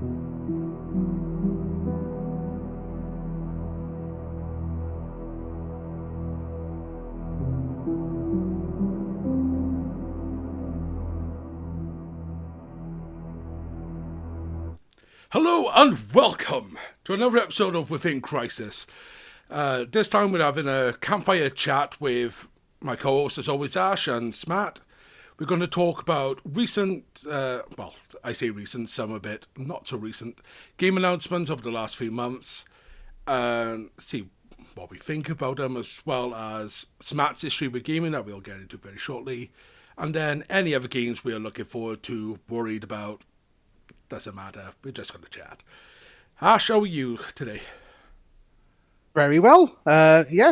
Hello and welcome to another episode of Within Crisis. This time we're having a campfire chat with my co-hosts, as always, Ash and Smatt. We're going to talk about recent, well, I say recent, some a bit not so recent, game announcements over the last few months, and see what we think about them, as well as Smatt's history with gaming that we'll get into very shortly, and then any other games we are looking forward to, worried about. Doesn't matter, we're just going to chat. Ash, how are you today? Very well.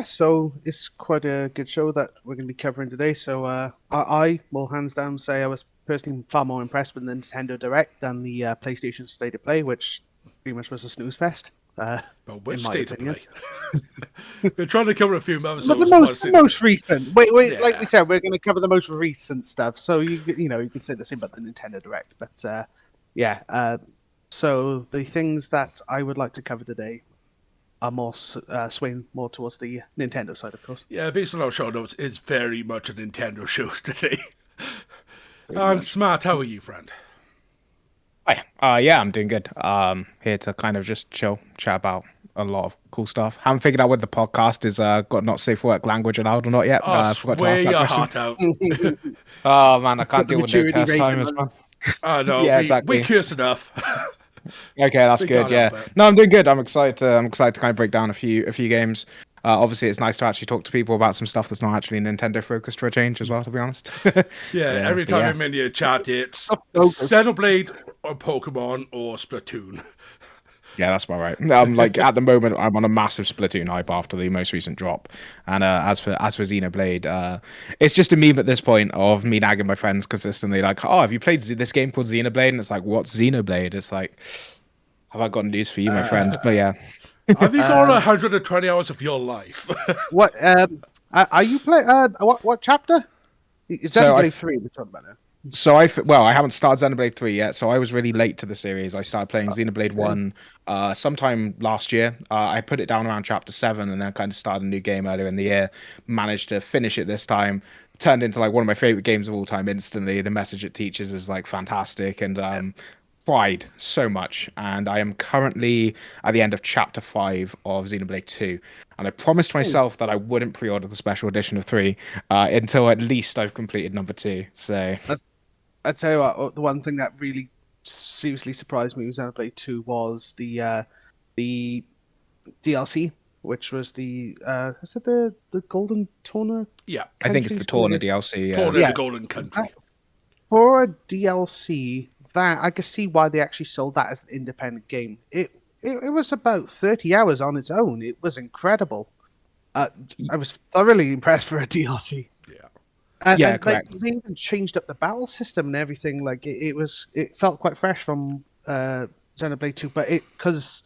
So it's quite a good show that we're going to be covering today. So I will hands down say I was personally far more impressed with the Nintendo Direct than the PlayStation State of Play, which pretty much was a snooze fest. Well, which in my state opinion. of play? We're trying to cover a few months. But the most recent. Wait, Yeah. like we said, we're going to cover the most recent stuff. So you could say the same about the Nintendo Direct, but so the things that I would like to cover today are more swaying more towards the Nintendo side, of course. Yeah, based on our show notes, it's very much a Nintendo show today. And Smatt, how are you, friend? Hi. Yeah, I'm doing good. Here to kind of just chat about a lot of cool stuff. Haven't figured out whether the podcast is got not safe for work language allowed or not yet. Oh, Forgot to ask swear that your question. heart out. Oh man, I can't the deal with no maturity test rate time in as well. No, Yeah, we exactly. curse enough. Okay, that's We good. can't Yeah, help it. no, I'm doing good. I'm excited to kind of break down a few games. Obviously, it's nice to actually talk to people about some stuff that's not actually Nintendo focused for a change as well. To be honest. Yeah, every time yeah. I'm in your chat, it's Focus. Xenoblade or Pokemon or Splatoon. Yeah, that's about right. Like at the moment, I'm on a massive Splatoon hype after the most recent drop, and as for Xenoblade, it's just a meme at this point of me nagging my friends consistently, like, "Oh, have you played this game called Xenoblade?" And it's like, "What's Xenoblade?" It's like, "Have I got news for you, my friend?" But yeah, Have you got 120 hours of your life? What are you playing? What chapter? Is So Xenoblade 3 we're talking about now? So I haven't started Xenoblade 3 yet, so I was really late to the series. I started playing Xenoblade 1 sometime last year. I put it down around chapter 7 and then kind of started a new game earlier in the year. Managed to finish it this time. Turned into like one of my favorite games of all time instantly. The message it teaches is like fantastic, and cried so much. And I am currently at the end of chapter 5 of Xenoblade 2. And I promised myself that I wouldn't pre-order the special edition of 3 until at least I've completed number 2. So I tell you what, the one thing that really seriously surprised me with Xenoblade 2 was the DLC, which was is it the Golden Toner? Yeah, I think it's the Torna Countries? DLC. Torn in Yeah. the Golden Country. For a DLC, that I can see why they actually sold that as an independent game. It was about 30 hours on its own. It was incredible. I was thoroughly impressed for a DLC. Yeah. And Yeah, like, correct. they even changed up the battle system and everything. Like it felt quite fresh from Xenoblade 2, but because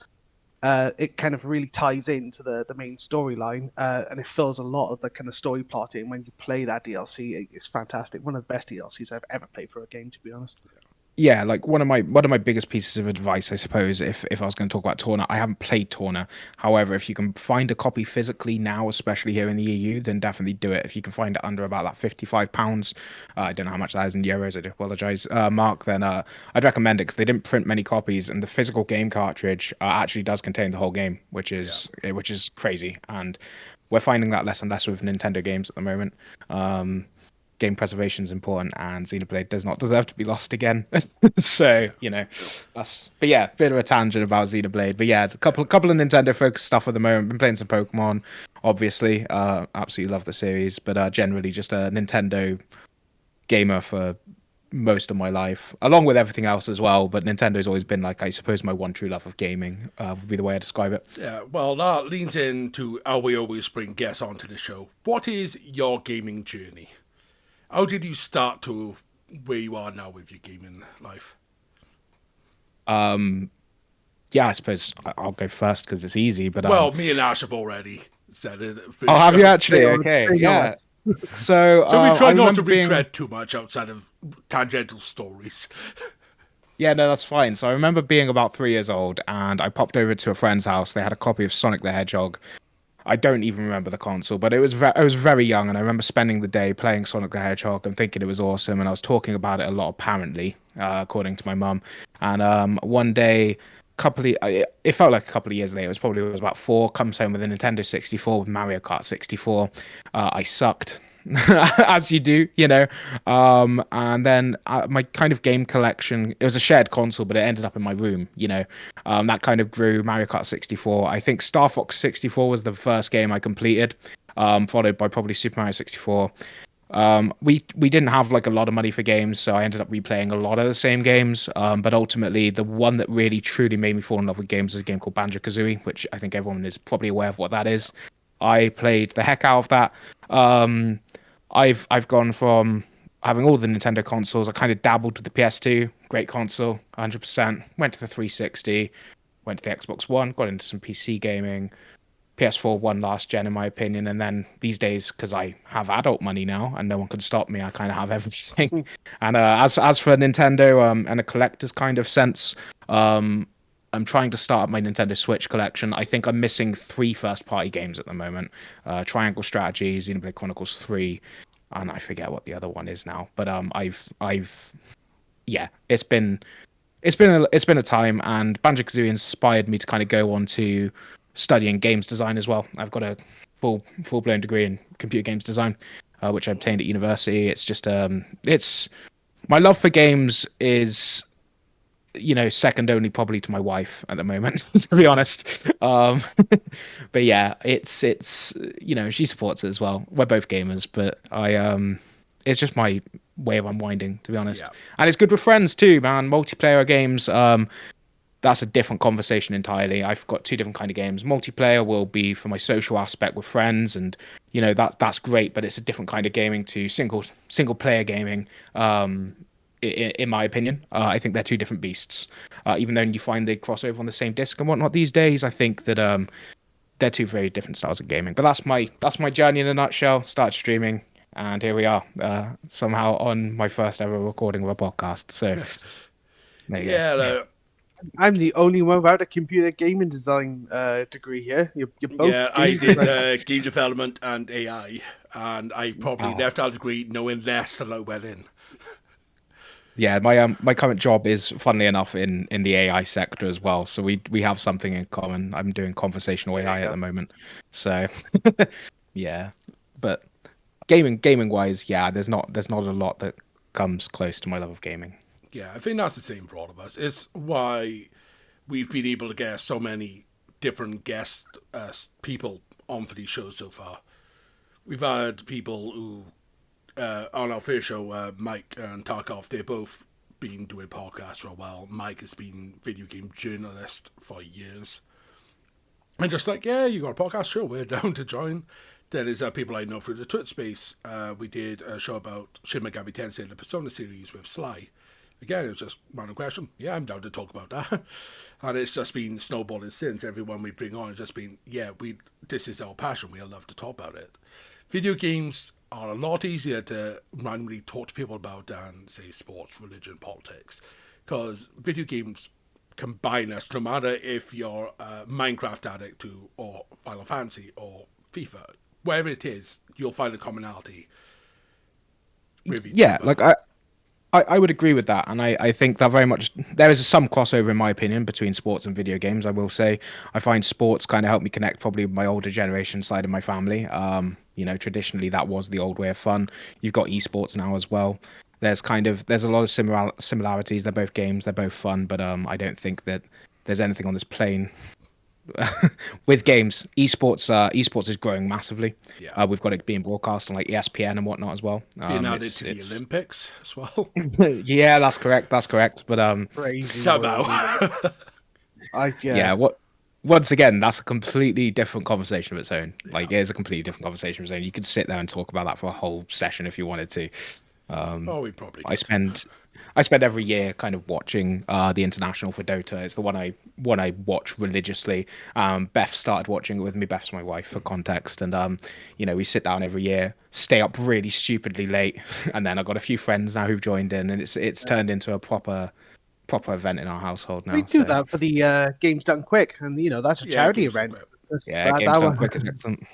it kind of really ties into the main storyline, and it fills a lot of the kind of story plotting. When you play that DLC, it's fantastic. One of the best DLCs I've ever played for a game, to be honest. Yeah, like one of my biggest pieces of advice, I suppose, if I was going to talk about Torna, I haven't played Torna. However, if you can find a copy physically now, especially here in the EU, then definitely do it. If you can find it under about that £55, I don't know how much that is in euros. I do apologize, Mark. Then I'd recommend it because they didn't print many copies, and the physical game cartridge actually does contain the whole game, which is crazy. And we're finding that less and less with Nintendo games at the moment. Game preservation is important, and Xenoblade does not deserve to be lost again. So that's. But yeah, bit of a tangent about Xenoblade. But yeah, a couple of Nintendo focused stuff at the moment. Been playing some Pokemon, obviously. Absolutely love the series, but generally just a Nintendo gamer for most of my life, along with everything else as well. But Nintendo's always been like, I suppose, my one true love of gaming would be the way I describe it. Yeah, well, that leans into how we always bring guests onto the show. What is your gaming journey? How did you start to where you are now with your gaming life? Yeah, I suppose I'll go first because it's easy. But Well, me and Ash have already said it. oh, have you actually? Straight on, Okay, straight yeah. on. So So we try I not to remember being- retread too much outside of tangential stories. Yeah, no, that's fine. So I remember being about 3 years old, and I popped over to a friend's house. They had a copy of Sonic the Hedgehog. I don't even remember the console, but I was very young, and I remember spending the day playing Sonic the Hedgehog and thinking it was awesome. And I was talking about it a lot, apparently, according to my mum. And one day, it felt like a couple of years later. It was about 4. Comes home with a Nintendo 64 with Mario Kart 64. I sucked. As you do, you know. And then my kind of game collection, it was a shared console, but it ended up in my room, you know. That kind of grew. Mario Kart 64. I think Star Fox 64 was the first game I completed, followed by probably Super Mario 64. We didn't have like a lot of money for games, so I ended up replaying a lot of the same games. But ultimately, the one that really truly made me fall in love with games is a game called Banjo-Kazooie, which I think everyone is probably aware of what that is. I played the heck out of that. I've gone from having all the Nintendo consoles. I kind of dabbled with the PS2, great console, 100%. Went to the 360, went to the Xbox One, got into some PC gaming. PS4 won last gen, in my opinion. And then these days, because I have adult money now and no one can stop me, I kind of have everything. And as for Nintendo and a collector's kind of sense, I'm trying to start up my Nintendo Switch collection. I think I'm missing 3 first-party games at the moment: Triangle Strategy, Xenoblade Chronicles 3, and I forget what the other one is now. But yeah, it's been a time, and Banjo-Kazooie inspired me to kind of go on to studying games design as well. I've got a full-blown degree in computer games design, which I obtained at university. It's just it's my love for games is, you know, second only probably to my wife at the moment, to be honest. But yeah, it's you know, she supports it as well. We're both gamers, but it's just my way of unwinding, to be honest. Yeah. And it's good with friends too, man. Multiplayer games, that's a different conversation entirely. I've got 2 different kind of games. Multiplayer will be for my social aspect with friends, and you know, that's great, but it's a different kind of gaming to single player gaming. In my opinion, I think they're 2 different beasts. Even though you find they cross over on the same disc and whatnot these days, I think that they're 2 very different styles of gaming. But that's my journey in a nutshell. Started streaming, and here we are, somehow on my first ever recording of a podcast. So there you go. Yeah, I'm the only one without a computer gaming design degree here. You're both. yeah. I game did design- game development and AI, and I probably Wow. left our degree knowing less than I went in. Yeah, my current job is, funnily enough, in the AI sector as well. So we have something in common. I'm doing conversational There you AI at go. the moment. So yeah, but gaming wise, yeah, there's not a lot that comes close to my love of gaming. Yeah, I think that's the same for all of us. It's why we've been able to get so many different guest people on for these shows so far. We've had people who, on our first show, Mike and Tarkov, they've both been doing podcasts for a while. Mike has been video game journalist for years. And just like, yeah, you got a podcast show, we're down to join. Then there's people I know through the Twitch space. We did a show about Shin Megami Tensei, the Persona series with Sly. Again, it was just random question. Yeah, I'm down to talk about that. And it's just been snowballing since. Everyone we bring on has just been, yeah, this is our passion. We love to talk about it. Video games are a lot easier to randomly talk to people about than, say, sports, religion, politics. Because video games combine us, no matter if you're a Minecraft addict or Final Fantasy or FIFA. Wherever it is, you'll find a commonality. Yeah, like I would agree with that, and I think that very much there is some crossover, in my opinion, between sports and video games. I will say I find sports kind of help me connect probably with my older generation side of my family. You know, traditionally that was the old way of fun. You've got esports now as well. There's a lot of similarities. They're both games, they're both fun, but I don't think that there's anything on this plane with games. Esports is growing massively. Yeah. We've got it being broadcast on like ESPN and whatnot as well. Being added to the Olympics as well. Yeah, that's correct. But Crazy. Somehow. yeah, once again, that's a completely different conversation of its own. Like, it is a completely different conversation of its own. You could sit there and talk about that for a whole session if you wanted to. We probably I spend every year kind of watching the international for Dota. It's the one I watch religiously. Beth started watching it with me. Beth's my wife, for context, and you know, we sit down every year, stay up really stupidly late, and then I've got a few friends now who've joined in, and it's turned into a proper proper event in our household now. We do so. that for the Games Done Quick, and that's a charity Games Done event. Quick. Yeah, games done quick is excellent.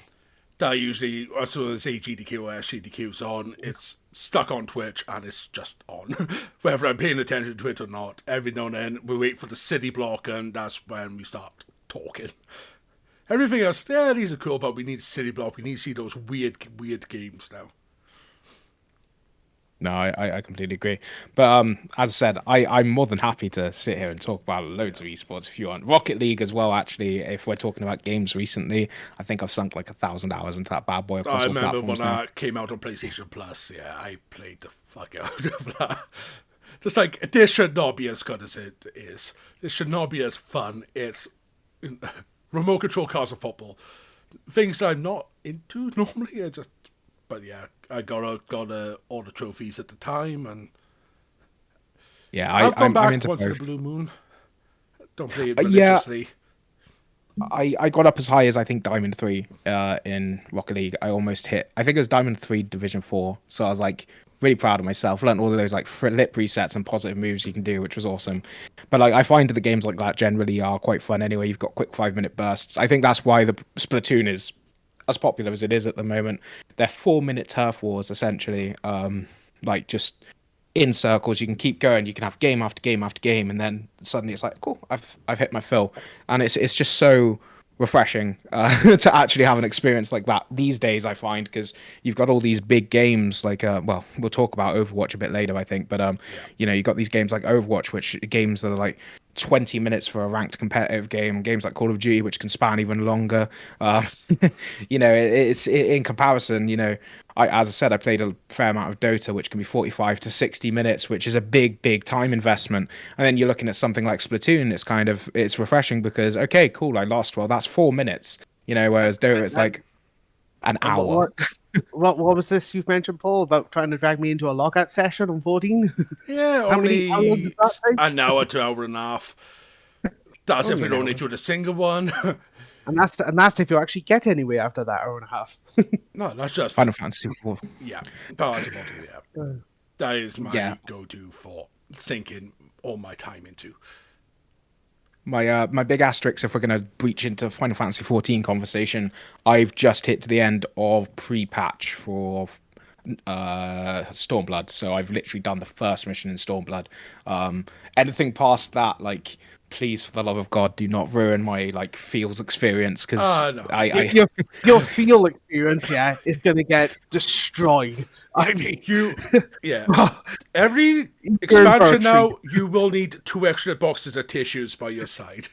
That usually, as soon as say GDQ or SGDQ's on, it's stuck on Twitch and it's just on. Whether I'm paying attention to it or not, every now and then we wait for the city block and that's when we start talking. Everything else, yeah, these are cool, but we need city block. We need to see those weird games now. No, I completely agree. But as I said, I'm more than happy to sit here and talk about loads of esports if you want. Rocket League as well, actually, if we're talking about games recently. I think I've sunk like 1,000 hours into that bad boy across all remember platforms when now. that came out on PlayStation Plus, yeah, I played the fuck out of that. Just like, this should not be as good as it is. This should not be as fun. It's remote control cars of football. Things I'm not into normally, but yeah, I got all the trophies at the time, and Yeah, I've gone back I'm into once in both. a blue moon. Don't play it Yeah. religiously. I got up as high as I think Diamond 3 in Rocket League. I almost hit, I think it was Diamond 3 Division 4. So I was like really proud of myself. Learned all of those like lip resets and positive moves you can do, which was awesome. But like I find the games like that generally are quite fun anyway. You've got quick 5-minute bursts. I think that's why the Splatoon is as popular as it is at the moment. They're 4-minute turf wars essentially. Like just in circles, you can keep going, you can have game after game after game, and then suddenly it's like, cool, I've hit my fill. And it's just so refreshing to actually have an experience like that these days, I find, because you've got all these big games like well, we'll talk about Overwatch a bit later, I think, but you've got these games like Overwatch, which games that are like 20 minutes for a ranked competitive game, games like Call of Duty, which can span even longer. It's in comparison, as I said, I played a fair amount of Dota, which can be 45 to 60 minutes, which is a big time investment. And then you're looking at something like Splatoon, it's refreshing because, okay, cool, I lost. Well, that's 4 minutes, whereas Dota, it's like an hour. What was this you've mentioned, Paul, about trying to drag me into a lockout session on 14? Yeah, How long only did that take? an hour to hour and a half. That's if Only we an only hour. do the single one. And that's if you actually get anywhere after that hour and a half. No, that's just Final Fantasy 4. yeah. Power yeah. That is my go-to for sinking all my time into. My big asterisk, if we're going to breach into Final Fantasy 14 conversation, I've just hit to the end of pre-patch for Stormblood, so I've literally done the first mission in Stormblood. Anything past that, like, please, for the love of God, do not ruin my like feels experience, because No. Your feel experience, is going to get destroyed. I mean, every expansion now, you will need 2 extra boxes of tissues by your side.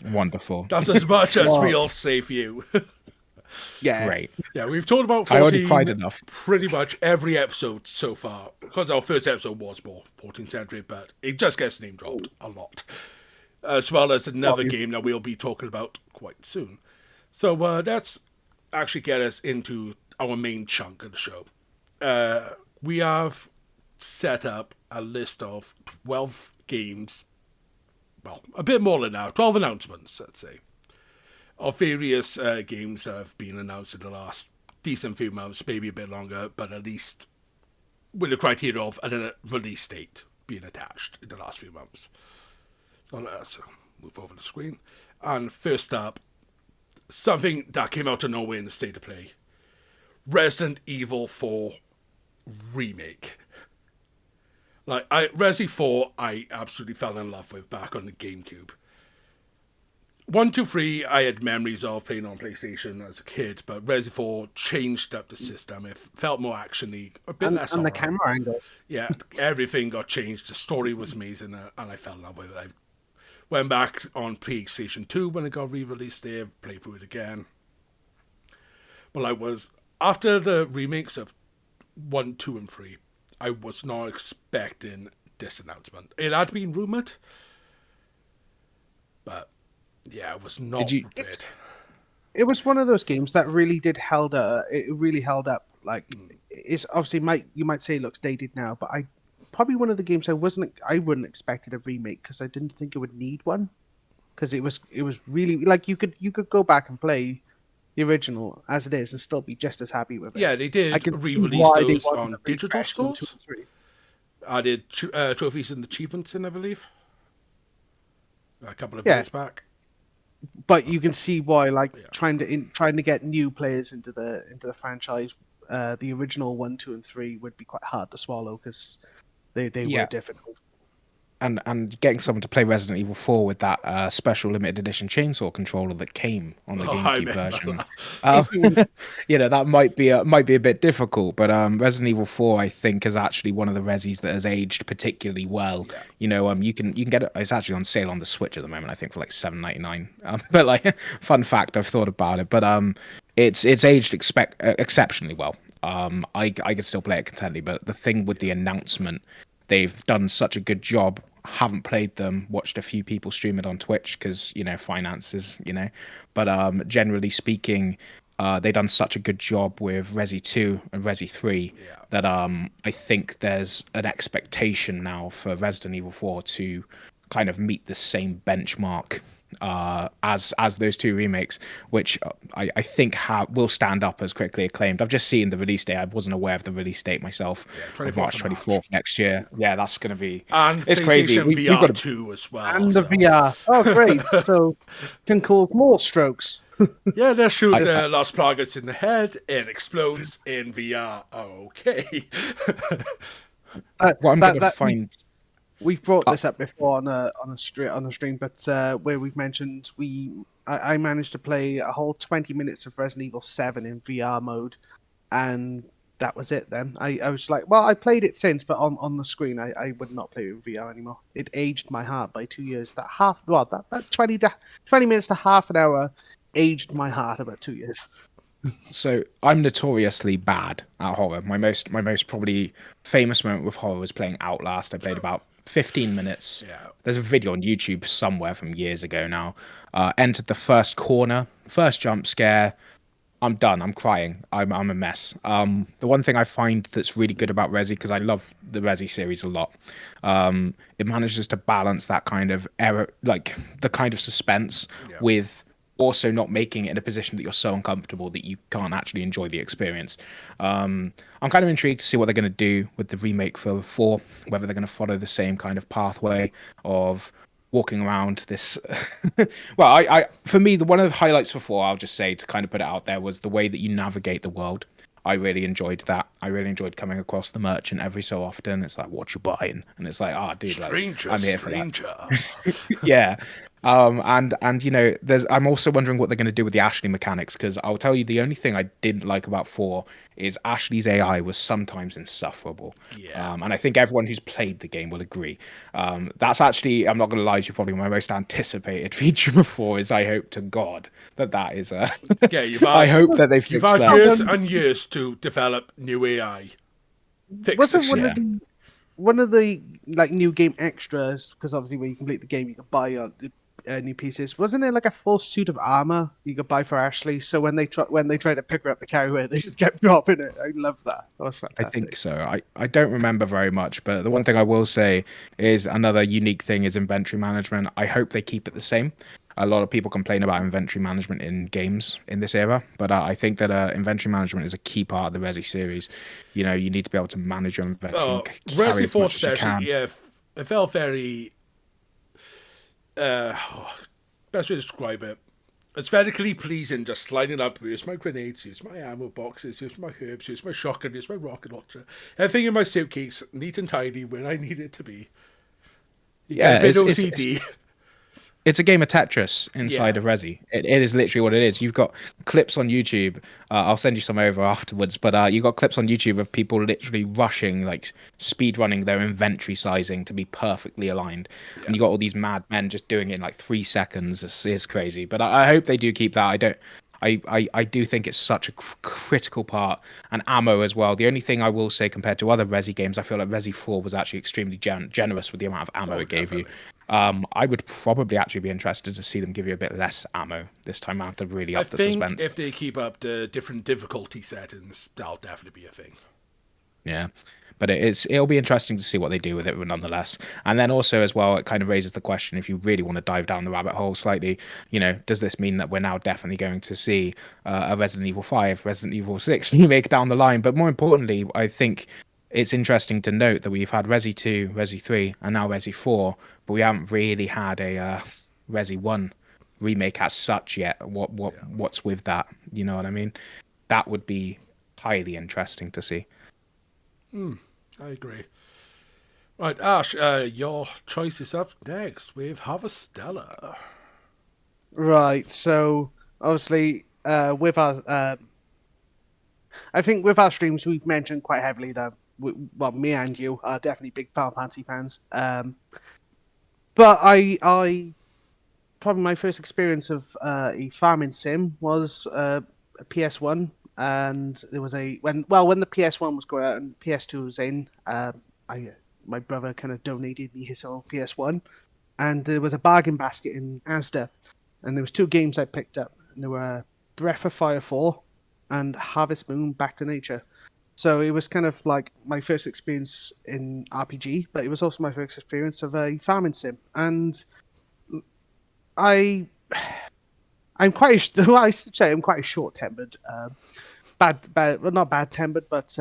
Wonderful. That's as much as we'll save you. yeah, Great. Yeah, we've talked about 14 I already cried enough. pretty much every episode so far, because our first episode was more 14th century, but it just gets name dropped a lot. As well as another game that we'll be talking about quite soon. So let's actually get us into our main chunk of the show. We have set up a list of 12 games, well, a bit more than that, 12 announcements, let's say, of various games that have been announced in the last decent few months, maybe a bit longer, but at least with the criteria of a release date being attached in the last few months. So let's move over the screen. And first up, something that came out of nowhere in the state of play. Resident Evil 4 Remake. Like, Resi 4, I absolutely fell in love with back on the GameCube. 1, 2, 3, I had memories of playing on PlayStation as a kid, but Resi 4 changed up the system. It felt more actiony, a bit less and the horror. camera angles. Yeah, everything got changed. The story was amazing, and I fell in love with it. I went back on PlayStation 2 when it got re-released there, played through it again. But after the remakes of 1, 2, and 3, I was not expecting this announcement. It had been rumoured, but yeah, it was not prepared. It was one of those games that really did held up. It really held up. Like, it's obviously you might say it looks dated now, but probably one of the games I wouldn't expected a remake because I didn't think it would need one, because it was really like you could go back and play the original as it is and still be just as happy with it. Yeah, they did re-release those on digital stores. added trophies and achievements in, I believe, a couple of Yeah. years back. But you can see why, like Yeah. trying to get new players into the franchise. The original 1, 2, and 3 would be quite hard to swallow because they were Yeah. difficult. And getting someone to play Resident Evil 4 with that special limited edition chainsaw controller that came on the I GameCube remember version, that. that might be a bit difficult. But Resident Evil 4, I think, is actually one of the Resis that has aged particularly well. Yeah. You can get it. It's actually on sale on the Switch at the moment, I think, for like $7.99. But like, fun fact, I've thought about it. But it's aged exceptionally well. I could still play it contently. But the thing with the announcement, they've done such a good job. Haven't played them, watched a few people stream it on Twitch because, finances, but generally speaking, they done such a good job with Resi 2 and Resi 3 that I think there's an expectation now for Resident Evil 4 to kind of meet the same benchmark as those two remakes, which I think will stand up as critically acclaimed. I've just seen the release date. I wasn't aware of the release date myself. Of March 24th next year. Yeah, that's going to be. And It's crazy. PlayStation We've VR got 2 as well. And the VR. Oh, great! So can cause more strokes. Yeah, they shoot Las Plagas in the head. It explodes in VR. Okay. What I'm going to find. We've brought this up before on a stream, but where we've mentioned I managed to play a whole 20 minutes of Resident Evil 7 in VR mode, and that was it. Then I was like, well, I played it since, but on the screen, I would not play it in VR anymore. It aged my heart by 2 years. That 20 minutes to half an hour aged my heart about 2 years. So I'm notoriously bad at horror. My most probably famous moment with horror was playing Outlast. I played about 15 minutes. Yeah. There's a video on YouTube somewhere from years ago now. Entered the first corner, first jump scare. I'm done. I'm crying. I'm a mess. The one thing I find that's really good about Resi, because I love the Resi series a lot, it manages to balance that kind of error, like the kind of suspense with also not making it in a position that you're so uncomfortable that you can't actually enjoy the experience. I'm kind of intrigued to see what they're going to do with the remake for 4, whether they're going to follow the same kind of pathway of walking around this. Well, I for me, one of the highlights for 4, I'll just say to kind of put it out there, was the way that you navigate the world. I really enjoyed that. I really enjoyed coming across the merchant every so often. It's like, what you buying? And it's like, dude, like, I'm here for that. Yeah. And I'm also wondering what they're going to do with the Ashley mechanics, because I'll tell you, the only thing I didn't like about 4 is Ashley's AI was sometimes insufferable. And I think everyone who's played the game will agree. That's actually, I'm not going to lie to you, probably my most anticipated feature of 4 is, I hope to God that is a. I hope that they fix that. You've had years and years to develop new AI. Wasn't one of the like new game extras, because obviously when you complete the game you can buy new pieces. Wasn't there like a full suit of armor you could buy for Ashley? So when they try to pick her up the carrier, they just kept dropping it. I love that. That was fantastic. I think so. I don't remember very much, but the one thing I will say is another unique thing is inventory management. I hope they keep it the same. A lot of people complain about inventory management in games in this era, but I think that inventory management is a key part of the Resi series. You need to be able to manage your inventory. Resi 4 especially, it felt very. Best way to describe it. Aesthetically pleasing, just lining up. Here's my grenades, here's my ammo boxes, here's my herbs, here's my shotgun, here's my rocket launcher. Everything in my suitcase, neat and tidy, where I need it to be. It's OCD. It's a game of Tetris inside of Resi. It is literally what it is. You've got clips on YouTube. I'll send you some over afterwards. But you've got clips on YouTube of people literally rushing, like speed running their inventory sizing to be perfectly aligned. Yeah. And you got all these mad men just doing it in like 3 seconds. It's crazy. But I hope they do keep that. I do think it's such a critical part, and ammo as well. The only thing I will say compared to other Resi games, I feel like Resi 4 was actually extremely generous with the amount of ammo it gave you. I would probably actually be interested to see them give you a bit less ammo this time around to really up the suspense. I think if they keep up the different difficulty settings, that'll definitely be a thing. Yeah. But it'll be interesting to see what they do with it nonetheless. And then also as well, it kind of raises the question, if you really want to dive down the rabbit hole slightly, does this mean that we're now definitely going to see a Resident Evil 5, Resident Evil 6 remake down the line? But more importantly, I think it's interesting to note that we've had Resi 2, Resi 3, and now Resi 4, but we haven't really had a Resi 1 remake as such yet. What's with that? You know what I mean? That would be highly interesting to see. I agree. Right, Ash, your choice is up next with Harvestella. Right. So obviously, with our, I think with our streams, we've mentioned quite heavily that, well, me and you are definitely big Final Fantasy fans. But I probably my first experience of a farming sim was a PS1, and there was when the PS1 was going out and PS2 was in, my brother kind of donated me his own PS1, and there was a bargain basket in Asda, and there was two games I picked up, and there were Breath of Fire 4 and Harvest Moon Back to Nature. So it was kind of like my first experience in RPG, but it was also my first experience of a farming sim, and I I'm quite well, I should say I'm quite short-tempered. Well, not bad-tempered, but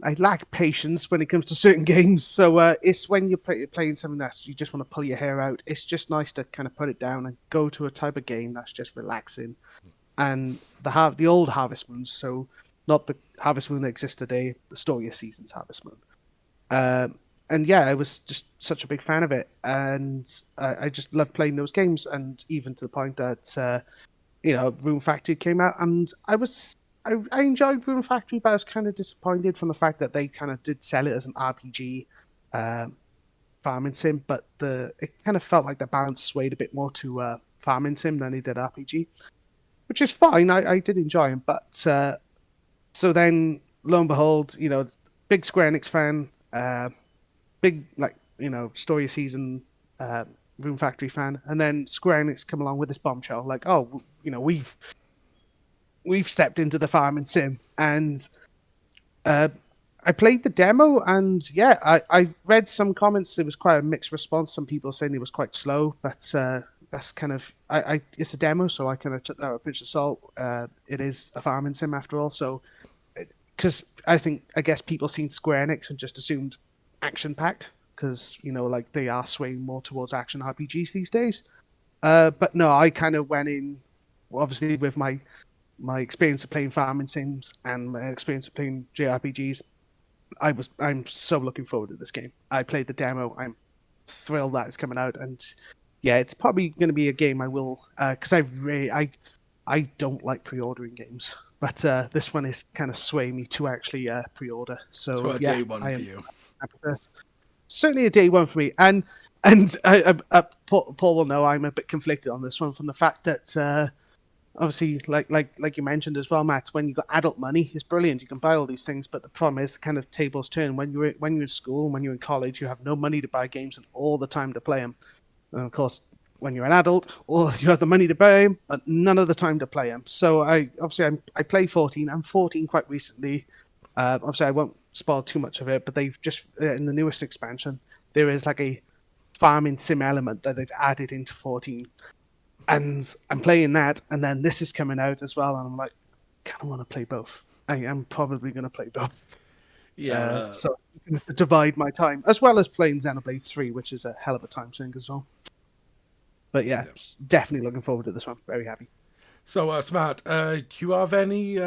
I lack patience when it comes to certain games. So it's when you're playing something that you just want to pull your hair out. It's just nice to kind of put it down and go to a type of game that's just relaxing. And the old Harvest Moons, so not the Harvest Moon that exists today, the Story of Seasons Harvest Moon. And yeah, I was just such a big fan of it, and I just loved playing those games. And even to the point that Rune Factory came out, and I enjoyed Rune Factory, but I was kind of disappointed from the fact that they kind of did sell it as an RPG farming sim, but it kind of felt like the balance swayed a bit more to farming sim than it did RPG, which is fine. I did enjoy him, but so then lo and behold, big Square Enix fan. Big Story of Season Rune Factory fan, and then Square Enix come along with this bombshell like, oh, we've stepped into the farming sim, and I played the demo, and yeah, I read some comments. There was quite a mixed response. Some people saying it was quite slow, but that's kind of it's a demo, so I kind of took that with a pinch of salt. It is a farming sim after all, so because I guess people seen Square Enix and just assumed action packed because they are swaying more towards action RPGs these days. But no, I kind of went in obviously with my experience of playing farming sims and my experience of playing JRPGs. I'm so looking forward to this game. I played the demo. I'm thrilled that it's coming out, and yeah, it's probably going to be a game I will because I don't like pre-ordering games. But this one is kind of swaying me to actually pre-order. So a yeah, day one for you. Certainly a day one for me. And Paul will know I'm a bit conflicted on this one from the fact that obviously, like you mentioned as well, Matt, when you got adult money, it's brilliant. You can buy all these things, but the problem is, kind of tables turn when you're in school and when you're in college, you have no money to buy games and all the time to play them. And of course, when you're an adult, or you have the money to buy them, but none of the time to play them. So I play 14. I'm 14 quite recently. Obviously, I won't spoil too much of it, but they've just in the newest expansion, there is like a farming sim element that they've added into 14. And I'm playing that, and then this is coming out as well, and I'm like, I kind of want to play both. I am probably going to play both. Yeah. So I'm going to divide my time, as well as playing Xenoblade 3, which is a hell of a time sink as well. But yeah, definitely looking forward to this one. Very happy. So, Smatt, do you have any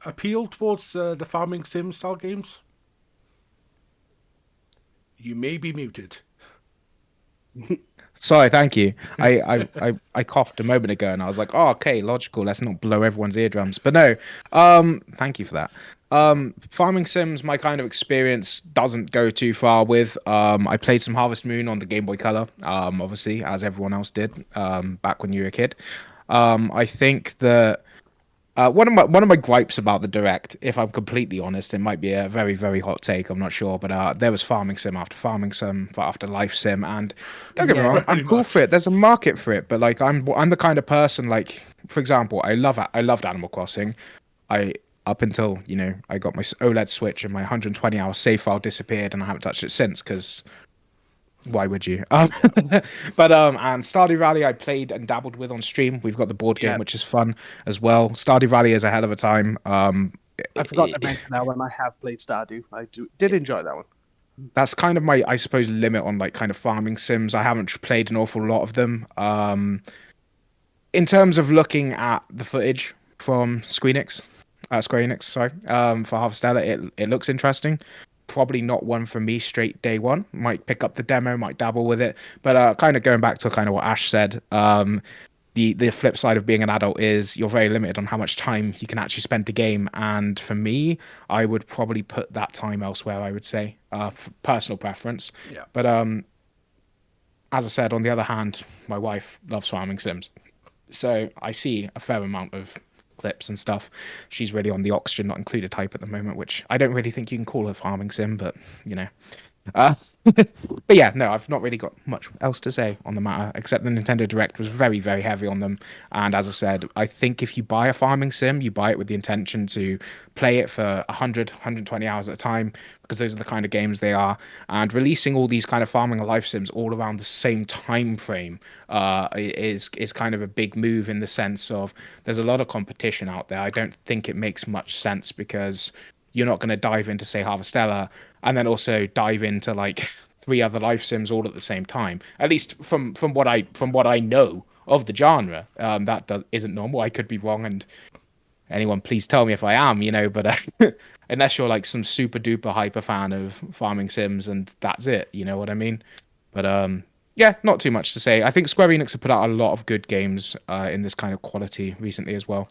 appeal towards the farming sim style games? You may be muted. Sorry, thank you. I coughed a moment ago, and I was like, "Oh, okay, logical. Let's not blow everyone's eardrums." But no, thank you for that. Farming sims, my kind of experience doesn't go too far with. I played some Harvest Moon on the Game Boy Color, obviously, as everyone else did, back when you were a kid. I think that one of my gripes about the direct, if I'm completely honest, it might be a very, very hot take, I'm not sure, but there was farming sim after life sim, and don't get me wrong, I'm cool for it. There's a market for it, but like I'm the kind of person, like, for example, I loved Animal Crossing. Up until I got my OLED Switch and my 120-hour save file disappeared, and I haven't touched it since because why would you? But and Stardew Valley I played and dabbled with on stream. We've got the board game, which is fun as well. Stardew Valley is a hell of a time. I forgot to mention that when I have played Stardew, I did enjoy that one. That's kind of my, I suppose, limit on like kind of farming sims. I haven't played an awful lot of them. In terms of looking at the footage from Square Enix, sorry, for Harvestella, it looks interesting. Probably not one for me straight day one. Might pick up the demo, might dabble with it, but kind of going back to kind of what Ash said. The flip side of being an adult is you're very limited on how much time you can actually spend to game. And for me, I would probably put that time elsewhere. I would say, for personal preference. Yeah. But as I said, on the other hand, my wife loves farming sims, so I see a fair amount of clips and stuff. She's really on the oxygen not included type at the moment, which I don't really think you can call a farming sim, but you know. But yeah, no, I've not really got much else to say on the matter, except the Nintendo Direct was very, very heavy on them. And as I said, I think if you buy a farming sim, you buy it with the intention to play it for 100, 120 hours at a time, because those are the kind of games they are. And releasing all these kind of farming and life sims all around the same time frame is kind of a big move, in the sense of there's a lot of competition out there. I don't think it makes much sense, because you're not going to dive into, say, Harvestella and then also dive into like 3 other life sims all at the same time. At least from what I know of the genre, isn't normal. I could be wrong, and anyone please tell me if I am. But unless you're like some super duper hyper fan of farming sims, and that's it. You know what I mean? But yeah, not too much to say. I think Square Enix have put out a lot of good games in this kind of quality recently as well.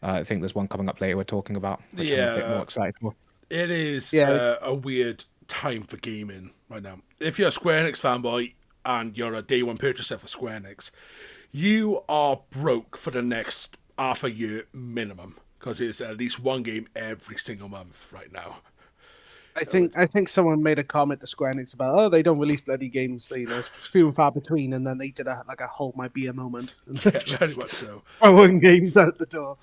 I think there's one coming up later we're talking about, which I'm a bit more excited for. It is Yeah. a weird time for gaming right now. If you're a Square Enix fanboy and you're a day one purchaser for Square Enix, you are broke for the next half a year minimum, because it's at least one game every single month right now. I think someone made a comment to Square Enix about, they don't release bloody games, few and far between, and then they did a hold my beer moment, and Yeah, very just much so. throwing games out the door.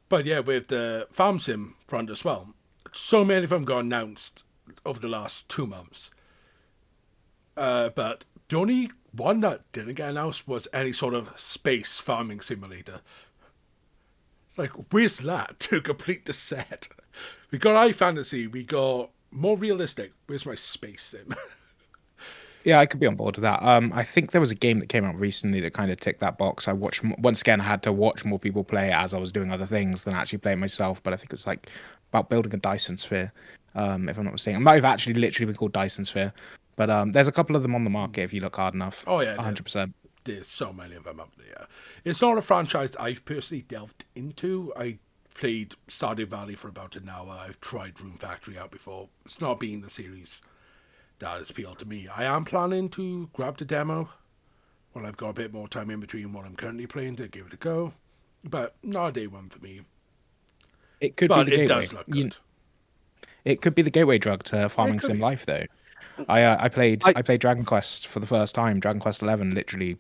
But yeah, with the farm sim front as well, so many of them got announced over the last 2 months. But the only one that didn't get announced was any sort of space farming simulator. It's like, where's that to complete the set? We got iFantasy, we got more realistic. Where's my space sim? Yeah, I could be on board with that. I think there was a game that came out recently that kind of ticked that box. I watched, once again, I had to watch more people play it as I was doing other things than actually play it myself. But I think it was like about building a Dyson sphere, if I'm not mistaken. It might have actually literally been called Dyson Sphere. But there's a couple of them on the market if you look hard enough. Oh yeah, 100%. There's so many of them up there. It's not a franchise I've personally delved into. I played Stardew Valley for about an hour. I've tried Room Factory out before. It's not been the series that has appealed to me. I am planning to grab the demo when I've got a bit more time in between what I'm currently playing to give it a go. But not a day one for me. It could But be the it gateway. does look good. It could be the gateway drug to farming could sim be. life, though. I played Dragon Quest for the first time, Dragon Quest 11, literally.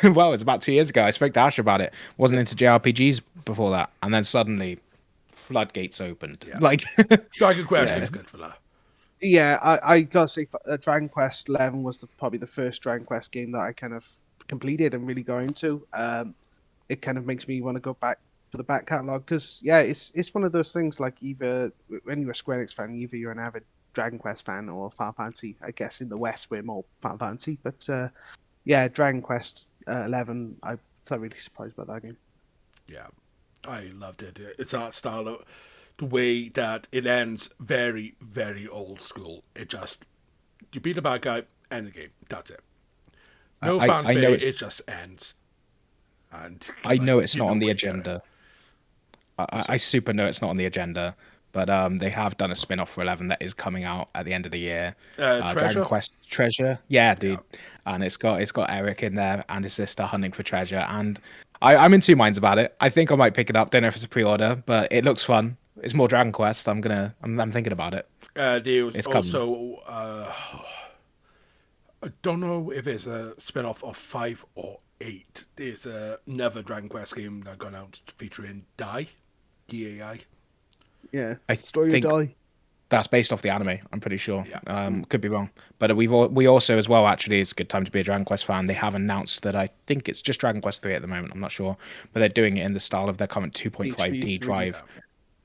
Well, it was about 2 years ago. I spoke to Ash about it. Wasn't into JRPGs before that, and then suddenly floodgates opened. Yeah. Like Dragon Quest is good for that. Yeah, I gotta say, Dragon Quest 11 was probably the first Dragon Quest game that I kind of completed and really got into. It kind of makes me want to go back to the back catalog, because it's one of those things, like, either when you're a Square Enix fan, either you're an avid Dragon Quest fan or Final Fantasy. I guess in the West we're more Final Fantasy, but Dragon Quest 11, I was really surprised by that game. Yeah, I loved it. It's art style, the way that it ends, very, very old school. It just, you beat a bad guy, end the game. That's it. No I fanfare, know it just ends. And I know it's you not on the where you're agenda. I super know it's not on the agenda, but they have done a spin-off for 11 that is coming out at the end of the year. Treasure? Dragon Quest Treasure, yeah, dude, and it's got Eric in there and his sister hunting for treasure, and I'm in 2 minds about it. I think I might pick it up. Don't know if it's a pre-order, but it looks fun. It's more Dragon Quest. I'm thinking about it. There's It's also, I don't know if it's a spin-off of 5 or 8. There's another Dragon Quest game that got announced featuring Dai, D-A-I. Yeah, I Story think of Die. that's based off the anime. I'm pretty sure. Yeah. Could be wrong, but we also as well. Actually, it's a good time to be a Dragon Quest fan. They have announced that I think it's just Dragon Quest 3 at the moment. I'm not sure, but they're doing it in the style of their current 2.5D HD3, drive.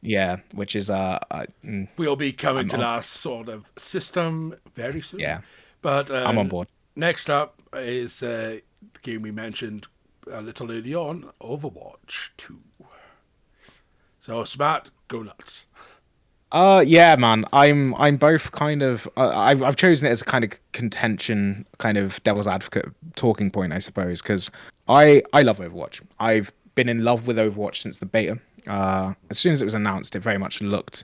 Yeah, which is We'll be coming I'm to on, that sort of system very soon. yeah, But I'm on board. next up is the game we mentioned a little early on, Overwatch 2. So, Smatt, go nuts. Yeah, man. I'm both kind of. I've chosen it as a kind of contention, kind of devil's advocate talking point, I suppose, because I love Overwatch. I've been in love with Overwatch since the beta. As soon as it was announced, it very much looked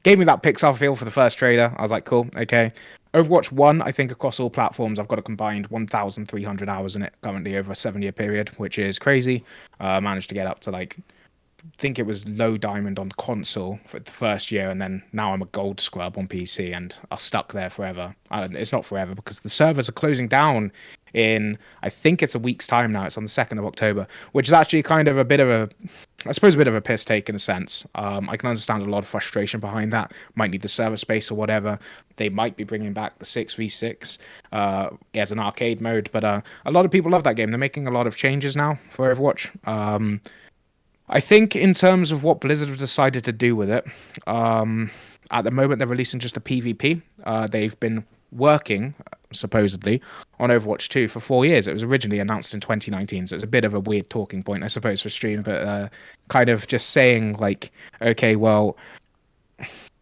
gave me that Pixar feel for the first trailer. I was like, cool, okay. Overwatch 1, I think across all platforms, I've got a combined 1,300 hours in it currently over a 7-year period, which is crazy. Managed to get up to like think it was low diamond on console for the first year, and then now I'm a gold scrub on PC, and I'm stuck there forever. It's not forever because the servers are closing down in I think it's a week's time now. It's on the 2nd of October, which is actually kind of a bit of a, I suppose, a bit of a piss take in a sense. I can understand a lot of frustration behind that. Might need the server space or whatever. They might be bringing back the 6v6 as an arcade mode, but a lot of people love that game. They're making a lot of changes now for Overwatch. I think in terms of what Blizzard have decided to do with it, at the moment they're releasing just a PvP. They've been working, supposedly, on Overwatch 2 for 4 years. It was originally announced in 2019, so it's a bit of a weird talking point, I suppose, for stream, but kind of just saying, like, okay, well,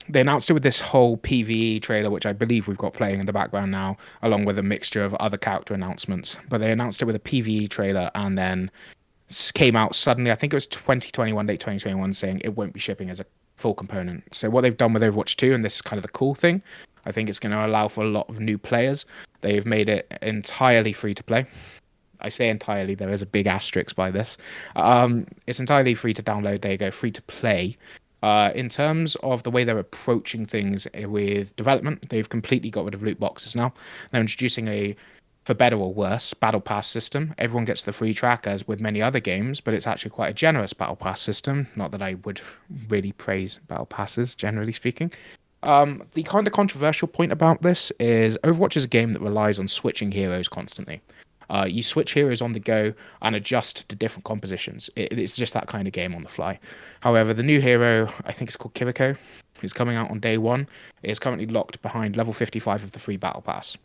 they announced it with this whole PvE trailer, which I believe we've got playing in the background now, along with a mixture of other character announcements. But they announced it with a PvE trailer and then came out suddenly. I think it was 2021, late 2021, saying it won't be shipping as a full component. So what they've done with Overwatch 2, and this is kind of the cool thing, I think it's going to allow for a lot of new players. They've made it entirely free to play. I say entirely, there is a big asterisk by this. It's entirely free to download. There you go, free to play. In terms of the way they're approaching things with development, they've completely got rid of loot boxes now. They're introducing a, for better or worse, battle pass system. Everyone gets the free track as with many other games, but it's actually quite a generous battle pass system. Not that I would really praise battle passes, generally speaking. The kind of controversial point about this is Overwatch is a game that relies on switching heroes constantly. You switch heroes on the go and adjust to different compositions. It's just that kind of game on the fly. However, the new hero, I think it's called Kiriko, is coming out on day one. It is currently locked behind level 55 of the free battle pass.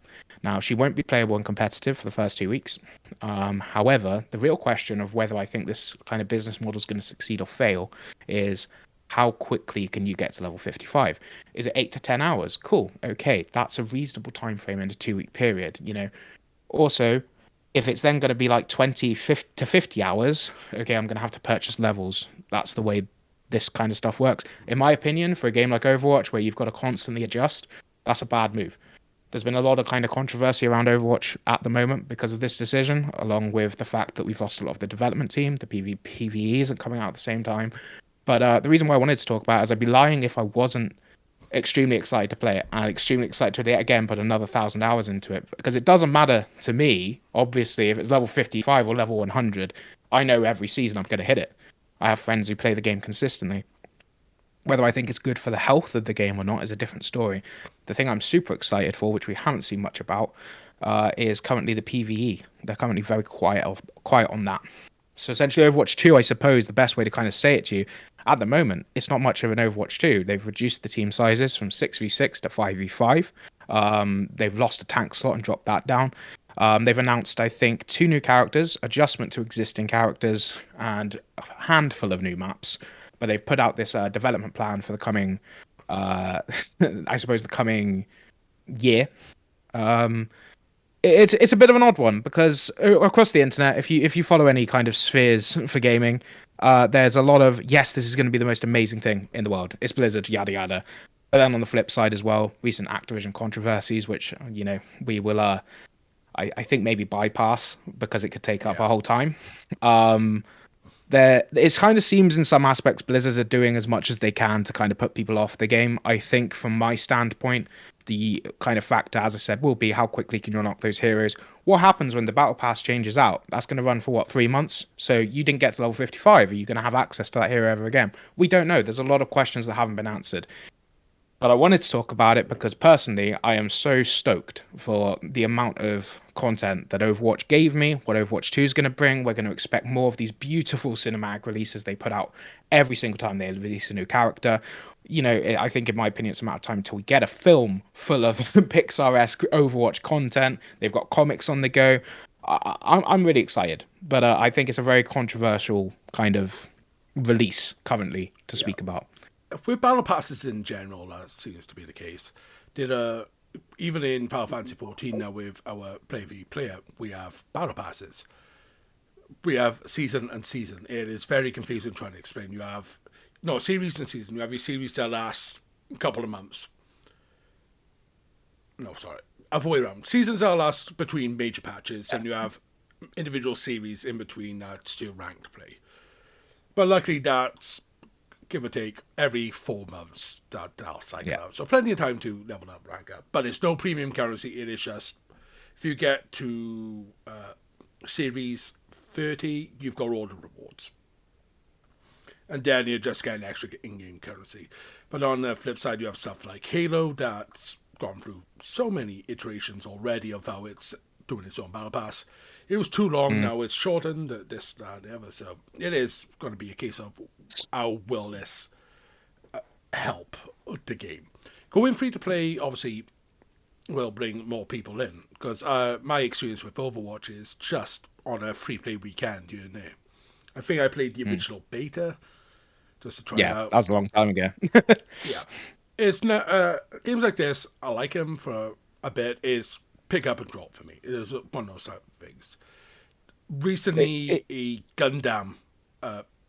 Now, she won't be playable and competitive for the first 2 weeks. However, the real question of whether I think this kind of business model is going to succeed or fail is how quickly can you get to level 55? Is it 8 to 10 hours? Cool. Okay, that's a reasonable time frame in a 2-week period, you know. Also, if it's then going to be like 20 to 50 hours, okay, I'm going to have to purchase levels. That's the way this kind of stuff works. In my opinion, for a game like Overwatch, where you've got to constantly adjust, that's a bad move. There's been a lot of kind of controversy around Overwatch at the moment because of this decision, along with the fact that we've lost a lot of the development team. The PvE isn't coming out at the same time. But the reason why I wanted to talk about it is I'd be lying if I wasn't extremely excited to play it and extremely excited to yet again put another 1,000 hours into it, because it doesn't matter to me, obviously, if it's level 55 or level 100. I know every season I'm going to hit it. I have friends who play the game consistently. Whether I think it's good for the health of the game or not is a different story. The thing I'm super excited for, which we haven't seen much about, is currently the PvE. They're currently very quiet on that. So essentially Overwatch 2, I suppose the best way to kind of say it to you, at the moment, it's not much of an Overwatch 2. They've reduced the team sizes from 6v6 to 5v5. They've lost a tank slot and dropped that down. They've announced, I think, 2 new characters, adjustment to existing characters, and a handful of new maps. But they've put out this development plan for the coming, I suppose, the coming year. It's a bit of an odd one because across the internet, if you follow any kind of spheres for gaming, there's a lot of, yes, this is going to be the most amazing thing in the world. It's Blizzard, yada yada. But then on the flip side as well, recent Activision controversies, which, you know, we will, I think maybe bypass because it could take up a whole time. It kind of seems in some aspects Blizzard are doing as much as they can to kind of put people off the game. I think from my standpoint, the kind of factor, as I said, will be how quickly can you unlock those heroes. What happens when the battle pass changes out? That's going to run for, 3 months? So you didn't get to level 55. Are you going to have access to that hero ever again? We don't know. There's a lot of questions that haven't been answered. But I wanted to talk about it because personally, I am so stoked for the amount of content that Overwatch gave me, what Overwatch 2 is going to bring. We're going to expect more of these beautiful cinematic releases they put out every single time they release a new character. You know, I think, in my opinion, it's a matter of time until we get a film full of Pixar-esque Overwatch content. They've got comics on the go. I'm really excited, but I think it's a very controversial kind of release currently to speak about. With battle passes in general, that seems to be the case. Even in Final Fantasy 14 now with our Play v Player, we have battle passes. We have season and season. It is very confusing trying to explain. You have series and season. You have your series that lasts a couple of months. No, sorry, other way around. Seasons that last between major patches, and you have individual series in between that still ranked play. But luckily, that's give or take every 4 months that'll cycle out. So plenty of time to level up, rank up. But it's no premium currency. It is just if you get to series 30, you've got all the rewards. And then you're just getting extra in-game currency. But on the flip side, you have stuff like Halo that's gone through so many iterations already of how it's doing its own battle pass. It was too long, now it's shortened, this, that, and the other. So it is going to be a case of how will this help the game. Going free to play, obviously, will bring more people in. Because my experience with Overwatch is just on a free play weekend here and there. I think I played the original beta just to try it out. Yeah, that was a long time ago. Yeah. It's not, games like this, I like them for a bit. It's pick up and drop for me. It is one of those type of things. Recently, a Gundam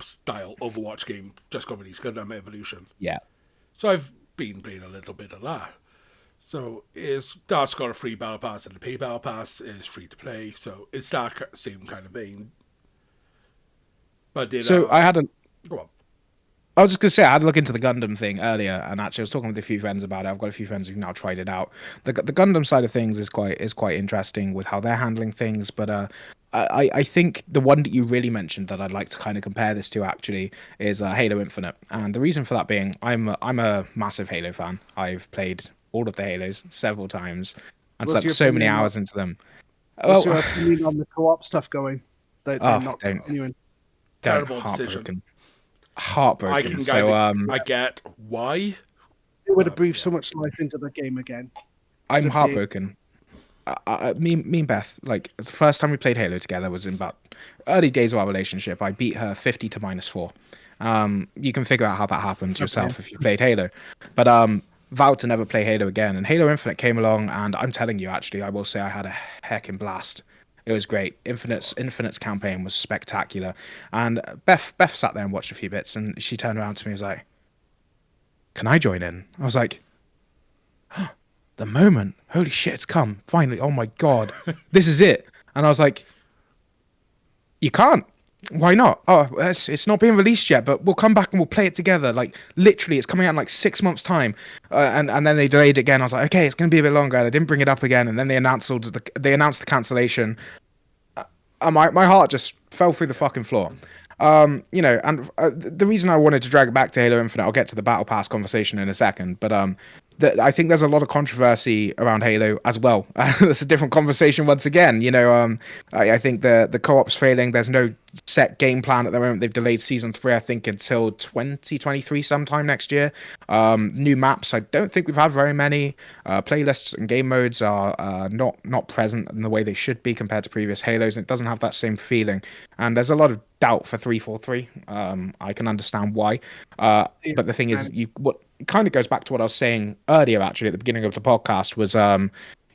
style Overwatch game just got released, Gundam Evolution. Yeah. So I've been playing a little bit of that. So that's got a free battle pass, and the pay battle pass is free to play. So it's that same kind of vein. But I had a go on. I was just gonna say I had a look into the Gundam thing earlier, and actually I was talking with a few friends about it. I've got a few friends who've now tried it out. The Gundam side of things is quite interesting with how they're handling things. But I think the one that you really mentioned that I'd like to kind of compare this to actually is Halo Infinite, and the reason for that being I'm a massive Halo fan. I've played all of the Halos several times and slept so many hours into them. What's your opinion on the co-op stuff going? They're not don't. continuing. Terrible decision. Heartbroken. I get why. It would have breathed so much life into the game again. I'm heartbroken. Me and Beth, like, the first time we played Halo together was in about early days of our relationship. I beat her 50 to -4. You can figure out how that happened yourself if you played Halo. But vowed to never play Halo again. And Halo Infinite came along, and I'm telling you, actually, I will say I had a heckin' blast. It was great. Infinite's campaign was spectacular. And Beth sat there and watched a few bits, and she turned around to me and was like, "Can I join in?" I was like, oh, the moment. Holy shit, it's come. Finally. Oh my God. This is it. And I was like, you can't. Why not? Oh, it's not being released yet, but we'll come back and we'll play it together. Like, literally, it's coming out in like 6 months' time. And then they delayed it again. I was like, okay, it's going to be a bit longer. And I didn't bring it up again. And then they announced the cancellation. My heart just fell through the fucking floor. And the reason I wanted to drag it back to Halo Infinite, I'll get to the Battle Pass conversation in a second, but I think there's a lot of controversy around Halo as well. That's a different conversation once again. I think the co-op's failing. There's no set game plan at the moment. They've delayed Season 3, I think, until 2023 sometime next year. New maps, I don't think we've had very many. Playlists and game modes are not present in the way they should be compared to previous Halos, and it doesn't have that same feeling. And there's a lot of doubt for 343. I can understand why. But the thing is, what kind of goes back to what I was saying earlier, actually, at the beginning of the podcast, was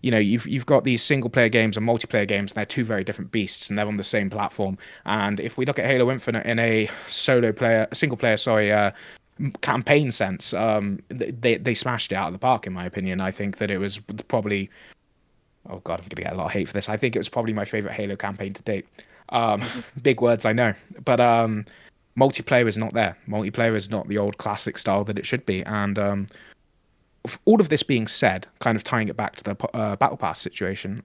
you've got these single player games and multiplayer games, and they're two very different beasts, and they're on the same platform. And if we look at Halo Infinite in a single player campaign sense, they smashed it out of the park, in my opinion. I think that it was probably, oh God, I'm gonna get a lot of hate for this. I think it was probably my favorite Halo campaign to date. Big words, I know, but multiplayer is not there. Multiplayer is not the old classic style that it should be. And all of this being said, kind of tying it back to the Battle Pass situation,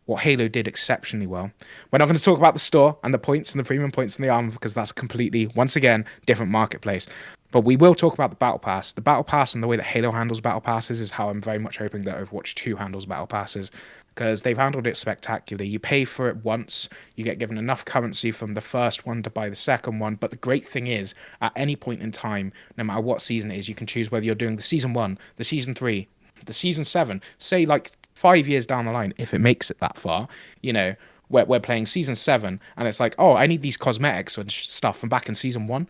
what Halo did exceptionally well. We're not going to talk about the store and the points and the premium points and the armor, because that's a completely, once again, different marketplace. But we will talk about the battle pass. The battle pass and the way that Halo handles battle passes is how I'm very much hoping that Overwatch 2 handles battle passes, because they've handled it spectacularly. You pay for it once, you get given enough currency from the first one to buy the second one. But the great thing is, at any point in time, no matter what season it is, you can choose whether you're doing the season 1, the season 3, the season 7, say like 5 years down the line, if it makes it that far, you know, we're playing season 7 and it's like, oh, I need these cosmetics and stuff from back in season 1.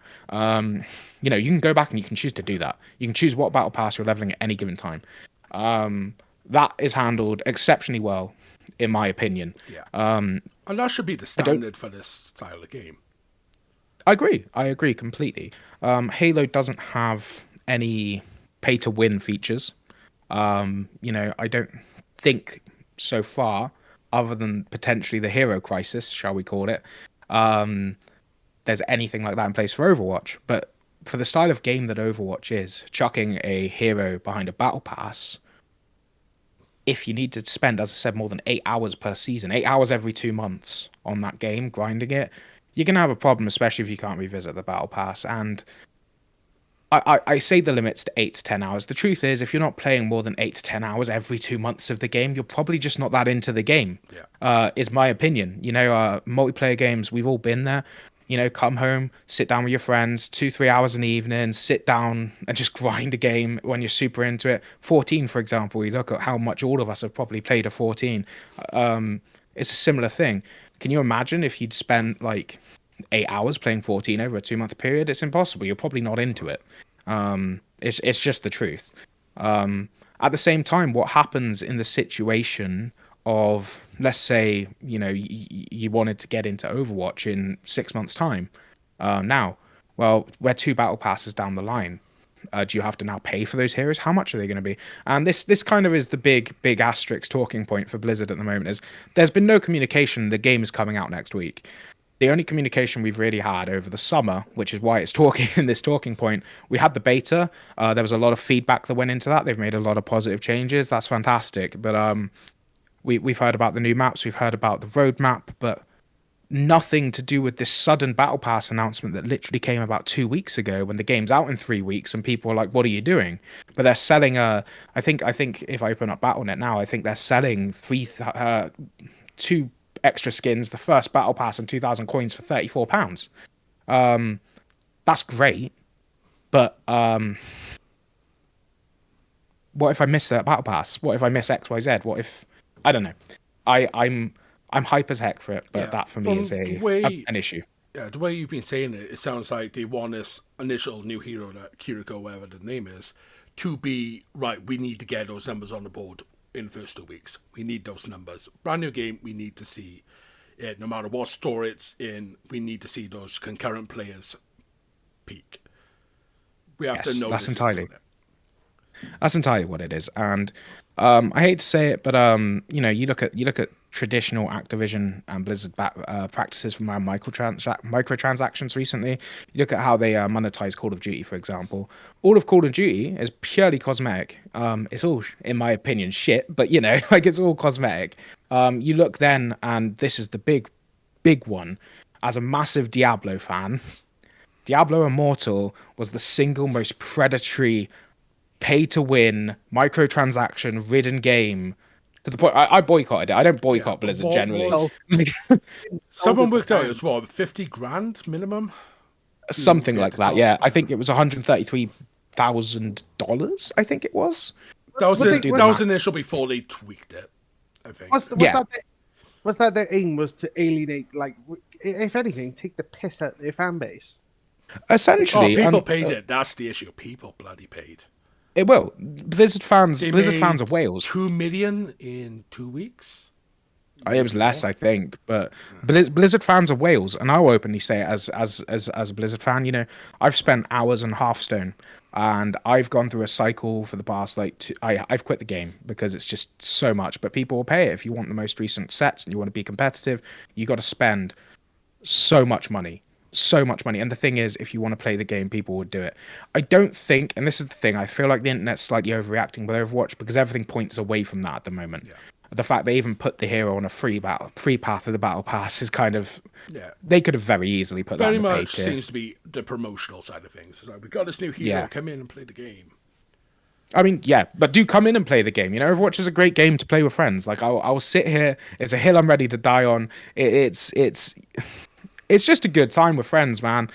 You know, you can go back and you can choose to do that. You can choose what battle pass you're leveling at any given time. That is handled exceptionally well, in my opinion. Yeah. And that should be the standard for this style of game. I agree completely. Halo doesn't have any pay to win features. You know, I don't think so far, other than potentially the hero crisis, shall we call it, there's anything like that in place for Overwatch. But for the style of game that Overwatch is, chucking a hero behind a battle pass, if you need to spend, as I said, more than 8 hours per season, 8 hours every 2 months on that game, grinding it, you're going to have a problem, especially if you can't revisit the battle pass. And I say the limit's to 8 to 10 hours. The truth is, if you're not playing more than 8 to 10 hours every 2 months of the game, you're probably just not that into the game. Yeah. Is my opinion. You know, multiplayer games, we've all been there. You know, come home, sit down with your friends, 2-3 hours in the evening, sit down and just grind a game when you're super into it. 14, for example, you look at how much all of us have probably played a 14. It's a similar thing. Can you imagine if you'd spent like 8 hours playing 14 over a 2-month period? It's impossible. You're probably not into it. It's just the truth. At the same time, what happens in the situation of, let's say, you know, you wanted to get into Overwatch in 6 months' time. Now, well, we're 2 battle passes down the line. Do you have to now pay for those heroes? How much are they going to be? And this kind of is the big asterisk talking point for Blizzard at the moment, is there's been no communication. The game is coming out next week. The only communication we've really had over the summer, which is why it's talking in this talking point, we had the beta. There was a lot of feedback that went into that. They've made a lot of positive changes. That's fantastic. But we've heard about the new maps. We've heard about the roadmap, but nothing to do with this sudden battle pass announcement that literally came about 2 weeks ago, when the game's out in 3 weeks and people are like, what are you doing? But they're selling I think if I open up Battle.net now, I think they're selling 2 extra skins, the first battle pass and 2,000 coins for £34. That's great, but what if I miss that battle pass? What if I miss XYZ? What if, I don't know. I'm hype as heck for it, but that for me is an issue. Yeah, the way you've been saying it, it sounds like they want this initial new hero, that Kiriko, whatever the name is, to be, right, we need to get those numbers on the board in the first 2 weeks. We need those numbers. Brand new game, we need to see it. No matter what store it's in, we need to see those concurrent players peak. We have to know that's this entirely. is doing it. That's entirely what it is. And I hate to say it, but you know, you look at traditional Activision and Blizzard practices from around microtransactions recently. You look at how they monetize Call of Duty, for example. All of Call of Duty is purely cosmetic. It's all, in my opinion, shit, but you know, like, it's all cosmetic. You look then, and this is the big one. As a massive Diablo fan, Diablo Immortal was the single most predatory, pay-to-win, microtransaction-ridden game, to the point I boycotted it. I don't boycott Blizzard generally. Someone worked out it was what, 50 grand minimum? Something like that, yeah. I think it was $133,000, I think it was. That was initial before they tweaked it, I think. Was that their aim, was to alienate, like, if anything, take the piss out of their fan base? Essentially. People paid it. That's the issue. People bloody paid. It will. Blizzard fans are whales. 2 million in 2 weeks? It was less, I think, but Blizzard fans are whales, and I'll openly say it as a Blizzard fan. You know, I've spent hours on Hearthstone, and I've gone through a cycle for the past I've quit the game because it's just so much. But people will pay it if you want the most recent sets and you want to be competitive. You got to spend so much money. And the thing is, if you want to play the game, people would do it. I don't think, and this is the thing, I feel like the internet's slightly overreacting with Overwatch because everything points away from that at the moment. The fact they even put the hero on a free path of the battle pass is kind of, Yeah. they could have very easily put that Very in the pay much tier. seems to be the promotional side of things. It's like, we got this new hero, Yeah. come in and play the game. I mean, yeah, but do come in and play the game. You know, Overwatch is a great game to play with friends. Like, I'll sit here. It's a hill I'm ready to die on. It's just a good time with friends, man.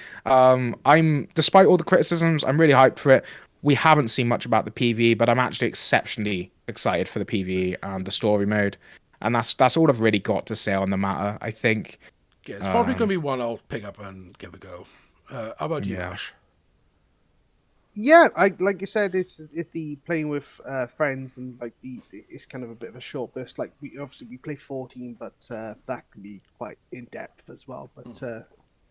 Despite all the criticisms, I'm really hyped for it. We haven't seen much about the PvE, but I'm actually exceptionally excited for the PvE and the story mode. And that's all I've really got to say on the matter. I think. Yeah, it's probably going to be one I'll pick up and give a go. How about you, Yeah. Ash? Yeah, like you said, it's the playing with friends, and like it's kind of a bit of a short burst. Like we play 14, but that can be quite in depth as well. But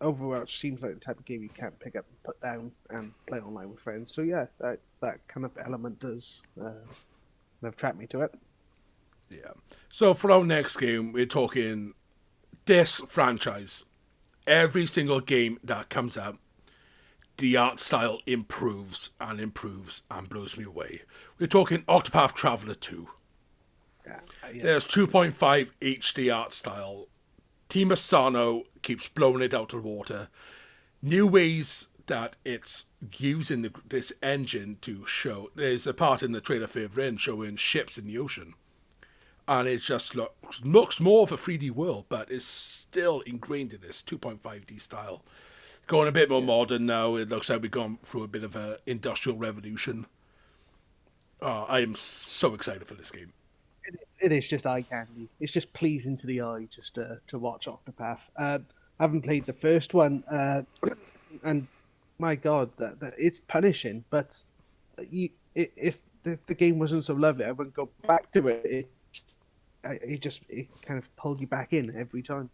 Overwatch seems like the type of game you can pick up and put down and play online with friends. So yeah, that kind of element does attract me to it. Yeah. So for our next game, we're talking this franchise. Every single game that comes out, the art style improves and improves and blows me away. We're talking Octopath Traveler 2. Yeah, yes. There's 2.5 HD art style. Team Asano keeps blowing it out of the water. New ways that it's using this engine to show. There's a part in the trailer further in showing ships in the ocean. And it just looks more of a 3D world, but it's still ingrained in this 2.5D style. Going a bit more modern now. It looks like we've gone through a bit of an industrial revolution. I am so excited for this game. It is just eye candy. It's just pleasing to the eye just to watch Octopath. I haven't played the first one, and my God, that it's punishing. But if the game wasn't so lovely, I wouldn't go back to it. It kind of pulled you back in every time.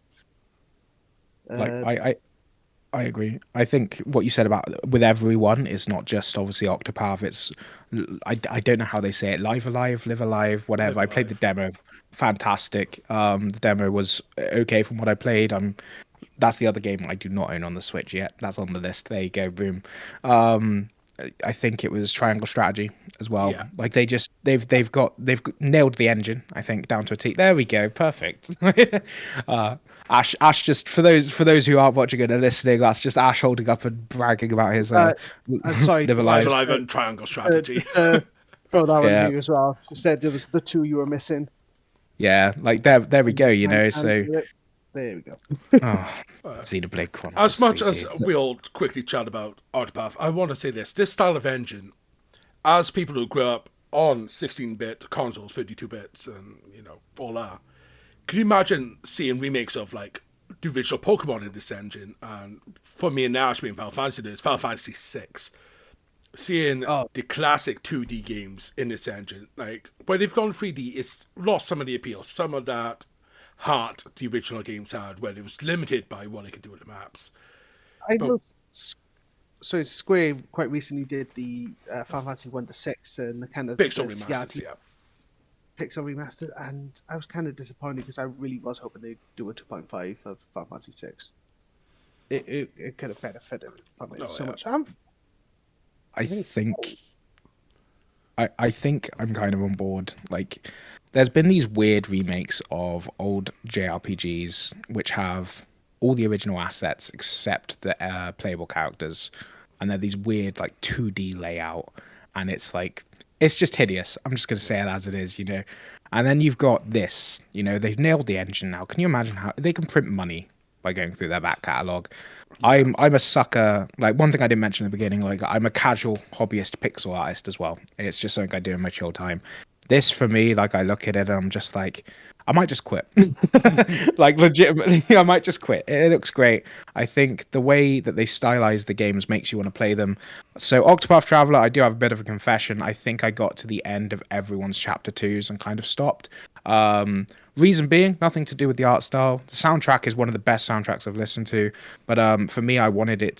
I agree. I think what you said about with everyone is not just obviously Octopath. It's I don't know how they say it. Live Alive, Live Alive, whatever. Live I played the Alive. demo. Fantastic. The demo was okay from what I played. That's the other game I do not own on the Switch yet. That's on the list. There you go. Boom. I think it was Triangle Strategy as well. Yeah. Like they've nailed the engine. I think down to a T. There we go. Perfect. Ash just for those who aren't watching it and listening, that's just Ash holding up and bragging about his I'm sorry, Live Live Alive. Alive and Triangle Strategy. throw that one Yeah. to you as well. You said there was the two you were missing. Yeah, like there we go. You know, so there we go. Xenoblade Chronicles. As much 3D. as we'll quickly chat about Octopath, I want to say this. This style of engine, as people who grew up on 16-bit consoles, 32-bits, and, all that, can you imagine seeing remakes of, like, the original Pokemon in this engine? And for me and Nash being Final Fantasy, there's Final Fantasy 6. Seeing the classic 2D games in this engine, like, when they've gone 3D, it's lost some of the appeal, some of that heart the original games had, where it was limited by what they could do with the maps. I know. So Square quite recently did the Final Fantasy 1 to 6 and the kind of Pixel the remasters, CRT yeah. Pixel remaster, and I was kind of disappointed because I really was hoping they'd do a 2.5 of Final Fantasy 6. It could have benefited from it so much. I think I'm kind of on board. Like, there's been these weird remakes of old JRPGs which have all the original assets except the playable characters, and they're these weird like 2D layout, and it's like it's just hideous. I'm just gonna say it as it is, you know. And then you've got this, you know, they've nailed the engine now. Can you imagine how they can print money by going through their back catalog? I'm a sucker. Like, one thing I didn't mention at the beginning, like, I'm a casual hobbyist pixel artist as well. It's just something I do in my chill time. This, for me, like, I look at it and I'm just like, I might just quit. Like, legitimately, I might just quit. It looks great. I think the way that they stylize the games makes you want to play them. So Octopath Traveler, I do have a bit of a confession. I think I got to the end of everyone's chapter 2s and kind of stopped. Reason being, nothing to do with the art style. The soundtrack is one of the best soundtracks I've listened to. But for me, I wanted them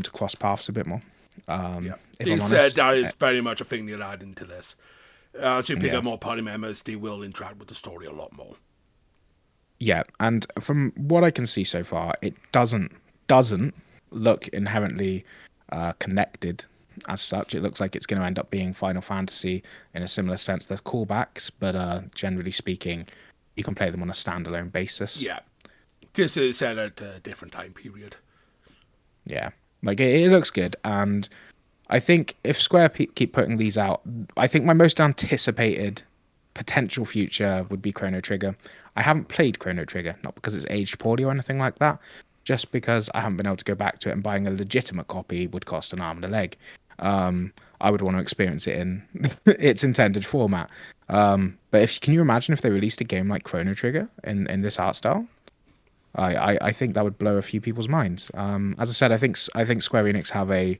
to cross paths a bit more. They said that is very much a thing they'll add into this. As you pick up more party members, they will interact with the story a lot more. Yeah, and from what I can see so far, it doesn't look inherently connected as such. It looks like it's going to end up being Final Fantasy in a similar sense. There's callbacks, but generally speaking, you can play them on a standalone basis. Yeah. This is set at a different time period. Yeah, like it looks good, and I think if Square keep putting these out, I think my most anticipated potential future would be Chrono Trigger. I haven't played Chrono Trigger, not because it's aged poorly or anything like that, just because I haven't been able to go back to it, and buying a legitimate copy would cost an arm and a leg. I would want to experience it in its intended format. But can you imagine if they released a game like Chrono Trigger in this art style? I think that would blow a few people's minds. As I said, I think Square Enix have a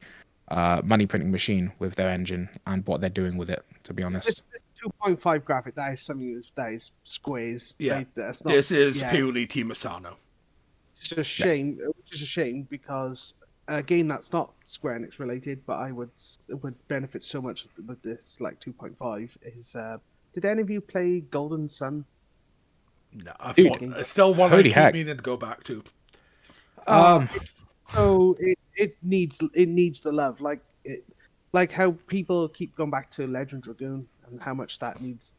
money printing machine with their engine and what they're doing with it. To be honest, 2.5 graphic, that is something that is Square's. Yeah, that's not, this is purely Team Asano. It's a shame, which is a shame because again, that's not Square Enix related, but I would benefit so much with this like 2.5. Is did any of you play Golden Sun? No, I still want to keep meaning to go back to. So it needs the love, like how people keep going back to Legend Dragoon and how much that needs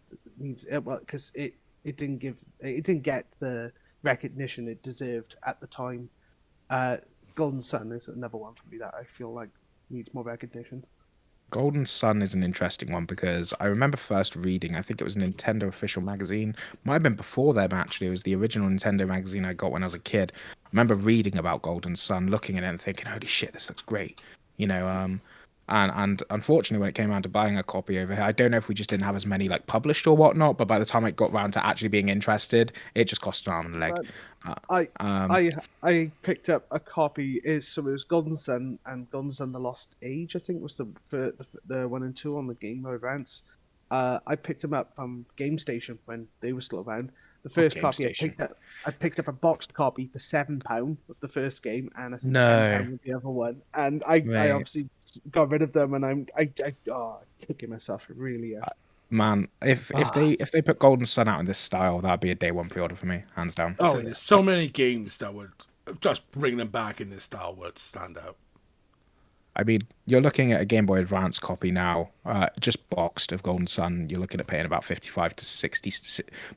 well, because it didn't get the recognition it deserved at the time. Golden Sun is another one for me that I feel like needs more recognition. Golden Sun is an interesting one because I remember first reading, I think it was a Nintendo official magazine. Might have been before them, actually. It was the original Nintendo magazine I got when I was a kid. I remember reading about Golden Sun, looking at it and thinking, holy shit, this looks great. And unfortunately, when it came around to buying a copy over here, I don't know if we just didn't have as many like published or whatnot, but by the time I got around to actually being interested, it just cost an arm and a leg. I picked up a copy. So it was Golden Sun and Golden Sun: The Lost Age. I think was the 1 and 2 on the Game Boy Advance. I picked them up from Game Station when they were still around. The first copy I picked up a boxed copy for £7 of the first game, and I think £10 with the other one. And I obviously got rid of them, and I'm kicking myself really. Man, if they put Golden Sun out in this style, that'd be a day one pre-order for me, hands down. So there's so many games that would just bring them back in this style would stand out. I mean, you're looking at a Game Boy Advance copy now, just boxed of Golden Sun. You're looking at paying about 55 to 60,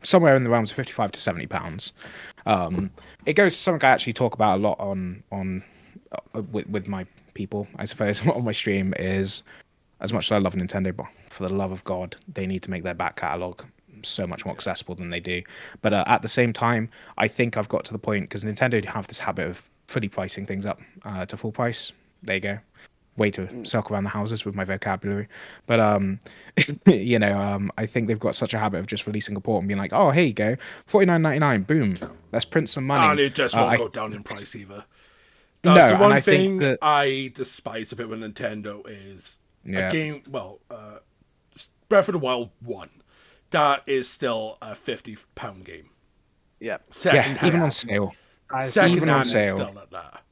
somewhere in the realms of 55 to 70 pounds. It goes to something I actually talk about a lot on with my people, I suppose, on my stream is, as much as I love Nintendo, but for the love of God, they need to make their back catalogue so much more accessible than they do. But at the same time, I think I've got to the point, because Nintendo have this habit of fully pricing things up to full price. There you go. Way to circle around the houses with my vocabulary. But I think they've got such a habit of just releasing a port and being like, oh, here you go, $49.99, boom, let's print some money. And it just won't go down in price either. That's the one thing I despise a bit with Nintendo is a game, Breath of the Wild 1, that is still a £50 game. Yeah. Even on sale. Even on sale. Still at that.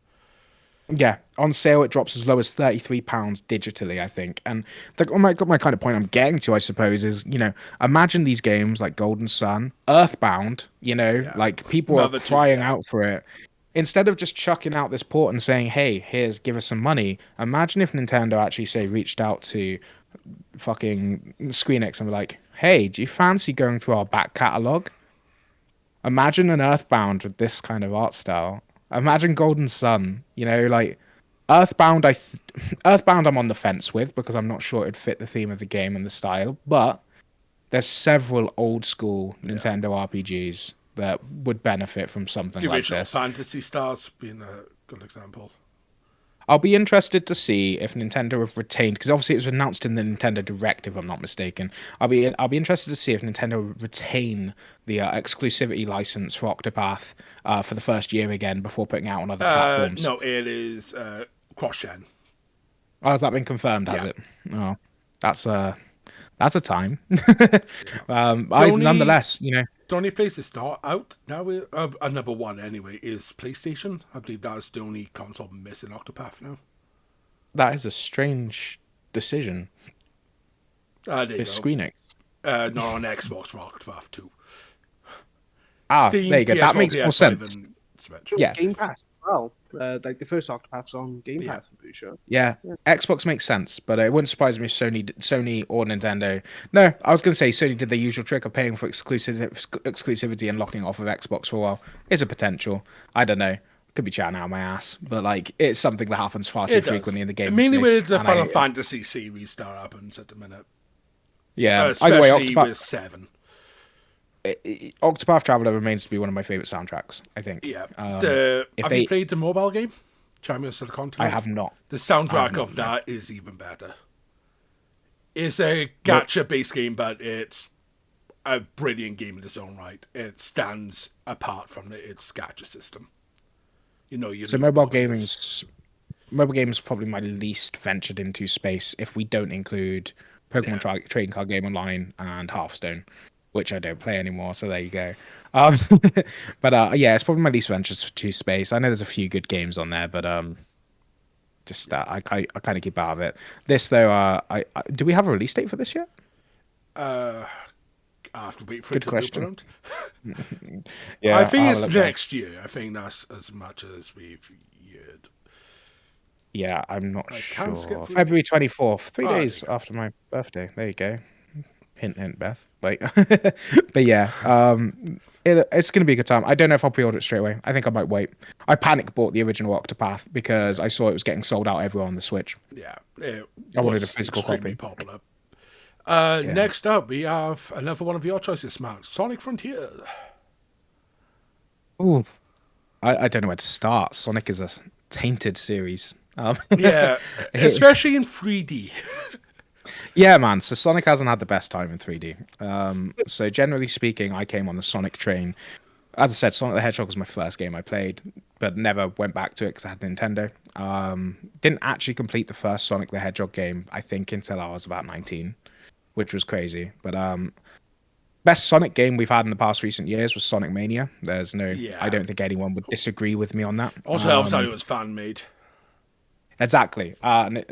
Yeah, on sale it drops as low as £33 digitally, I think. And my kind of point I'm getting to, I suppose, is, imagine these games like Golden Sun, Earthbound, like people are crying out for it. Instead of just chucking out this port and saying, hey, give us some money, imagine if Nintendo actually, reached out to fucking ScreenX and were like, hey, do you fancy going through our back catalogue? Imagine an Earthbound with this kind of art style. Imagine Golden Sun, like Earthbound. Earthbound, I'm on the fence with because I'm not sure it'd fit the theme of the game and the style. But there's several old school Nintendo RPGs that would benefit from something like this. The original Phantasy Stars being a good example. I'll be interested to see if Nintendo have retained, because obviously it was announced in the Nintendo Direct, if I'm not mistaken. I'll be interested to see if Nintendo retain the exclusivity license for Octopath for the first year again before putting out on other platforms. No, it is cross-gen. Oh, has that been confirmed? Has it? Oh, that's a time. Nonetheless, The only place it's not out now, number one anyway, is PlayStation. I believe that's the only console missing Octopath now. That is a strange decision. It's ScreenX. Not on Xbox for Octopath 2. Steam, there you go. PS4, that makes more sense. Yeah. Game Pass as well. Like the first Octopath's on Game Yeah. Pass, I'm pretty sure. Yeah, Xbox makes sense, but it wouldn't surprise me if Sony or Nintendo. No, I was going to say Sony did the usual trick of paying for exclusivity and locking off of Xbox for a while. It's a potential. I don't know. Could be chatting out of my ass, but like it's something that happens far too It does. frequently in the game Mainly space. with the and Final Fantasy series that happens at the minute. Yeah, Especially either way, with 7. Octopath Traveler remains to be one of my favorite soundtracks. I think. Yeah. If Have you played the mobile game? Champions of the Continent? I have not. The soundtrack not, of that is even better. It's a gacha-based game, but it's a brilliant game in its own right. It stands apart from its gacha system. You know, so mobile games probably my least ventured into space if we don't include Pokemon Trading Card Game Online and Hearthstone, which I don't play anymore. So there you go. But yeah, it's probably my least venture to space. I know there's a few good games on there, but just I kind of keep out of it. This though, do we have a release date for this yet? I have to wait for Good it to question. loop around. Yeah, I think I'll it's look back. next year. I think that's as much as we've heard. Yeah, I'm not can't skip sure. through February 24th, 3 there days you go. after my birthday. There you go. Hint, hint, Beth. Like, but yeah, it's gonna be a good time. I don't know if I'll pre-order it straight away. I think I might wait. I panic bought the original Octopath because I saw it was getting sold out everywhere on the Switch. Yeah, it I wanted was a physical extremely copy. popular. Next up, we have another one of your choices, Matt. Sonic Frontier. Ooh, I don't know where to start. Sonic is a tainted series. Yeah, especially in 3D. Yeah, man. So Sonic hasn't had the best time in 3D. So generally speaking, I came on the Sonic train. As I said, Sonic the Hedgehog was my first game I played, but never went back to it because I had Nintendo. Didn't actually complete the first Sonic the Hedgehog game, I think, until I was about 19, which was crazy. But best Sonic game we've had in the past recent years was Sonic Mania. There's no, Yeah. I don't think anyone would disagree with me on that. Also helps that it was fan made. Exactly, and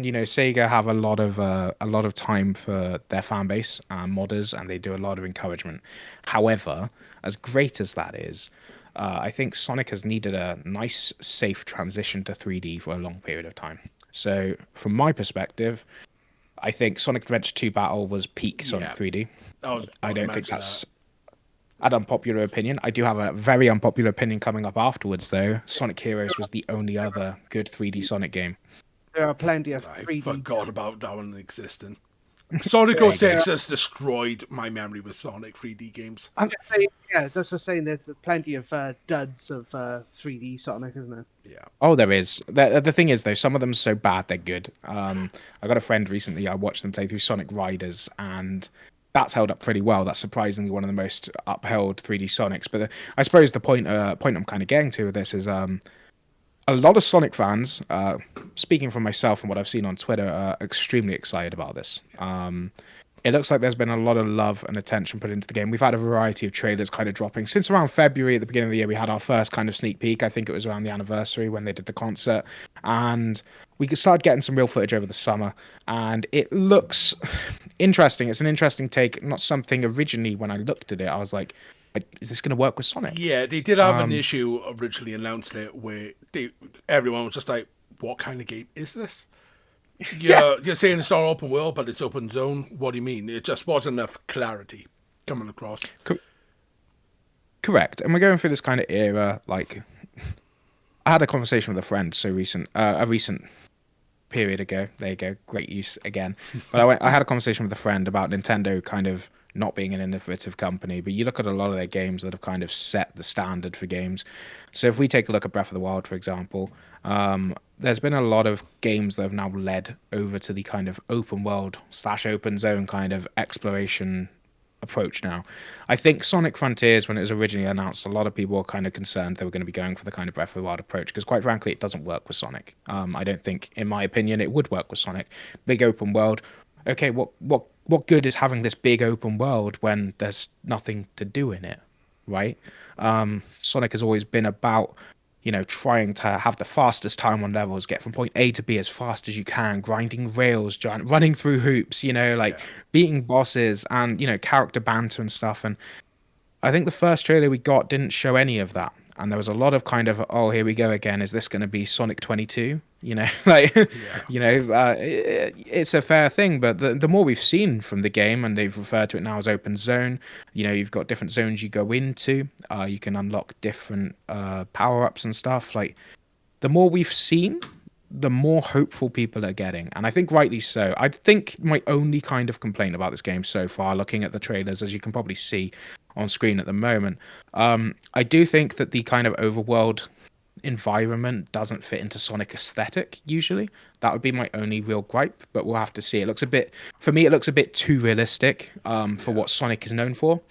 you know, Sega have a lot of time for their fan base, modders, and they do a lot of encouragement. However, as great as that is, I think Sonic has needed a nice, safe transition to 3D for a long period of time. So, from my perspective, I think Sonic Adventure 2 Battle was peak Sonic 3D. I don't think that's an unpopular opinion. I do have a very unpopular opinion coming up afterwards, though. Sonic Heroes was the only other good 3D Sonic game. There are plenty of I 3D. forgot about that one existing. Sonic 06 has destroyed my memory with Sonic 3D games. I'm just saying, yeah, that's what I'm saying. There's plenty of duds of 3D Sonic, isn't there? Yeah. Oh, there is. The thing is, though, some of them are so bad they're good. I got a friend recently. I watched them play through Sonic Riders, and that's held up pretty well. That's surprisingly one of the most upheld 3D Sonics. But I suppose the point I'm kind of getting to with this is a lot of Sonic fans, speaking for myself and what I've seen on Twitter, are extremely excited about this. It looks like there's been a lot of love and attention put into the game. We've had a variety of trailers kind of dropping. Since around February, at the beginning of the year, we had our first kind of sneak peek. I think it was around the anniversary when they did the concert. And we started getting some real footage over the summer. And it looks interesting. It's an interesting take. Not something originally, when I looked at it, I was like, is this going to work with Sonic? Yeah, they did have an issue originally announced it where everyone was just like, what kind of game is this? You're saying it's not open world, but it's open zone. What do you mean? It just wasn't enough clarity coming across. Correct. And we're going through this kind of era. Like, I had a conversation with a friend a recent period ago. There you go. Great use again. But I had a conversation with a friend about Nintendo kind of not being an innovative company, but you look at a lot of their games that have kind of set the standard for games. So if we take a look at Breath of the Wild, for example, there's been a lot of games that have now led over to the kind of open world / open zone kind of exploration approach now. I think Sonic Frontiers, when it was originally announced, a lot of people were kind of concerned they were going to be going for the kind of Breath of the Wild approach, because quite frankly, it doesn't work with Sonic. I don't think, in my opinion, it would work with Sonic. Big open world. Okay, what good is having this big open world when there's nothing to do in it, right? Sonic has always been about, you know, trying to have the fastest time on levels, get from point A to B as fast as you can, grinding rails, running through hoops, you know, like beating bosses and, you know, character banter and stuff. And I think the first trailer we got didn't show any of that. and there was a lot of kind of, oh, here we go again. Is this going to be Sonic 22? You know, like, it's a fair thing. But the more we've seen from the game, and they've referred to it now as open zone, you've got different zones you go into. You can unlock different power-ups and stuff. Like, the more we've seen, the more hopeful people are getting. And I think rightly so. I think my only kind of complaint about this game so far, looking at the trailers, as you can probably see on screen at the moment, I do think that the kind of overworld environment doesn't fit into Sonic aesthetic usually. That would be my only real gripe, but we'll have to see. It looks a bit too realistic for what Sonic is known for.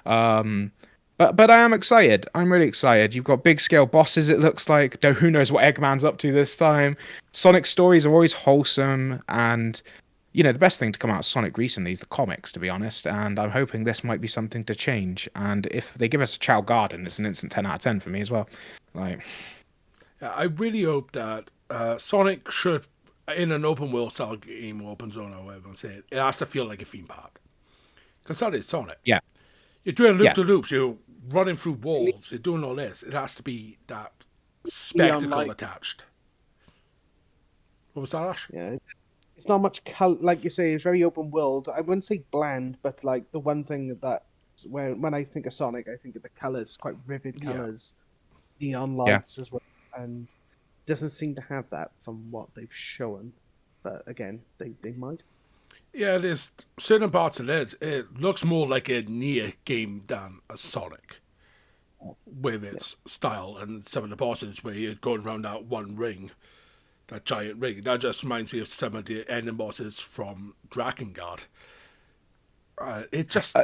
But I am excited. I'm really excited. You've got big scale bosses, it looks like. Though who knows what Eggman's up to this time. Sonic stories are always wholesome, and the best thing to come out of Sonic recently is the comics, to be honest, and I'm hoping this might be something to change. And if they give us a Chow Garden, it's an instant 10 out of 10 for me as well. Like, I really hope that Sonic should, in an open world style game, or open zone, or whatever I'm saying, it has to feel like a theme park. Because that is Sonic. Yeah. You're doing loop-to-loops, you're running through walls, you're doing all this. It has to be that spectacle attached. What was that, Ash? Yeah, it's not much color, like you say. It's very open world. I wouldn't say bland, but like the one thing that when I think of Sonic, I think of the colors, quite vivid colors, neon lights as well, and doesn't seem to have that from what they've shown. But again, they might. Yeah, there's certain parts of it. It looks more like a Nier game than a Sonic, with its style and some of the bosses where you're going around that one ring, that giant ring. That just reminds me of some of the ending bosses from Drakengard. It just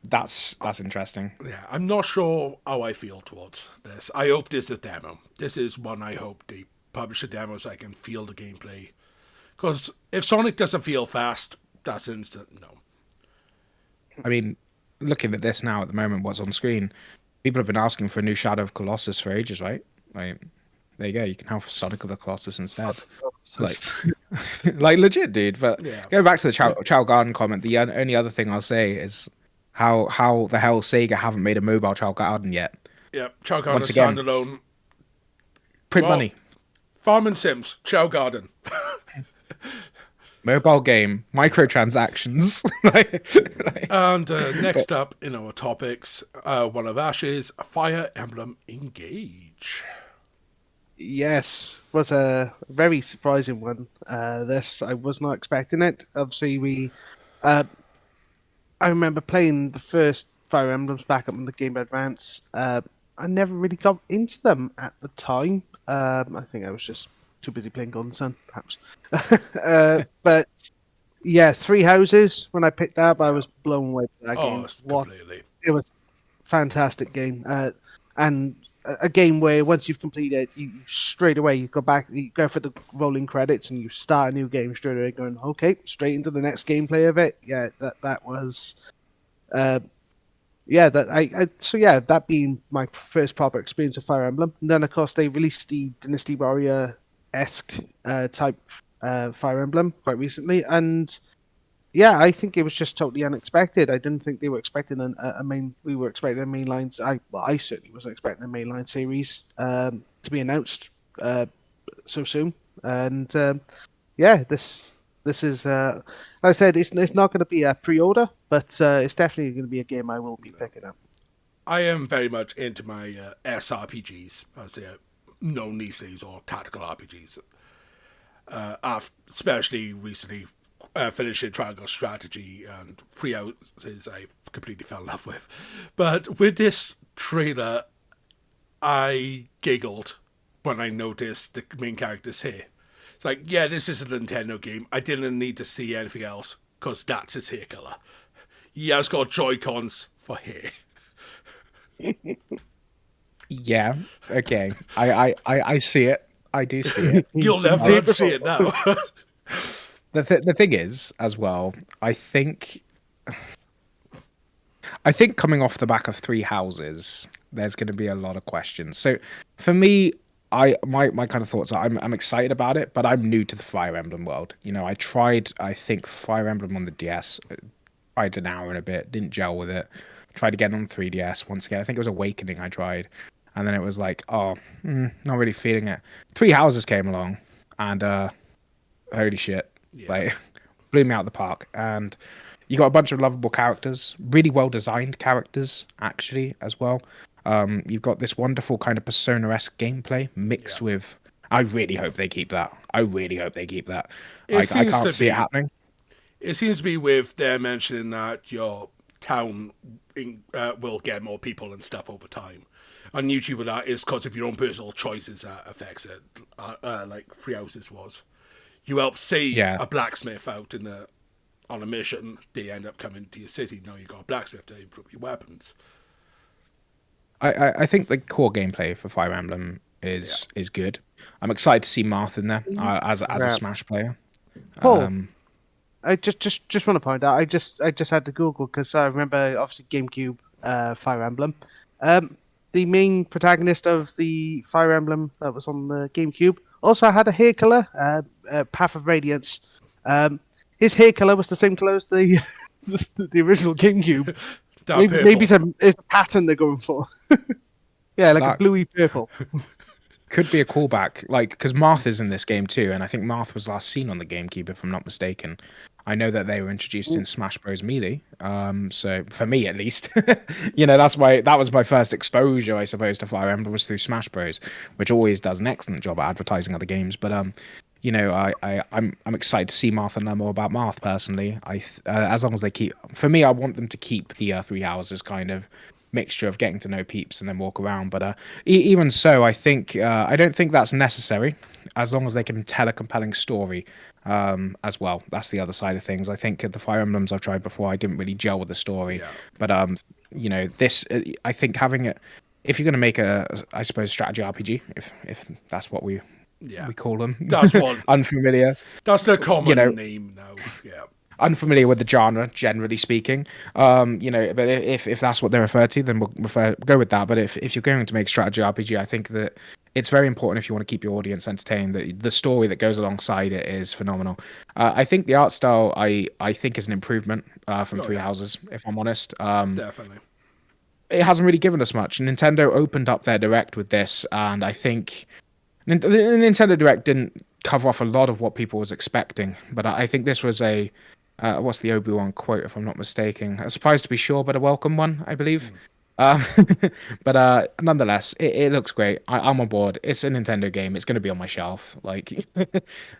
that's interesting. Yeah, I'm not sure how I feel towards this. I hope this is a demo. This is one I hope they publish a demo so I can feel the gameplay. Because if Sonic doesn't feel fast, that's instant no. I mean, looking at this now at the moment, what's on screen, people have been asking for a new Shadow of Colossus for ages, right? Like, there you go. You can have Sonic of the Colossus instead. Like legit, dude. But going back to the Chow Garden comment, the only other thing I'll say is how the hell Sega haven't made a mobile Chow Garden yet. Yeah, Chow Garden standalone. Print money. Farming Sims, Chow Garden. Mobile game, microtransactions. And next up in our topics, one of Ash's, Fire Emblem Engage. Yes, was a very surprising one. This, I was not expecting it. Obviously, I remember playing the first Fire Emblems back up on the Game Boy Advance. I never really got into them at the time. I think I was just too busy playing Golden Sun, perhaps. But yeah, Three Houses. When I picked that up, I was blown away by that game. Completely. It was a fantastic game, and a game where once you've completed it, you straight away you go for the rolling credits, and you start a new game straight away, going okay, straight into the next gameplay of it. Yeah, that was. That being my first proper experience of Fire Emblem. And then, of course, they released the Dynasty Warrior-esque type Fire Emblem quite recently. And, yeah, I think it was just totally unexpected. I didn't think they were expecting we were expecting a mainline... I certainly wasn't expecting a mainline series to be announced so soon. And, this is... like I said, it's not going to be a pre-order, but it's definitely going to be a game I will be picking up. I am very much into my SRPGs, as they are known these days, or tactical RPGs. Especially recently finishing Triangle Strategy and Three Houses I completely fell in love with. But with this trailer, I giggled when I noticed the main character's hair. It's like, yeah, this is a Nintendo game. I didn't need to see anything else, because that's his hair color. He has got Joy-Cons for hair. Yeah, okay. I see it. I do see it. You'll never see it now. The thing is, as well, I think coming off the back of Three Houses, there's going to be a lot of questions. So for me, my kind of thoughts are I'm excited about it, but I'm new to the Fire Emblem world. I tried, I think, Fire Emblem on the DS, tried an hour and a bit, didn't gel with it. Tried again on 3DS once again. I think it was Awakening I tried, and then it was like, oh, not really feeling it. Three Houses came along, and holy shit, like blew me out of the park. And you got a bunch of lovable characters, really well designed characters actually as well. You've got this wonderful kind of Persona-esque gameplay mixed with. I really hope they keep that. I can't see it happening. It seems to be with them mentioning that your town will get more people and stuff over time. On YouTube, that is because of your own personal choices that affects it. Like Three Houses was, you help save a blacksmith out on a mission. They end up coming to your city. Now you got a blacksmith to improve your weapons. I think the core gameplay for Fire Emblem is good. I'm excited to see Marth in there as a Smash player. I just want to point out, I just had to Google because I remember obviously GameCube Fire Emblem. The main protagonist of the Fire Emblem that was on the GameCube also had a hair color, Path of Radiance. His hair color was the same color as the original GameCube. Maybe it's the pattern they're going for. Yeah, like a bluey purple. Could be a callback, like because Marth is in this game too, and I think Marth was last seen on the GameCube, if I'm not mistaken. I know that they were introduced in Smash Bros. Melee, so for me at least, that was my first exposure, I suppose, to Fire Emblem was through Smash Bros, which always does an excellent job at advertising other games. But I'm excited to see Marth and learn more about Marth personally. As long as they keep, for me, I want them to keep the Three Houses kind of mixture of getting to know peeps and then walk around. But even so, I don't think that's necessary as long as they can tell a compelling story as well. That's the other side of things. I think the Fire Emblems I've tried before, I didn't really gel with the story. But this, I think having it, if you're going to make I suppose, strategy RPG, if that's what we call them, that's one unfamiliar. That's the common name now. Yeah. Unfamiliar with the genre, generally speaking, but if that's what they refer to, then we'll go with that. But if you're going to make strategy RPG, I think that it's very important if you want to keep your audience entertained. That the story that goes alongside it is phenomenal. I think the art style, I think, is an improvement from Three Houses. If I'm honest, definitely, it hasn't really given us much. Nintendo opened up their Direct with this, and I think the Nintendo Direct didn't cover off a lot of what people was expecting. But I think this was what's the Obi-Wan quote, if I'm not mistaken? A surprise to be sure, but a welcome one, I believe. But nonetheless, it looks great. I'm on board. It's a Nintendo game. It's going to be on my shelf. Like, And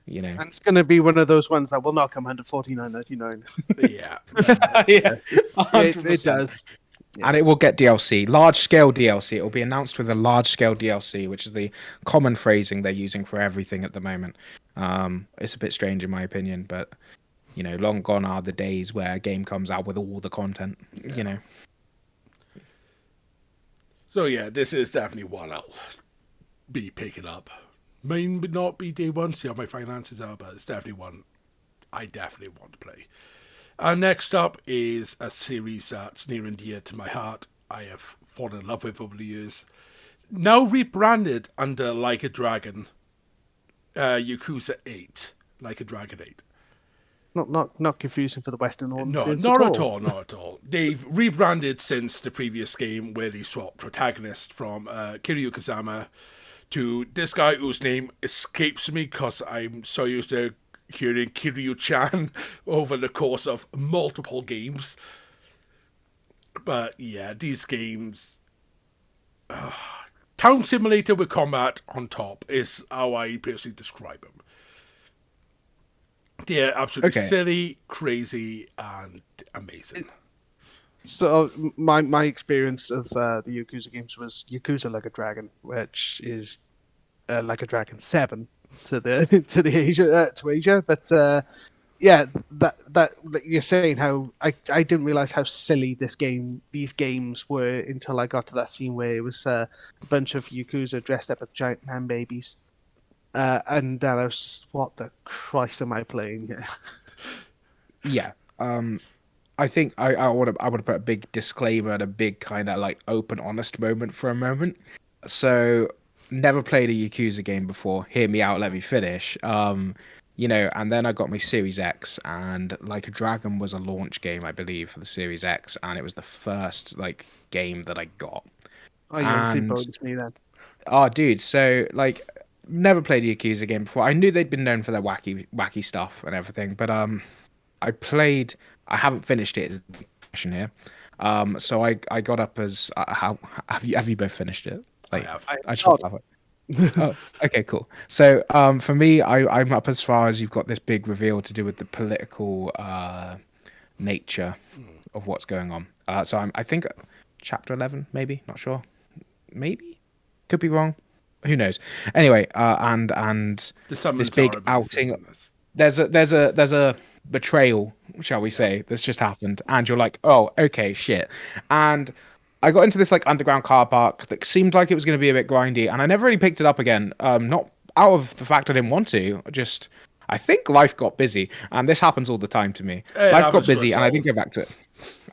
it's going to be one of those ones that will not come under $49.99. Yeah. It does. Yeah. And it will get DLC, large-scale DLC. It will be announced with a large-scale DLC, which is the common phrasing they're using for everything at the moment. It's a bit strange in my opinion, but long gone are the days where a game comes out with all the content, So yeah, this is definitely one I'll be picking up. May not be day one, see how my finances are, but it's definitely one I definitely want to play. Next up is a series that's near and dear to my heart. I have fallen in love with over the years. Now rebranded under Like a Dragon, Yakuza 8, Like a Dragon 8. Not confusing for the Western audiences. No, not at all. They've rebranded since the previous game where they swapped protagonist from Kiryu Kazama to this guy whose name escapes me because I'm so used to hearing Kiryu-chan over the course of multiple games. But yeah, these games... Town Simulator with combat on top is how I personally describe them. They're absolutely silly, crazy, and amazing. So my experience of the Yakuza games was Yakuza Like a Dragon, which is Like a Dragon 7 to Asia. But that you're saying how I didn't realize how silly these games were until I got to that scene where it was a bunch of Yakuza dressed up as giant man babies. And then I was just, what the Christ am I playing here? Yeah. I think I would have put a big disclaimer and a big kind of like open, honest moment for a moment. So, never played a Yakuza game before. Hear me out, let me finish. And then I got my Series X, and Like a Dragon was a launch game, I believe, for the Series X, and it was the first like game that I got. Oh, you're on the same And boat as me then. oh, dude, so like never played a Yakuza game before. I knew they'd been known for their wacky stuff and everything, but I haven't finished it. Is the question here. So I got up as how have you both finished it? Like I have. I should have it. Oh, okay, cool. So, for me, I'm up as far as you've got this big reveal to do with the political nature of what's going on. So I think chapter 11, maybe, not sure, maybe, could be wrong, who knows. Anyway, and The summons this big are amazing outing. in this. There's a betrayal, shall we say, that's just happened, and you're like, oh, okay, shit, and I got into this like underground car park that seemed like it was going to be a bit grindy, and I never really picked it up again. Not out of the fact I didn't want to, just I think life got busy, and this happens all the time to me. Hey, Life that got was busy, and I result. didn't go back to it.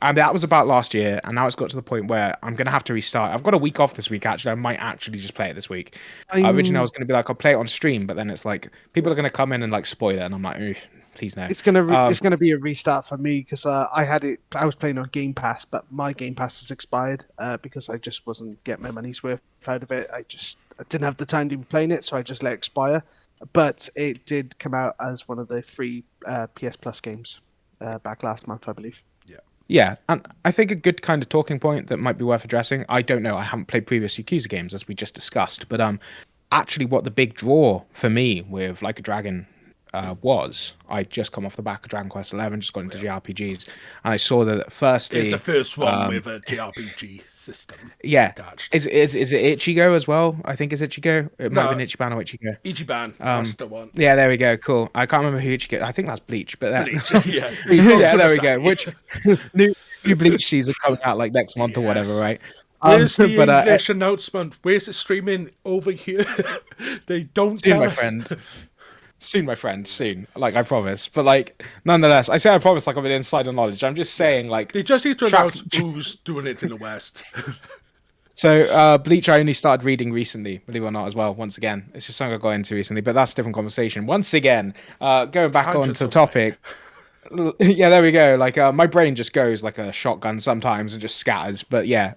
And that was about last year, and now it's got to the point where I'm going to have to restart. I've got a week off this week, actually. I might actually just play it this week. Originally, I was going to be like, I'll play it on stream, but then it's like, people are going to come in and like spoil it, and I'm like, ooh, please no. It's gonna be a restart for me because I had it. I was playing on Game Pass, but my Game Pass has expired because I just wasn't getting my money's worth out of it. I didn't have the time to be playing it, so I just let it expire. But it did come out as one of the free PS Plus games back last month, I believe. Yeah, and I think a good kind of talking point that might be worth addressing. I don't know. I haven't played previous Yakuza games, as we just discussed, but actually, what the big draw for me with Like a Dragon was, I just come off the back of Dragon Quest XI, just got into JRPGs, and I saw that firstly, It's the first one with a JRPG system. yeah, attached. is it Ichigo as well? I think it's Ichigo. It might have No. been Ichiban or Ichigo. Ichiban, that's the one. Yeah, there we go. Cool. I can't remember who Ichigo. I think that's Bleach, but Bleach, yeah. yeah, there we go. Which new Bleach season coming out like next month or whatever, Yes. right? Where's the but, English announcement? Where's it streaming over here? They don't soon, tell my us. friend. Soon, my friend. Soon. Like, I promise. But, like, nonetheless, I say I promise like I'm an insider knowledge. I'm just saying, like... They just need to Track- announce who's doing it in the West. So, Bleach I only started reading recently, believe it or not, as well, once again. It's just something I got into recently, but that's a different conversation. Once again, going back on Tangents to the away. topic... Yeah, there we go. Like, my brain just goes like a shotgun sometimes and just scatters. But yeah,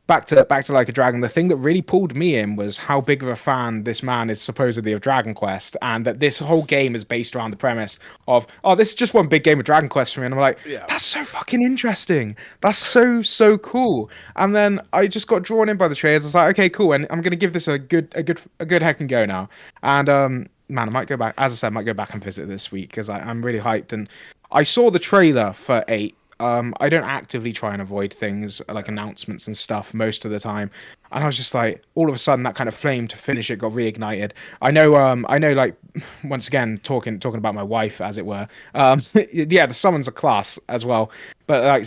back to Like a Dragon. The thing that really pulled me in was how big of a fan this man is supposedly of Dragon Quest, and that this whole game is based around the premise of, oh, this is just one big game of Dragon Quest for me. And I'm like, Yeah. that's so fucking interesting. That's so cool. And then I just got drawn in by the trailers. I was like, okay, cool. And I'm gonna give this a good heckin' go now. And man, I might go back. As I said, I might go back and visit this week because I'm really hyped. And I saw the trailer for 8. I don't actively try and avoid things like announcements and stuff most of the time. And I was just like, all of a sudden, that kind of flame to finish it got reignited. I know, like, once again, talking about my wife, as it were. Yeah, the summons are class as well. But like,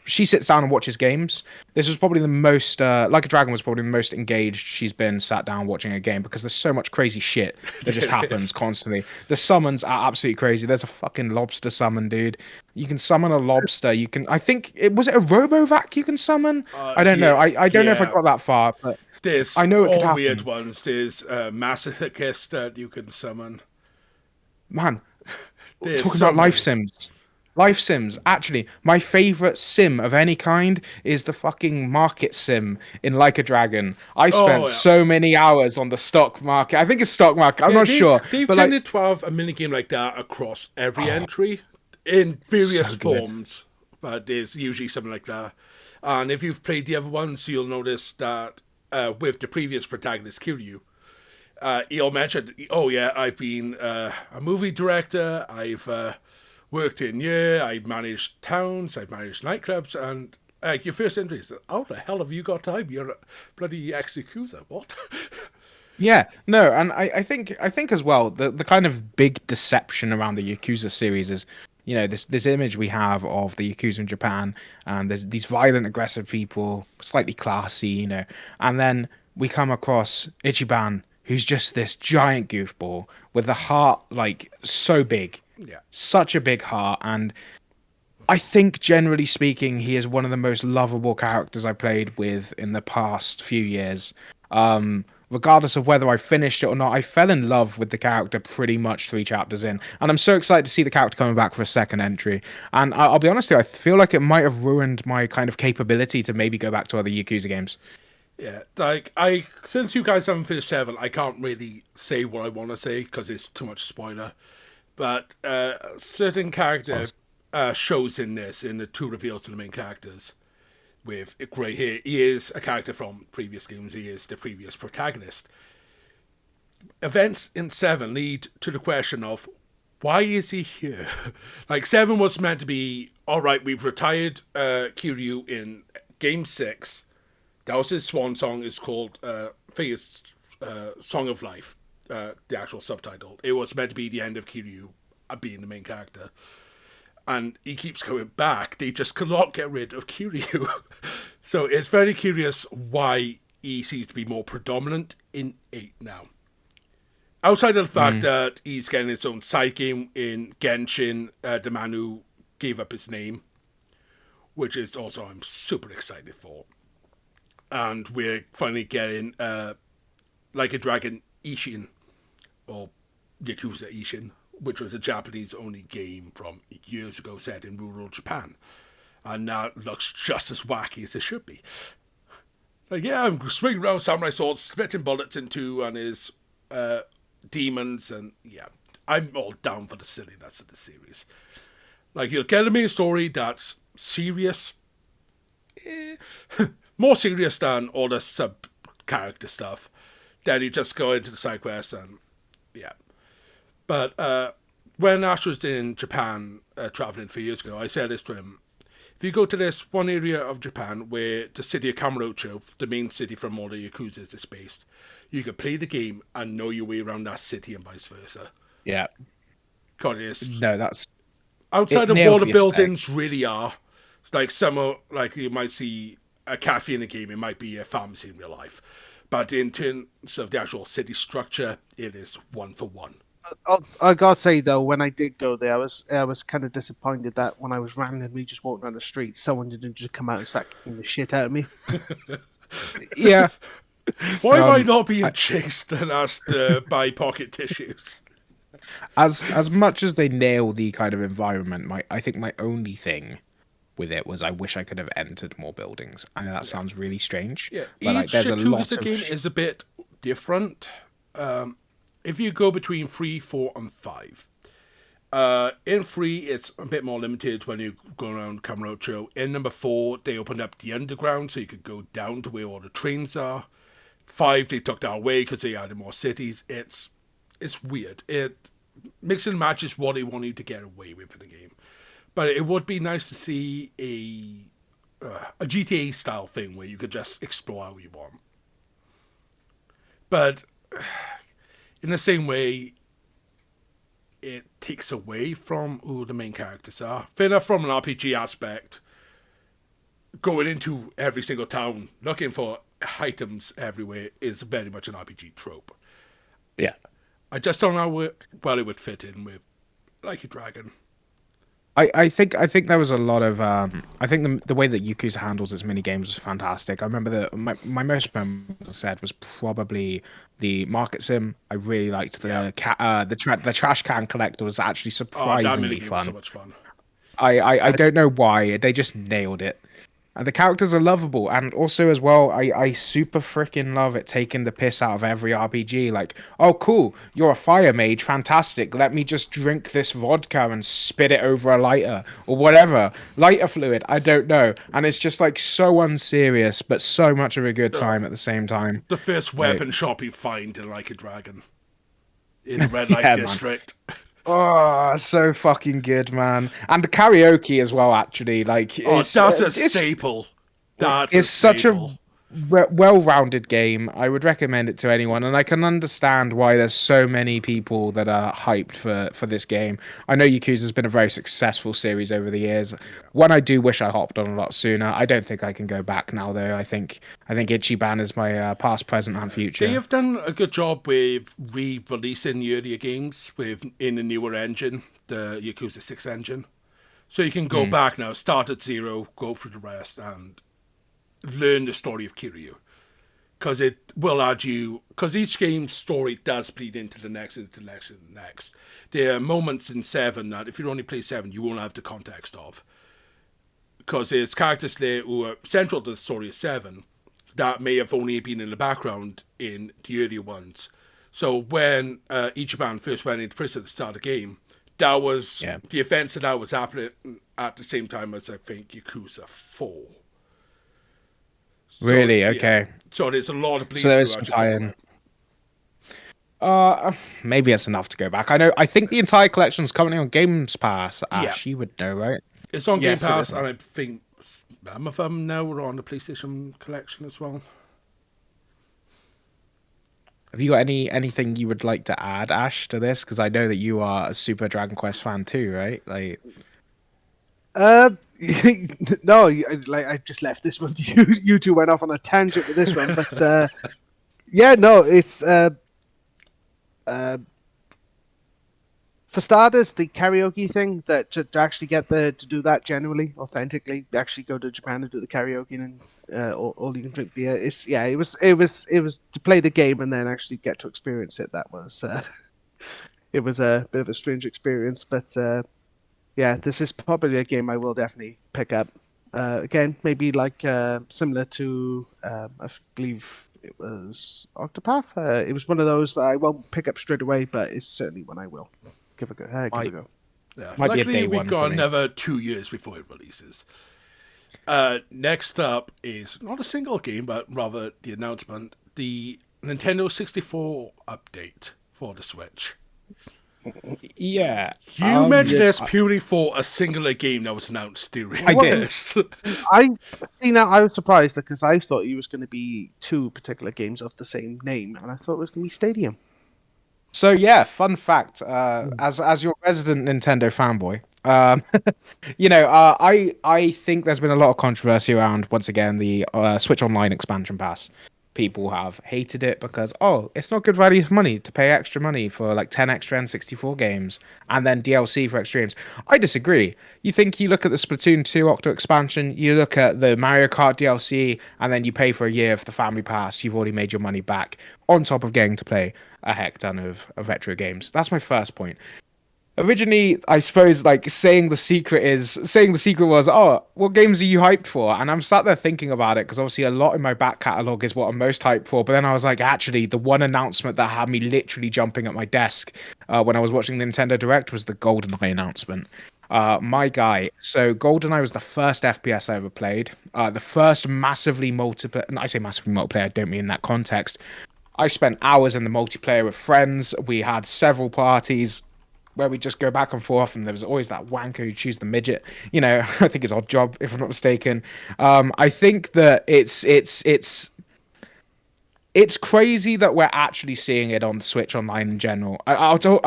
she sits down and watches games. This was probably the most, Like a Dragon was probably the most engaged she's been sat down watching a game because there's so much crazy shit that just happens constantly. The summons are absolutely crazy. There's a fucking lobster summon, dude. You can summon a lobster. You can, I think, was it a Robovac you can summon? I don't know. I don't know if I got that far, but There's I know it could all happen. weird ones. There's Masochist that you can summon. Man, There's talking so about life many. sims. Life sims. Actually, my favorite sim of any kind is the fucking market sim in Like a Dragon. I spent yeah. so many hours on the stock market. I think it's stock market. I'm not sure. They've But like, tended to have a minigame like that across every entry in various so good. forms. But there's usually something like that. And if you've played the other ones, you'll notice that with the previous protagonist, Kiryu, he'll mention, oh yeah, I've been a movie director, I've worked in I've managed towns, I've managed nightclubs, and your first entry is, how the hell have you got time? You're a bloody ex-Yakuza, what? yeah, no, and I think as well the kind of big deception around the Yakuza series is, you know, this image we have of the Yakuza in Japan, and there's these violent, aggressive people, slightly classy, you know, and then we come across Ichiban, who's just this giant goofball with a heart like so big, Yeah. such a big heart, and I think generally speaking, he is one of the most lovable characters I played with in the past few years. regardless of whether I finished it or not, I fell in love with the character pretty much 3 chapters in. And I'm so excited to see the character coming back for a second entry. And I'll be honest with you, I feel like it might have ruined my kind of capability to maybe go back to other Yakuza games. Yeah, like since you guys haven't finished 7, I can't really say what I want to say because it's too much spoiler. But certain character shows in the 2 reveals to the main characters with grey hair. He is a character from previous games. He is the previous protagonist. Events in 7 lead to the question of why is he here? Like 7 was meant to be, all right, we've retired Kiryu in game 6. That was his swan song. It's called, I think it's Song of Life, the actual subtitle. It was meant to be the end of Kiryu being the main character. And he keeps coming back. They just cannot get rid of Kiryu. So it's very curious why he seems to be more predominant in 8 now. Outside of the fact that he's getting its own side game in Genshin, the man who gave up his name, which is also I'm super excited for. And we're finally getting Like a Dragon Ishin, or Yakuza Ishin, which was a Japanese-only game from years ago set in rural Japan. And now it looks just as wacky as it should be. Like, yeah, I'm swinging around samurai swords, splitting bullets in 2 and his demons, and yeah, I'm all down for the silliness of the series. Like, you'll get a main story that's serious, more serious than all the sub-character stuff. Then you just go into the side quests and, yeah. But when Ash was in Japan, traveling 3 years ago, I said this to him. If you go to this one area of Japan where the city of Kamurocho, the main city from all the Yakuzas, is based, you can play the game and know your way around that city and vice versa. Yeah. God, it's... No, that's... Outside of what the buildings really are, like some are, like you might see a cafe in a game, it might be a pharmacy in real life. But in terms of the actual city structure, it is 1 for 1. I gotta say though, when I did go there, I was kind of disappointed that when I was randomly just walking down the street, someone didn't just come out and start kicking the shit out of me. Yeah. Why am I not being chased and asked to buy pocket tissues? As much as they nail the kind of environment, I think my only thing with it was I wish I could have entered more buildings. I know that sounds really strange. Yeah, but like, there's a lot of game is a bit different. If you go between 3, 4, and 5, in 3 it's a bit more limited when you go around Kamurocho. In number 4, they opened up the underground so you could go down to where all the trains are. 5, they took that away because they added more cities. It's weird. It mix and matches what they want you to get away with in the game. But it would be nice to see a GTA style thing where you could just explore how you want. But in the same way, it takes away from who the main characters are. Fair enough, from an RPG aspect, going into every single town, looking for items everywhere is very much an RPG trope. Yeah. I just don't know how well it would fit in with Like a Dragon. I think there was a lot of I think the way that Yakuza handles its mini games was fantastic. I remember my most memorable, as I said, was probably the market sim. I really liked the trash can collector was actually surprisingly fun. Was so much fun. I don't know why, they just nailed it. And the characters are lovable, and also as well, I super freaking love it taking the piss out of every RPG. Like, oh cool, you're a fire mage, fantastic. Let me just drink this vodka and spit it over a lighter or whatever, lighter fluid. I don't know, and it's just like so unserious, but so much of a good time at the same time. The first weapon shop you find in Like a Dragon in the red light district. Oh, so fucking good, man. And the karaoke as well, actually. Like, that's a staple. It's such a well-rounded game. I would recommend it to anyone, and I can understand why there's so many people that are hyped for this game. I know Yakuza's been a very successful series over the years. One I do wish I hopped on a lot sooner. I don't think I can go back now, though. I think Ichiban is my past, present, and future. They have done a good job with re-releasing the earlier games in the newer engine, the Yakuza 6 engine. So you can go back now, start at 0, go through the rest, and learn the story of Kiryu. because it will add you, because each game's story does bleed into the next, into the next, into the next. There are moments in 7 that if you only play 7, you won't have the context of. Because there's characters there who are central to the story of 7 that may have only been in the background in the earlier ones. So when Ichiban first went into prison at the start of the game, that was the events that was happening at the same time as, I think, Yakuza 4. So, Really? Okay. So there's a lot of bleed So there's through some actually. tie-in. Maybe it's enough to go back. I think the entire collection is currently on Games Pass. Ash, you would know, right? It's on Game Yes, it Pass, is. and I think some of them now are on the PlayStation collection as well. Have you got anything you would like to add, Ash, to this? Because I know that you are a super Dragon Quest fan too, right? Like, no, I just left this one to you. You two went off on a tangent with this one, but yeah, no, it's for starters, the karaoke thing, that to actually get to do that genuinely, authentically, actually go to Japan and do the karaoke and all you can drink beer. It was to play the game and then actually get to experience it. That was it was a bit of a strange experience, but yeah, this is probably a game I will definitely pick up. Again, maybe like similar to I believe it was Octopath. It was one of those that I won't pick up straight away, but it's certainly one I will give a go. Yeah. Might be a Luckily, day we've one got for me. another 2 years before it releases. Next up is not a single game, but rather the announcement, the Nintendo 64 update for the Switch. yeah. You mentioned this purely for a singular game that was announced during I did. this. I see now. I was surprised because I thought it was going to be 2 particular games of the same name, and I thought it was going to be Stadium. So yeah, fun fact. As your resident Nintendo fanboy, I think there's been a lot of controversy around once again the Switch Online expansion pass. People have hated it because it's not good value for money to pay extra money for like 10 extra N64 games and then DLC for extra games. I disagree. You look at the Splatoon 2 Octo expansion, you look at the Mario Kart DLC, and then you pay for a year for the Family Pass. You've already made your money back on top of getting to play a heck ton of retro games. That's my first point. Originally, I suppose, like, saying the secret was, what games are you hyped for? And I'm sat there thinking about it, because obviously a lot in my back catalogue is what I'm most hyped for. But then I was like, actually, the one announcement that had me literally jumping at my desk when I was watching the Nintendo Direct was the GoldenEye announcement. My guy. So GoldenEye was the first FPS I ever played. The first massively multiplayer, and I say massively multiplayer, I don't mean in that context. I spent hours in the multiplayer with friends. We had several parties where we just go back and forth, and there was always that wanker who choose the midget. I think it's Odd Job, if I'm not mistaken. I think that it's crazy that we're actually seeing it on the Switch Online in general.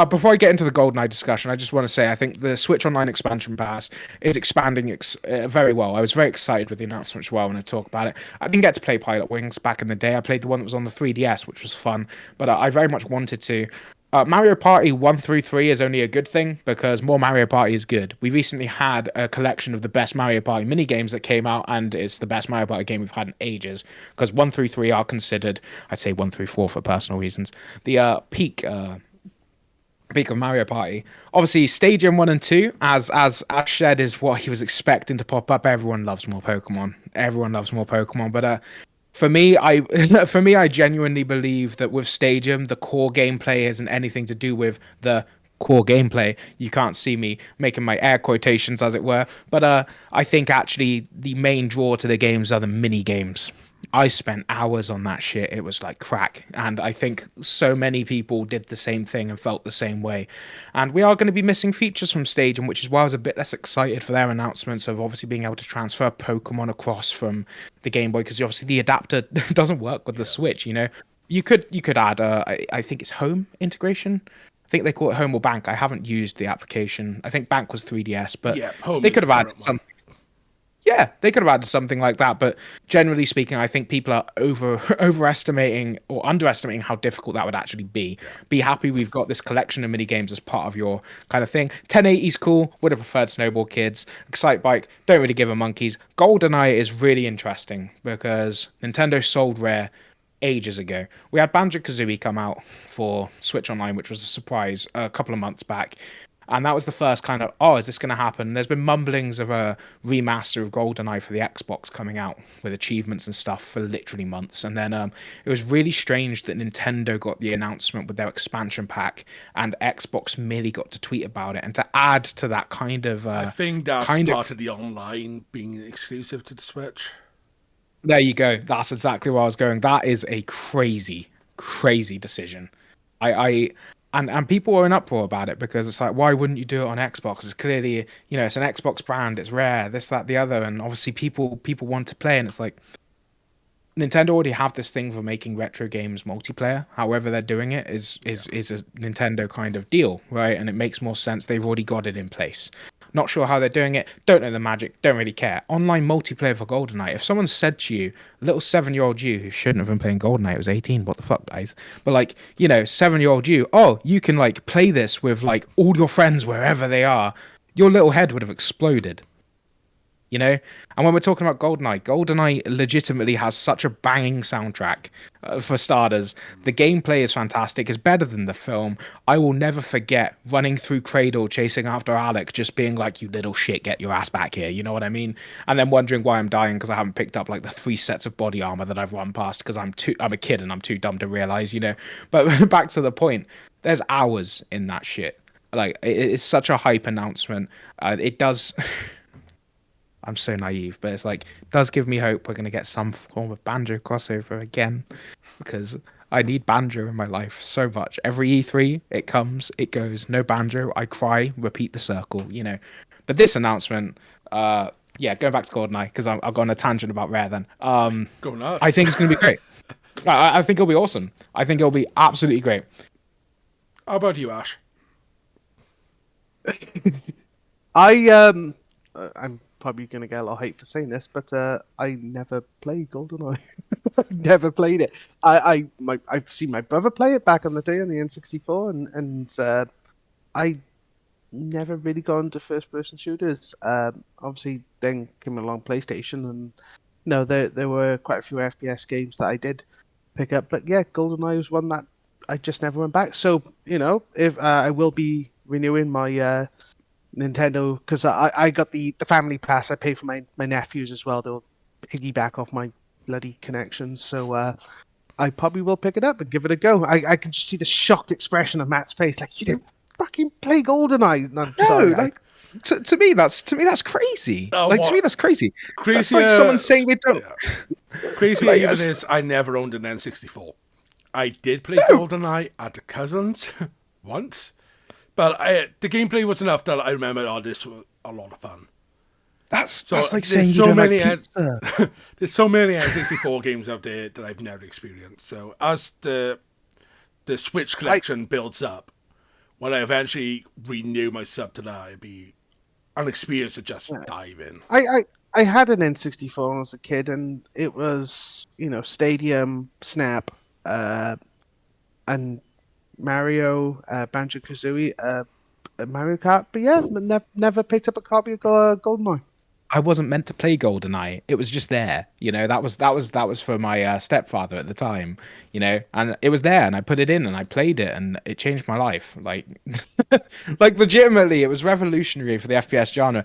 Before I get into the GoldenEye discussion, I just want to say I think the Switch Online expansion pass is expanding very well. I was very excited with the announcement as well when I talk about it. I didn't get to play Pilot Wings back in the day. I played the one that was on the 3DS, which was fun, but I very much wanted to. Mario Party 1 through 3 is only a good thing because more Mario Party is good. We recently had a collection of the best Mario Party mini games that came out, and it's the best Mario Party game we've had in ages because 1 through 3 are considered, I'd say 1 through 4 for personal reasons, the peak of Mario Party. Obviously, Stadium 1 and 2, as Ash said, is what he was expecting to pop up. Everyone loves more Pokemon. But for me, I genuinely believe that with Stadium, the core gameplay isn't anything to do with the core gameplay. You can't see me making my air quotations, as it were. But I think actually the main draw to the games are the mini games. I spent hours on that shit. It was like crack. And I think so many people did the same thing and felt the same way. And we are going to be missing features from Stadium, which is why I was a bit less excited for their announcements of obviously being able to transfer Pokemon across from the Game Boy, because obviously the adapter doesn't work with the Switch, You could add, I think it's home integration. I think they call it Home or Bank. I haven't used the application. I think Bank was 3DS, but they could have added something. Yeah, they could have added something like that, but generally speaking, I think people are overestimating or underestimating how difficult that would actually be. Be happy we've got this collection of mini games as part of your kind of thing. 1080 is cool. Would have preferred Snowball Kids. Excite Bike, don't really give a monkeys. GoldenEye is really interesting because Nintendo sold Rare ages ago. We had Banjo-Kazooie come out for Switch Online, which was a surprise a couple of months back. And that was the first kind of, oh, is this going to happen? There's been mumblings of a remaster of GoldenEye for the Xbox coming out with achievements and stuff for literally months. And then it was really strange that Nintendo got the announcement with their expansion pack and Xbox merely got to tweet about it. And to add to that kind of... I think that's part of the online being exclusive to the Switch. There you go. That's exactly where I was going. That is a crazy, crazy decision. And people were in uproar about it because it's like, why wouldn't you do it on Xbox? It's clearly, it's an Xbox brand. It's rare. This, that, the other, and obviously people want to play. And it's like, Nintendo already have this thing for making retro games multiplayer. However they're doing it is a Nintendo kind of deal, right? And it makes more sense. They've already got it in place. Not sure how they're doing it. Don't know the magic. Don't really care. Online multiplayer for GoldenEye. If someone said to you, little 7-year-old you who shouldn't have been playing GoldenEye, it was 18. What the fuck, guys? But 7-year-old you. Oh, you can play this with all your friends wherever they are. Your little head would have exploded. And when we're talking about GoldenEye legitimately has such a banging soundtrack. For starters, the gameplay is fantastic. It's better than the film. I will never forget running through Cradle, chasing after Alec, just being like, "You little shit, get your ass back here." You know what I mean? And then wondering why I'm dying because I haven't picked up the 3 sets of body armor that I've run past because I'm a kid and I'm too dumb to realize. But back to the point, there's hours in that shit. It's such a hype announcement. It does. I'm so naive, but it's does give me hope we're going to get some form of Banjo crossover again, because I need Banjo in my life so much. Every E3, it comes, it goes, no Banjo, I cry, repeat the circle, But this announcement, going back to GoldenEye, because I've gone on a tangent about Rare then. Go nuts. I think it's going to be great. I think it'll be awesome. I think it'll be absolutely great. How about you, Ash? I'm probably going to get a lot of hate for saying this, but I never played GoldenEye. I've never played it. I've seen my brother play it back on the day on the N64, and I never really got into first-person shooters. Obviously, then came along PlayStation, and there were quite a few FPS games that I did pick up. But yeah, GoldenEye was one that I just never went back. So if I will be renewing my Nintendo, because I got the family pass. I pay for my nephews as well. They'll piggyback off my bloody connections. So I probably will pick it up and give it a go. I can just see the shocked expression of Matt's face, like, you didn't fucking play GoldenEye. No, sorry, to me that's crazy. Oh, to me that's crazy. That's Crazy, someone saying they don't. Yeah. Crazy even is I never owned an N64. I did play GoldenEye at the cousins once. But the gameplay was enough that I remember, this was a lot of fun. That's like saying you don't like pizza. There's so many N64 games out there that I've never experienced. So as the Switch collection builds up, when I eventually renew my sub to that, it'd be an experience to just dive in. I had an N64 when I was a kid, and it was, Stadium, Snap, and Mario, Banjo-Kazooie, Mario Kart, but yeah, never picked up a copy of GoldenEye. I wasn't meant to play GoldenEye. It was just there, that was for my stepfather at the time, and it was there, and I put it in and I played it, and it changed my life. Legitimately, it was revolutionary for the FPS genre.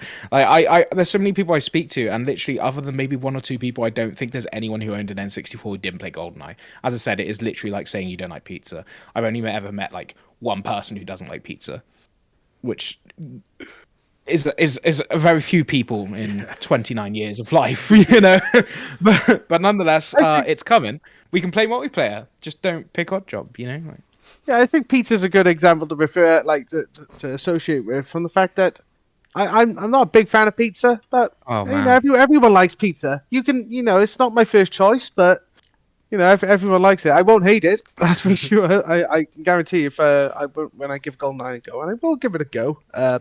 There's so many people I speak to, and literally, other than maybe 1 or 2 people, I don't think there's anyone who owned an N64 who didn't play GoldenEye. As I said, it is literally like saying you don't like pizza. I've only ever met one person who doesn't like pizza, which is a very few people in 29 years of life, but nonetheless, it's coming. We can play multiplayer, just don't pick Oddjob, Yeah, I think pizza's a good example to refer, to associate with, from the fact that I'm not a big fan of pizza, but everyone likes pizza. You can, it's not my first choice, but if everyone likes it, I won't hate it. That's for sure. I can guarantee when I give GoldenEye a go, and I will give it a go. I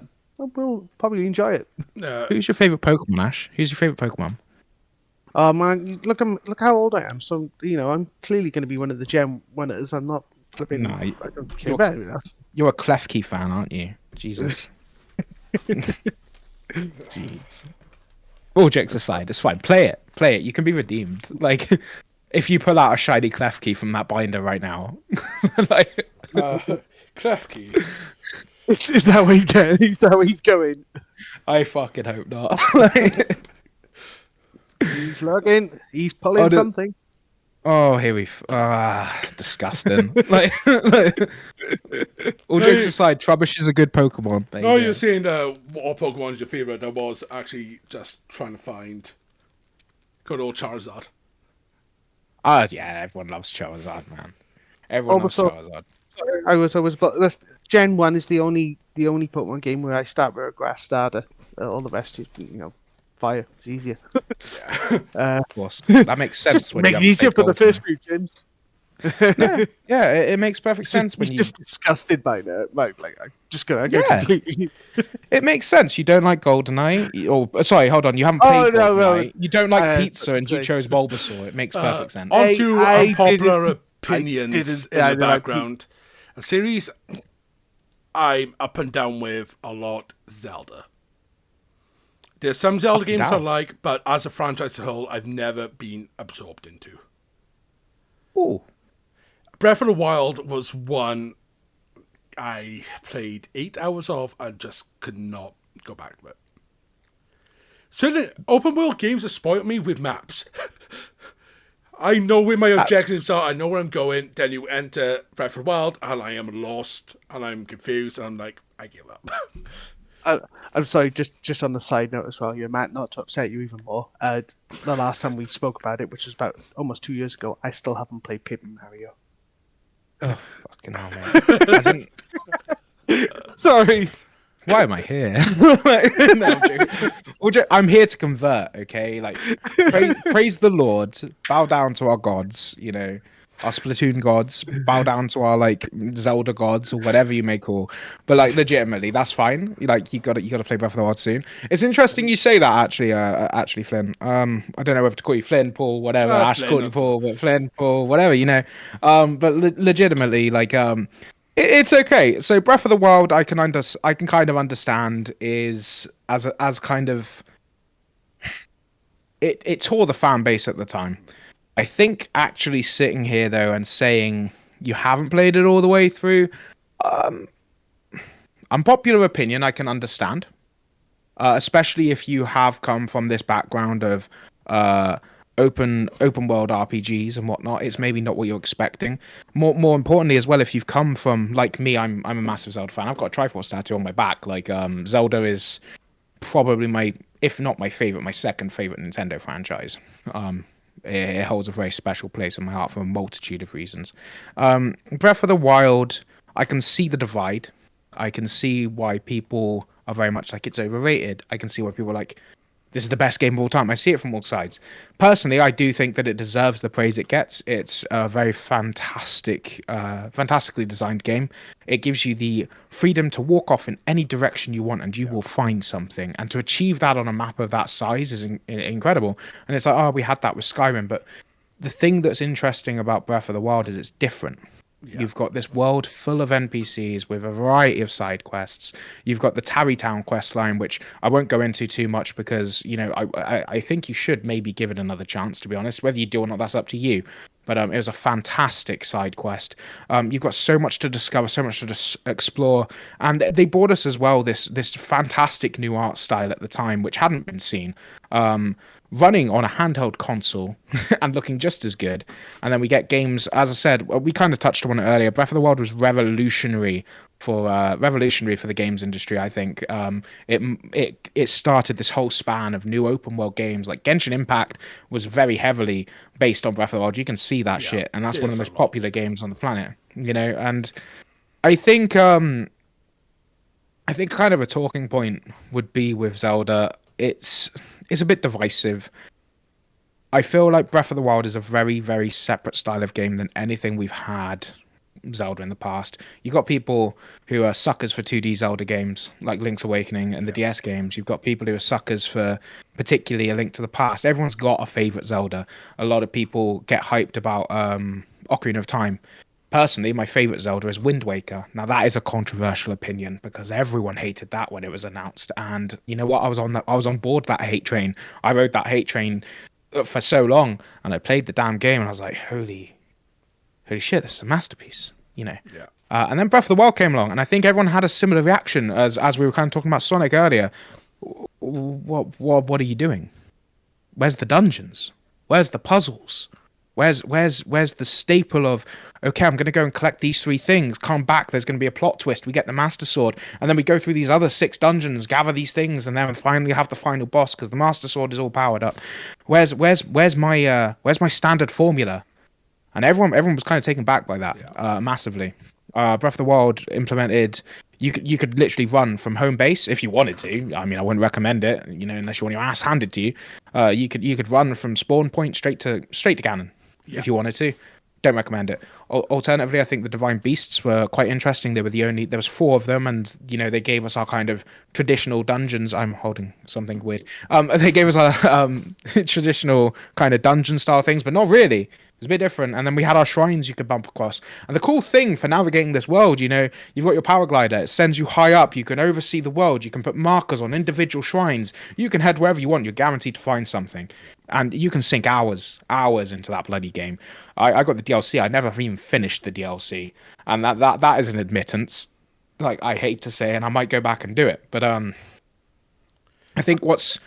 will probably enjoy it. Who's your favorite Pokemon, Ash? Who's your favorite Pokemon? Oh man, look how old I am. So I'm clearly going to be one of the gem winners. I'm not flipping. No, I don't care about that. You're a Klefki fan, aren't you? Jesus. Jeez. All jokes aside, it's fine. Play it. You can be redeemed. If you pull out a shiny clef key from that binder right now, like, Clef key. Is that where he's going? Is that where he's going? I fucking hope not. Like, He's logging. He's pulling the- something. oh, here we. Disgusting. Like, all jokes aside, Trubbish is a good Pokemon. There No, you go. you're saying what Pokemon is your favourite. I was actually just trying to find good old Charizard. Yeah, everyone loves Charizard, man. Everyone loves Also- Charizard. I was, but this Gen 1 is the only Pokemon game where I start with a grass starter. All the rest is, fire. It's easier. Of course, that makes sense. Just When make you it haven't easier played for the Gold, first few gyms. Yeah, it makes perfect sense when He's you. just disgusted by that. Like, I'm just gonna go Yeah. completely. It makes sense. You don't like GoldenEye. Oh, sorry, hold on. You haven't Oh, played no, GoldenEye. You don't like Uh, pizza, and you sorry. chose Bulbasaur. It makes perfect sense. On to I unpopular didn't- opinions didn't- in I the don't like background. A series I'm up and down with a lot, Zelda. There's some Zelda Up and games I down. like, but as a franchise as a whole, I've never been absorbed into. Oh, Breath of the Wild was one I played 8 hours of and just could not go back to it. Certain open world games have spoiled me with maps. I know where my objectives are, I know where I'm going, then you enter Breath of the Wild and I am lost and I'm confused and I'm like, I give up. I'm sorry, just on the side note as well, Matt, not to upset you even more. The last time we spoke about it, which was about almost 2 years ago, I still haven't played Paper Mario. oh fucking hell, man. As in, Sorry. why am I here? No, I'm joking. I'm here to convert. Okay, like praise the Lord, bow down to our gods. Our Splatoon gods, bow down to our like Zelda gods or whatever you may call. But like legitimately, that's fine. Like you got to play Breath of the Wild soon. It's interesting you say that actually, Flynn. I don't know whether to call you Flynn, Paul, whatever. Ash Flynn, call you Paul, but Flynn, Paul, whatever. But legitimately, like it's okay. So Breath of the Wild, I can kind of understand is as kind of it tore the fan base at the time. I think actually sitting here though and saying you haven't played it all the way through, unpopular opinion, I can understand, especially if you have come from this background of open world RPGs and whatnot. It's maybe not what you're expecting. More importantly as well, if you've come from like me, I'm a massive Zelda fan. I've got a Triforce tattoo on my back. Like Zelda is probably my, if not my favorite, my second favorite Nintendo franchise. It holds a very special place in my heart for a multitude of reasons. Breath of the Wild, I can see the divide. I can see why people are very much like it's overrated. I can see why people are like, this is the best game of all time. I see it from all sides. Personally, I do think that it deserves the praise it gets. It's a very fantastically designed game. It gives you the freedom to walk off in any direction you want and you will find something. And to achieve that on a map of that size is incredible. And it's like, oh, we had that with Skyrim. But the thing that's interesting about Breath of the Wild is it's different. Yeah. You've got this world full of NPCs with a variety of side quests. You've got the Tarrytown quest line, which I won't go into too much because, I think you should maybe give it another chance, to be honest. Whether you do or not, that's up to you. But it was a fantastic side quest. You've got so much to discover, so much to explore. And they brought us as well this fantastic new art style at the time, which hadn't been seen. Running on a handheld console and looking just as good. And then we get games, as I said, we kind of touched on it earlier. Breath of the Wild was revolutionary for the games industry. I think it started this whole span of new open world games. Like Genshin Impact was very heavily based on Breath of the Wild. You can see that shit, and that's one of the most popular games on the planet. And I think kind of a talking point would be with Zelda. It's a bit divisive. I feel like Breath of the Wild is a very, very separate style of game than anything we've had Zelda in the past. You've got people who are suckers for 2D Zelda games, like Link's Awakening and the DS games. You've got people who are suckers for particularly A Link to the Past. Everyone's got a favorite Zelda. A lot of people get hyped about Ocarina of Time. Personally, my favorite Zelda is Wind Waker. Now, that is a controversial opinion because everyone hated that when it was announced. And you know what? I was on board that hate train. I rode that hate train for so long, and I played the damn game, and I was like, holy shit, this is a masterpiece, you know. Yeah. And then Breath of the Wild came along, and I think everyone had a similar reaction as we were kind of talking about Sonic earlier. What are you doing? Where's the dungeons? Where's the puzzles? Where's the staple of, okay, I'm going to go and collect these 3 things, come back, there's going to be a plot twist, we get the Master Sword, and then we go through these other 6 dungeons, gather these things, and then finally have the final boss because the Master Sword is all powered up. Where's my standard formula? And everyone was kind of taken back by that, massively. Breath of the Wild implemented, you could literally run from home base if you wanted to. I mean, I wouldn't recommend it, you know, unless you want your ass handed to you. You could run from spawn point straight to Ganon if you wanted to. Don't recommend it. Alternatively, I think the Divine Beasts were quite interesting. There was 4 of them, and you know they gave us our kind of traditional dungeons. I'm holding something weird. They gave us our traditional kind of dungeon style things, but not really. It was a bit different. And then we had our shrines you could bump across. And the cool thing for navigating this world, you know, you've got your power glider. It sends you high up. You can oversee the world. You can put markers on individual shrines. You can head wherever you want. You're guaranteed to find something. And you can sink hours into that bloody game. I got the DLC. I never even finished the DLC. And that is an admittance. Like, I hate to say, and I might go back and do it. But I think what's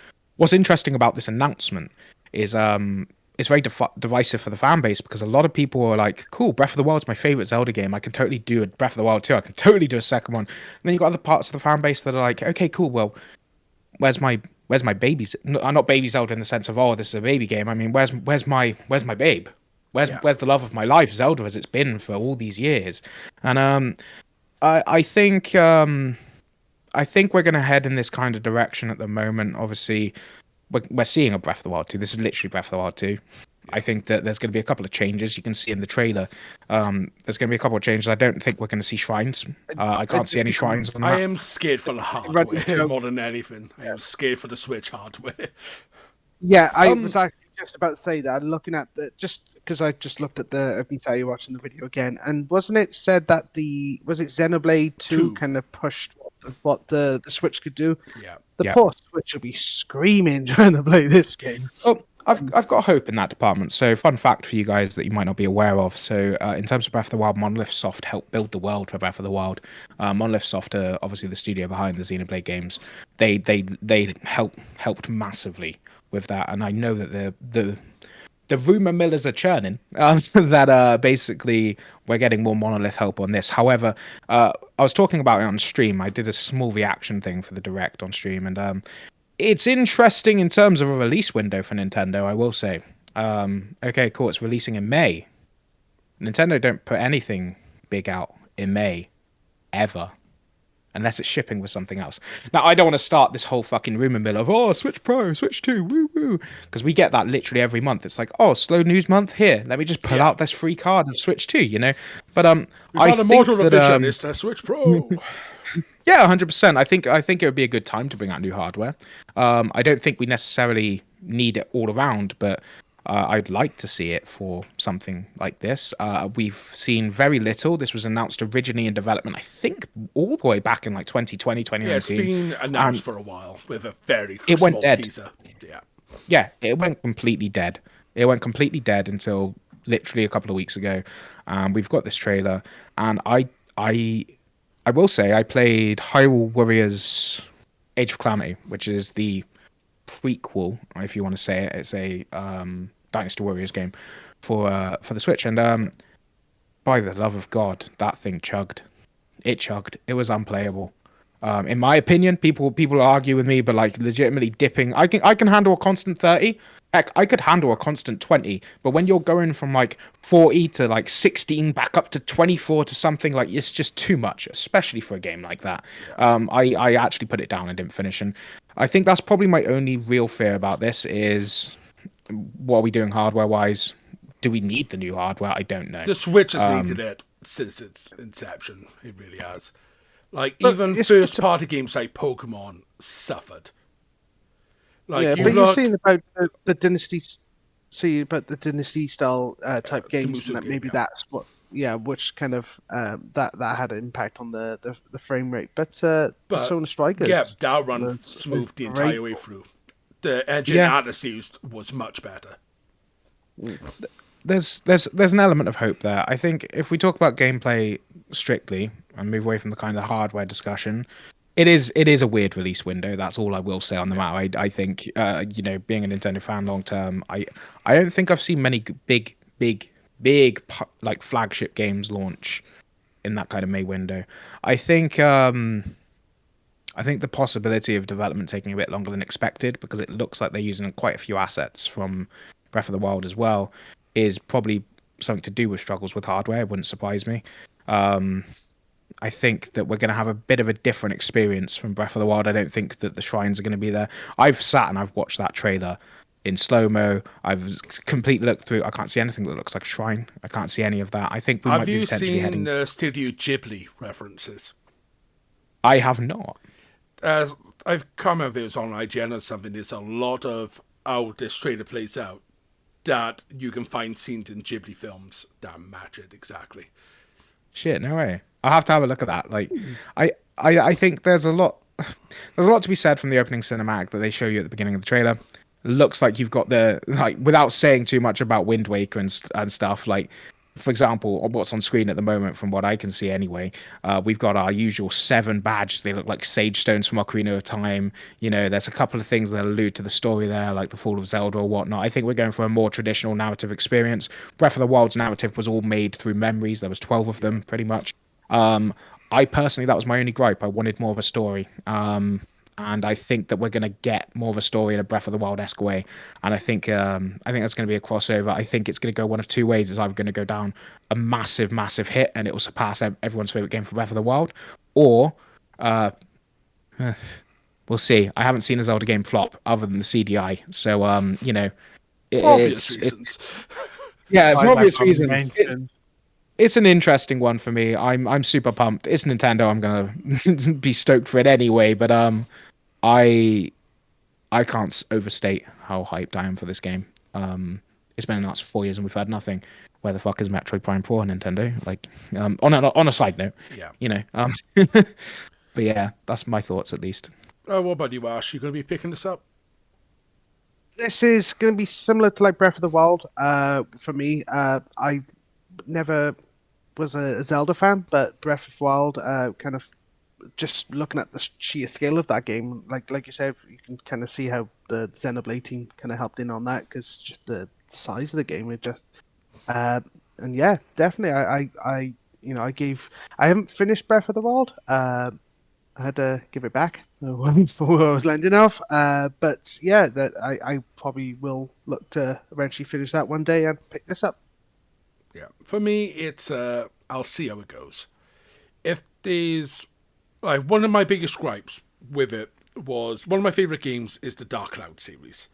interesting about this announcement is it's very divisive for the fan base, because a lot of people are like, cool, Breath of the Wild's my favorite Zelda game. I can totally do a Breath of the Wild 2. I can totally do a second one. And then you got other parts of the fan base that are like, okay, cool, well, where's my baby? Not baby Zelda in the sense of, oh, this is a baby game. I mean, where's my babe? Where's the love of my life, Zelda, as it's been for all these years? And I think we're going to head in this kind of direction at the moment. Obviously, we're seeing a Breath of the Wild 2. This is literally Breath of the Wild 2. I think that there's going to be a couple of changes. You can see in the trailer. There's going to be a couple of changes. I don't think we're going to see shrines. I can't see any shrines on that. I am scared for the hardware more than anything. I am scared for the Switch hardware. Yeah, I was actually just about to say that. Looking at just because I just looked at I've been telling you watching the video again, and wasn't it said that was it Xenoblade 2 kind of pushed what the Switch could do? Yeah. The poor Switch will be screaming trying to play this game. Oh, I've got hope in that department. So, fun fact for you guys that you might not be aware of. So, in terms of Breath of the Wild, Monolith Soft helped build the world for Breath of the Wild. Monolith Soft are obviously the studio behind the Xenoblade games. They helped massively with that, and I know that the rumor millers are churning that basically we're getting more Monolith help on this. However, I was talking about it on stream. I did a small reaction thing for the Direct on stream, and it's interesting in terms of a release window for Nintendo, I will say. Okay, cool, it's releasing in May. Nintendo don't put anything big out in May, ever. Unless it's shipping with something else. Now, I don't want to start this whole fucking rumor mill of, oh, Switch Pro, Switch 2, woo woo. Because we get that literally every month. It's like, oh, slow news month, here. Let me just pull out this free card of Switch 2, you know? But I think that... it's the Switch Pro. Yeah, 100%. I think it would be a good time to bring out new hardware. I don't think we necessarily need it all around, but... I'd like to see it for something like this. We've seen very little. This was announced originally in development, I think, all the way back in like 2020, 2019. Yeah, it's been announced for a while with a very small teaser. Yeah, it went completely dead. It went completely dead until literally a couple of weeks ago. We've got this trailer, and I will say I played Hyrule Warriors Age of Calamity, which is the prequel, if you want to say it. It's a Dynasty Warriors game for the Switch, and by the love of God, that thing chugged. It chugged. It was unplayable. In my opinion, people argue with me, but like legitimately dipping, I can handle a constant 30. Heck, I could handle a constant 20, but when you're going from like 40 to like 16 back up to 24 to something, like it's just too much, especially for a game like that. I actually put it down and didn't finish, and I think that's probably my only real fear about this is, what are we doing hardware-wise? Do we need the new hardware? I don't know. The Switch has needed it since its inception. It really has. Like, even first-party games like Pokemon suffered. Like, yeah, but you're saying about the Dynasty... See about the Dynasty style type games, and that maybe that's what... Yeah, which kind of that had an impact on the frame rate, but Persona Strikers, yeah, that run smooth the entire way through. the engine Yeah. Atlas used was much better. There's an element of hope there. I think if we talk about gameplay strictly and move away from the kind of hardware discussion, it is a weird release window. That's all I will say on the matter. I think being a Nintendo fan long term, I don't think I've seen many big like flagship games launch in that kind of May window. I think the possibility of development taking a bit longer than expected, because it looks like they're using quite a few assets from Breath of the Wild as well, is probably something to do with struggles with hardware. It wouldn't surprise me. I think that we're going to have a bit of a different experience from Breath of the Wild. I don't think that the shrines are going to be there. I've sat and I've watched that trailer in slow-mo. I've completely looked through. I can't see anything that looks like a shrine. I can't see any of that. I think we might be potentially heading... Have you seen Studio Ghibli references? I have not. I can't remember if it was on IGN or something. There's a lot of how this trailer plays out that you can find scenes in Ghibli films that match it exactly. Shit, no way. I'll have to have a look at that. Like, I think there's a lot to be said from the opening cinematic that they show you at the beginning of the trailer. Looks like you've got the, like, without saying too much about Wind Waker and stuff, like, for example, what's on screen at the moment, from what I can see anyway, we've got our usual 7 badges. They look like sage stones from Ocarina of Time. You know, there's a couple of things that allude to the story there, like the Fall of Zelda or whatnot. I think we're going for a more traditional narrative experience. Breath of the Wild's narrative was all made through memories. There was 12 of them, pretty much. I personally, that was my only gripe. I wanted more of a story. And I think that we're going to get more of a story in a Breath of the Wild-esque way. And I think that's going to be a crossover. I think it's going to go one of two ways. It's either going to go down a massive, massive hit, and it will surpass everyone's favorite game for Breath of the Wild, or we'll see. I haven't seen a Zelda game flop other than the CDI. So, for obvious reasons. Yeah, for obvious like reasons. It's an interesting one for me. I'm super pumped. It's Nintendo. I'm gonna be stoked for it anyway. But I can't overstate how hyped I am for this game. It's been announced for 4 years and we've had nothing. Where the fuck is Metroid Prime 4 on Nintendo? Like, on a side note, but yeah, that's my thoughts at least. What about you, Ash? You gonna be picking this up? This is going to be similar to like Breath of the Wild. For me, I never was a Zelda fan, but Breath of the Wild, kind of just looking at the sheer scale of that game, like you said, you can kind of see how the Xenoblade team kind of helped in on that, because just the size of the game, it just, and yeah, definitely, I haven't finished Breath of the Wild. I had to give it back for what I was lending off, but yeah, that I probably will look to eventually finish that one day and pick this up. Yeah, for me, it's I'll see how it goes. If there's like one of my biggest gripes with it was one of my favorite games is the Dark Cloud series.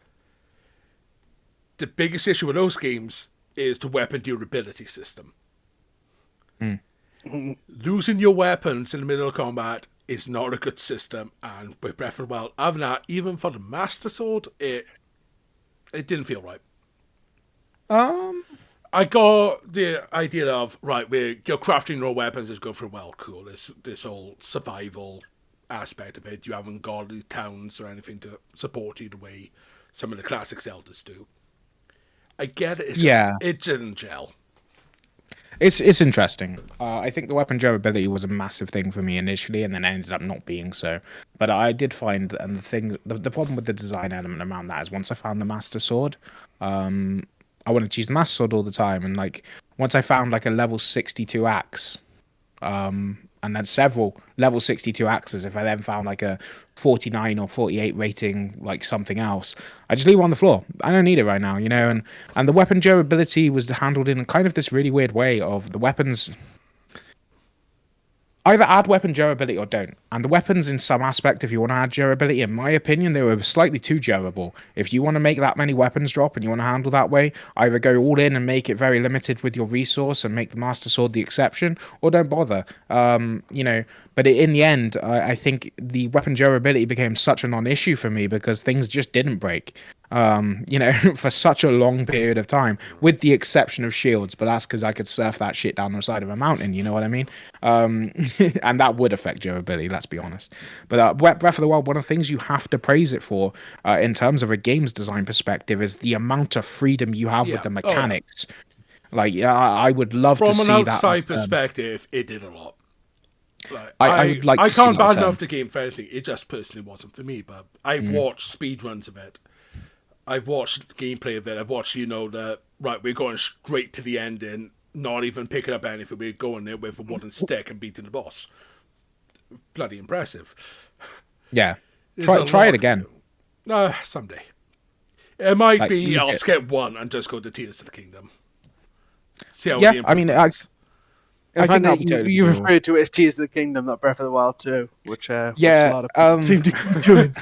The biggest issue with those games is the weapon durability system. Losing your weapons in the middle of combat is not a good system, and with Breath of the Wild, other than that, even for the Master Sword, it didn't feel right. I got the idea of, right, you're crafting your weapons as you go through, well, cool, this whole survival aspect of it. You haven't got these towns or anything to support you the way some of the classic Zeldas do. I get it. It didn't gel. It's interesting. I think the weapon durability was a massive thing for me initially, and then ended up not being so. But I did find, and the problem with the design element around that is once I found the Master Sword, I wanted to use the Master Sword all the time, and like once I found like a level 62 axe, and then several level 62 axes, if I then found like a 49 or 48 rating, like something else, I just leave it on the floor. I don't need it right now, and the weapon durability was handled in kind of this really weird way of the weapons either add weapon durability or don't. And the weapons, in some aspect, if you want to add durability, in my opinion, they were slightly too durable. If you want to make that many weapons drop and you want to handle that way, either go all in and make it very limited with your resource and make the Master Sword the exception, or don't bother. But in the end, I think the weapon durability became such a non-issue for me because things just didn't break. For such a long period of time, with the exception of shields, but that's because I could surf that shit down the side of a mountain, you know what I mean? and that would affect durability. Let's be honest. But Breath of the Wild, one of the things you have to praise it for, in terms of a games design perspective, is the amount of freedom you have with Yeah. the Oh, yeah. mechanics. Like, yeah, I would love to From an see that. outside perspective, it did a lot. Like, I would like I to see can't that bad return. enough the game for anything. It just personally wasn't for me. But I've watched speedruns of it. I've watched gameplay of it. I've watched, right, we're going straight to the ending, not even picking up anything. We're going there with a wooden stick and beating the boss. Bloody impressive. Yeah, There's a try lot it to again. do. Someday. It might Like, be I'll legit. skip one and just go to Tears of the Kingdom. See how Yeah, the I mean, improvement is. I think think that'll that be totally you doable. referred to it as Tears of the Kingdom, not Breath of the Wild 2, which a Yeah, lot of people seem to be doing.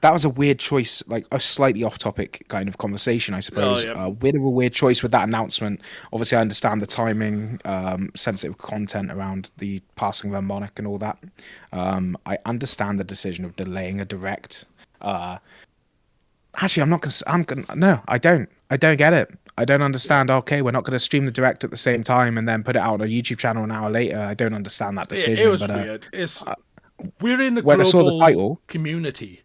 that was a weird choice, like a slightly off-topic kind of conversation, I suppose. yeah. Bit of a weird choice with that announcement. Obviously, I understand the timing, sensitive content around the passing of a monarch and all that. I understand the decision of delaying a direct. Actually, no, I don't. I don't get it. I don't understand. Okay, we're not going to stream the direct at the same time and then put it out on a YouTube channel an hour later. I don't understand that decision. It was but, weird. We're in the when I saw the global title- community.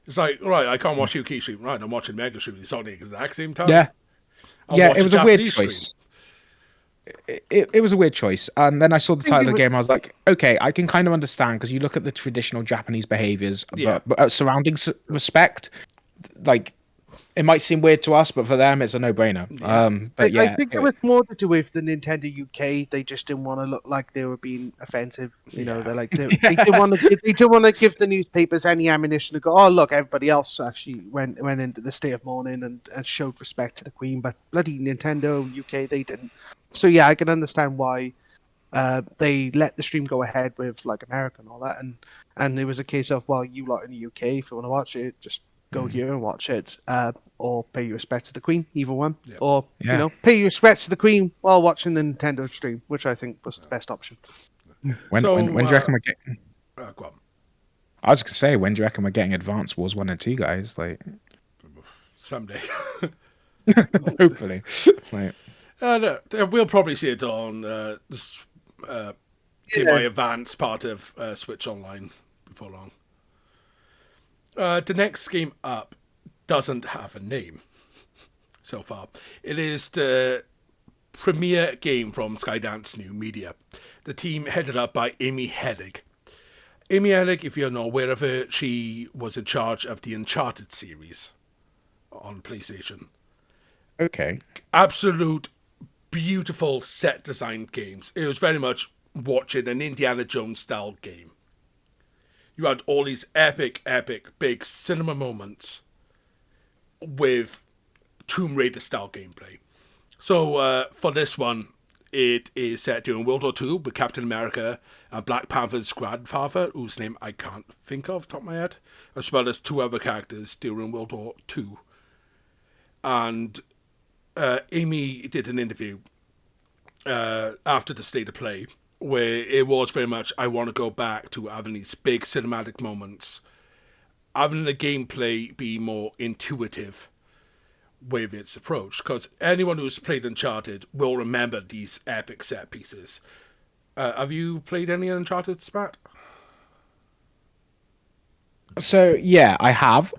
It's like, right, I can't watch UK stream. Right, I'm watching Mega stream. It's on the exact same time. Yeah, I'll yeah, watch it was a weird Japanese choice. stream. It was a weird choice. And then I saw the title of the would- game. I was like, okay, I can kind of understand, because you look at the traditional Japanese behaviors, Yeah. but surrounding respect, like, it might seem weird to us, but for them, it's a no-brainer. But yeah, I think it was more to do with the Nintendo UK. They just didn't want to look like they were being offensive. Yeah. They're like they didn't want to. They didn't want to give the newspapers any ammunition to go. Oh, look, everybody else actually went into the state of mourning and showed respect to the Queen, but bloody Nintendo UK, they didn't. So yeah, I can understand why they let the stream go ahead with like America and all that, and it was a case of, well, you lot in the UK, if you want to watch it, just go here and watch it, or pay your respects to the Queen, either one, or Yeah. pay your respects to the Queen while watching the Nintendo stream, which I think was the best option. when do you reckon we're getting? Go on. I was gonna say, when do you reckon we're getting Advance Wars 1 and 2, guys? Like, Someday. hopefully. Like, No, we'll probably see it on this Game Boy Advance part of Switch Online before long. The next game up doesn't have a name so far. It is the premiere game from Skydance New Media. The team headed up by Amy Hennig. Amy Hennig, if you're not aware of her, she was in charge of the Uncharted series on PlayStation. okay. Absolute beautiful set design games. It was very much watching an Indiana Jones style game. You had all these epic, big cinema moments with Tomb Raider style gameplay. So for this one, it is set during World War II with Captain America and Black Panther's grandfather, whose name I can't think of top of my head, as well as two other characters during World War II. And Amy did an interview after the state of play where it was very much, I want to go back to having these big cinematic moments, having the gameplay be more intuitive with its approach, because anyone who's played Uncharted will remember these epic set pieces. Have you played any Uncharted, Smatt? So yeah, I have.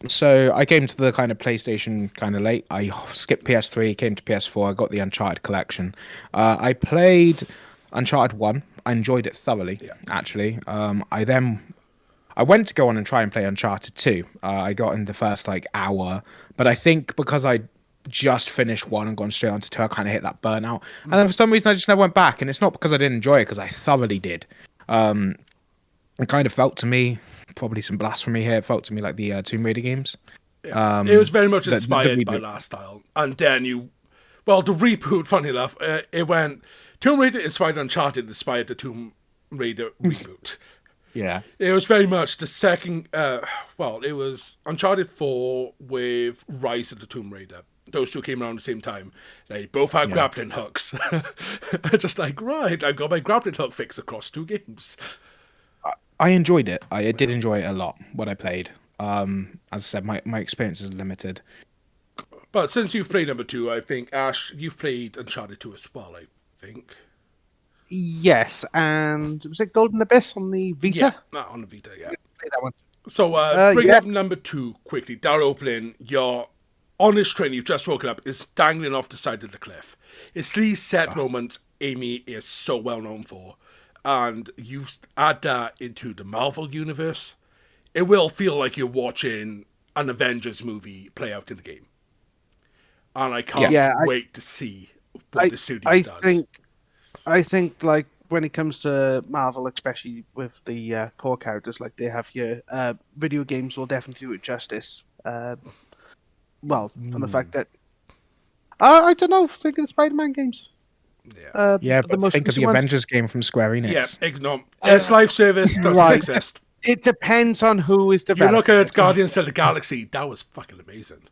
So I came to the kind of PlayStation kind of late. I skipped PS3, came to PS4. I got the Uncharted collection. I played Uncharted 1. I enjoyed it thoroughly, actually. I went to go on and try and play Uncharted 2. I got in the first like hour, but I think because I just finished 1 and gone straight on to 2, I kind of hit that burnout. And then for some reason, I just never went back. And it's not because I didn't enjoy it, because I thoroughly did. It kind of felt to me, probably some blasphemy here, it felt to me like the Tomb Raider games. It was very much the inspired by reboot. that style. And then the reboot, funny enough, it went, Tomb Raider inspired Uncharted, inspired the Tomb Raider reboot. Yeah. It was very much the second, it was Uncharted 4 with Rise of the Tomb Raider. Those two came around at the same time. They both had grappling hooks. Just like, right, I got my grappling hook fix across 2 games. I enjoyed it. I did enjoy it a lot, what I played. As I said, my experience is limited. But since you've played number 2, I think, Ash, you've played Uncharted 2 as well, I think. Yes, and was it Golden Abyss on the Vita? Yeah, on the Vita, yeah. Play that one. So, bring Yeah. up number 2 quickly. Down opening, you're on this train, you've just woken up, is dangling off the side of the cliff. It's these set moments Amy is so well known for. And you add that into the Marvel universe, it will feel like you're watching an Avengers movie play out in the game. And I can't wait to see what the studio does. I think like when it comes to Marvel, especially with the core characters like they have here, video games will definitely do it justice. Well, on the fact that I don't know, think of the Spider-Man games. Yeah, but think of the Avengers game from Square Enix. Yeah, ignore. Its live service doesn't exist. It depends on who is developing. You look at Guardians of the Galaxy, that was fucking amazing.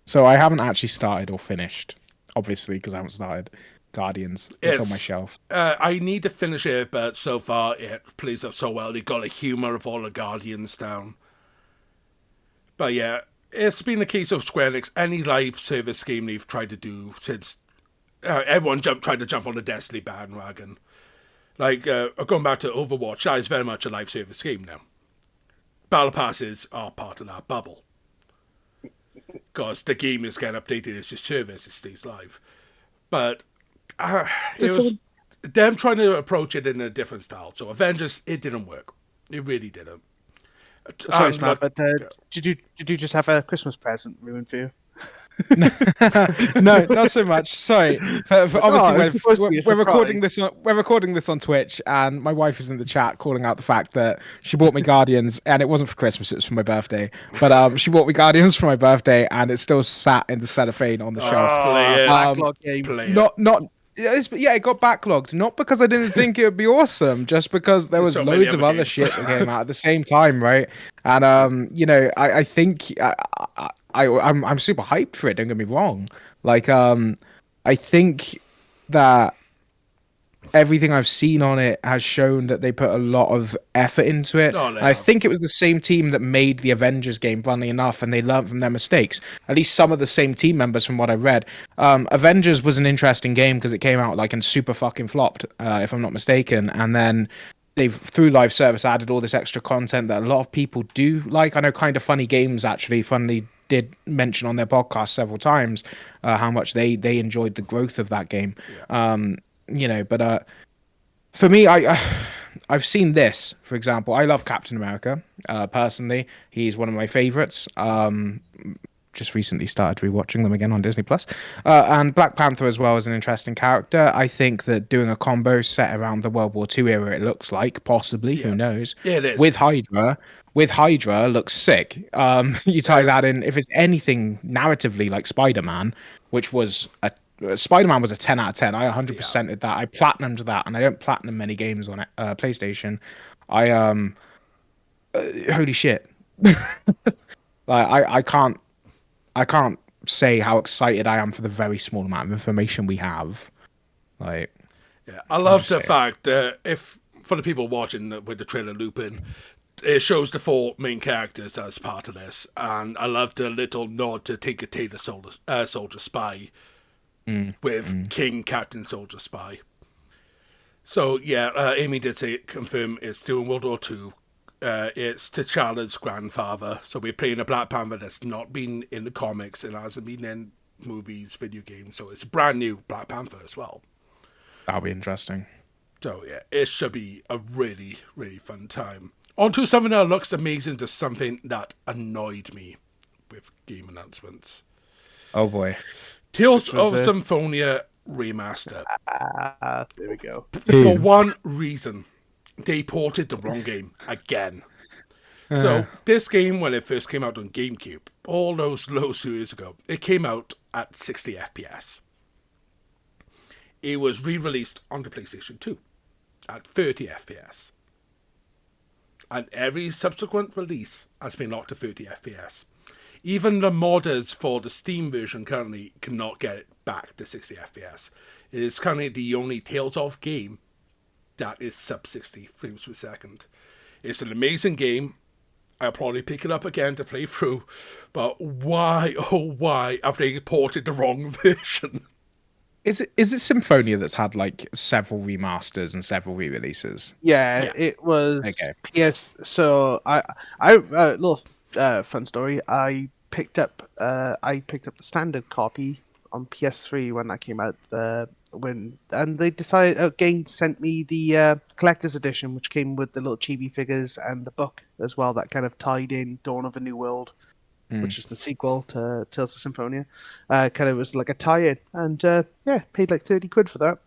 So I haven't actually started or finished, obviously, because I haven't started Guardians. It's on my shelf. I need to finish it, but so far it plays out so well. It got the humour of all the Guardians down. But yeah, it's been the case of Square Enix. Any live service game they've tried to do since everyone tried to jump on the Destiny bandwagon. Like, going back to Overwatch, that is very much a live service game now. Battle passes are part of that bubble. Because the game is getting updated as your service, it stays live. But it was them trying to approach it in a different style. So Avengers, it didn't work. It really didn't. Sorry, Smatt, but did you just have a Christmas present ruined for you? No, not so much. Sorry. Obviously, we're recording this. We're recording this on Twitch, and my wife is in the chat calling out the fact that she bought me Guardians, and it wasn't for Christmas; it was for my birthday. But she bought me Guardians for my birthday, and it's still sat in the cellophane on the shelf. Backlog game. Not. Yeah, it got backlogged. Not because I didn't think it would be awesome, just because there was loads of other shit that came out at the same time, right? And I think I'm super hyped for it. Don't get me wrong. Like, I think that everything I've seen on it has shown that they put a lot of effort into it. I think it was the same team that made the Avengers game, funnily enough, and they learned from their mistakes. At least some of the same team members from what I read. Avengers was an interesting game because it came out like and super fucking flopped, if I'm not mistaken. And then they've, through live service, added all this extra content that a lot of people do like. I know Kind of Funny Games actually funnily did mention on their podcast several times how much they enjoyed the growth of that game. But for me, I've seen this, for example. I love Captain America, personally. He's one of my favorites. Just recently started rewatching them again on Disney Plus. And Black Panther as well is an interesting character. I think that doing a combo set around the World War II era, it looks like, possibly, who knows? Yeah, it is. With Hydra looks sick. You tie that in, if it's anything narratively like Spider-Man, which was Spider-Man was a 10 out of 10. I 100%ed that. I platinumed that, and I don't platinum many games on it. PlayStation. Holy shit! I can't say how excited I am for the very small amount of information we have. I love the fact that if for the people watching with the trailer looping, it shows the 4 main characters as part of this, and I love the little nod to Tinker Tailor Soldier Spy. With King Captain Soldier Spy. So yeah, Amy did confirm it's doing World War II. It's T'Challa's grandfather. So we're playing a Black Panther that's not been in the comics and hasn't been in movies, video games. So it's a brand new Black Panther as well. That'll be interesting. So yeah, it should be a really, really fun time. On to something that looks amazing to something that annoyed me with game announcements. Oh boy. Tales of Symphonia Remaster. There we go. For one reason, they ported the wrong game again. So this game, when it first came out on GameCube, all those years ago, it came out at 60 FPS. It was re-released on the PlayStation 2 at 30 FPS. And every subsequent release has been locked to 30 FPS. Even the modders for the Steam version currently cannot get it back to 60 FPS. It is currently the only Tales of game that is sub 60 frames per second. It's an amazing game. I'll probably pick it up again to play through. But why, oh why, have they ported the wrong version? Is it Symphonia that's had like several remasters and several re-releases? Yeah, Yeah. it was Okay. So little fun story. I picked up the standard copy on PS3 when that came out. And they decided Game sent me the collector's edition, which came with the little chibi figures and the book as well. That kind of tied in Dawn of a New World, which is the sequel to Tales of Symphonia. Kind of was like a tie-in, and paid like 30 quid for that.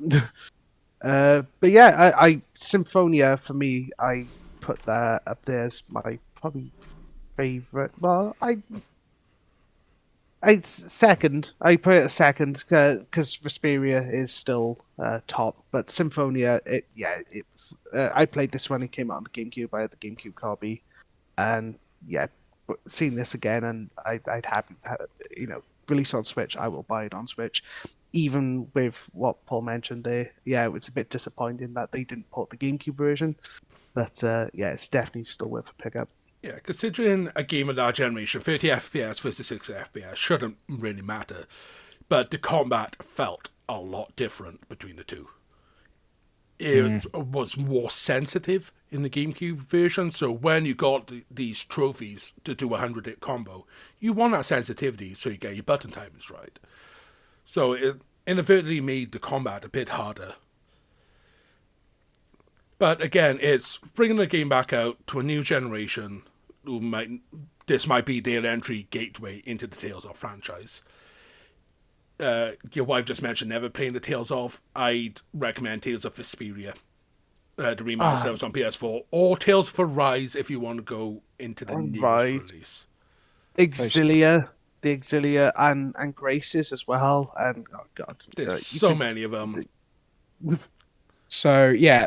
But yeah, I Symphonia for me, I put that up there as my probably favorite. Well, I second. I put it at second because Vesperia is still top, but Symphonia, I played this when it came out on the GameCube. I had the GameCube copy, and yeah, seeing this again, and I'd release on Switch, I will buy it on Switch. Even with what Paul mentioned there, yeah, it was a bit disappointing that they didn't port the GameCube version. But it's definitely still worth a pickup. Yeah, considering a game of that generation, 30 FPS versus 60 FPS shouldn't really matter. But the combat felt a lot different between the two. It was more sensitive in the GameCube version, so when you got these trophies to do a 100-hit combo, you want that sensitivity so you get your button timings right. So it inadvertently made the combat a bit harder. But again, it's bringing the game back out to a new generation. This might be their entry gateway into the Tales of franchise. Your wife just mentioned never playing the Tales of. I'd recommend Tales of Vesperia, the remaster that was on PS4, or Tales of Arise if you want to go into the newest release. Exilia, the Exilia, and Graces as well. And oh god, there's so many of them. So yeah,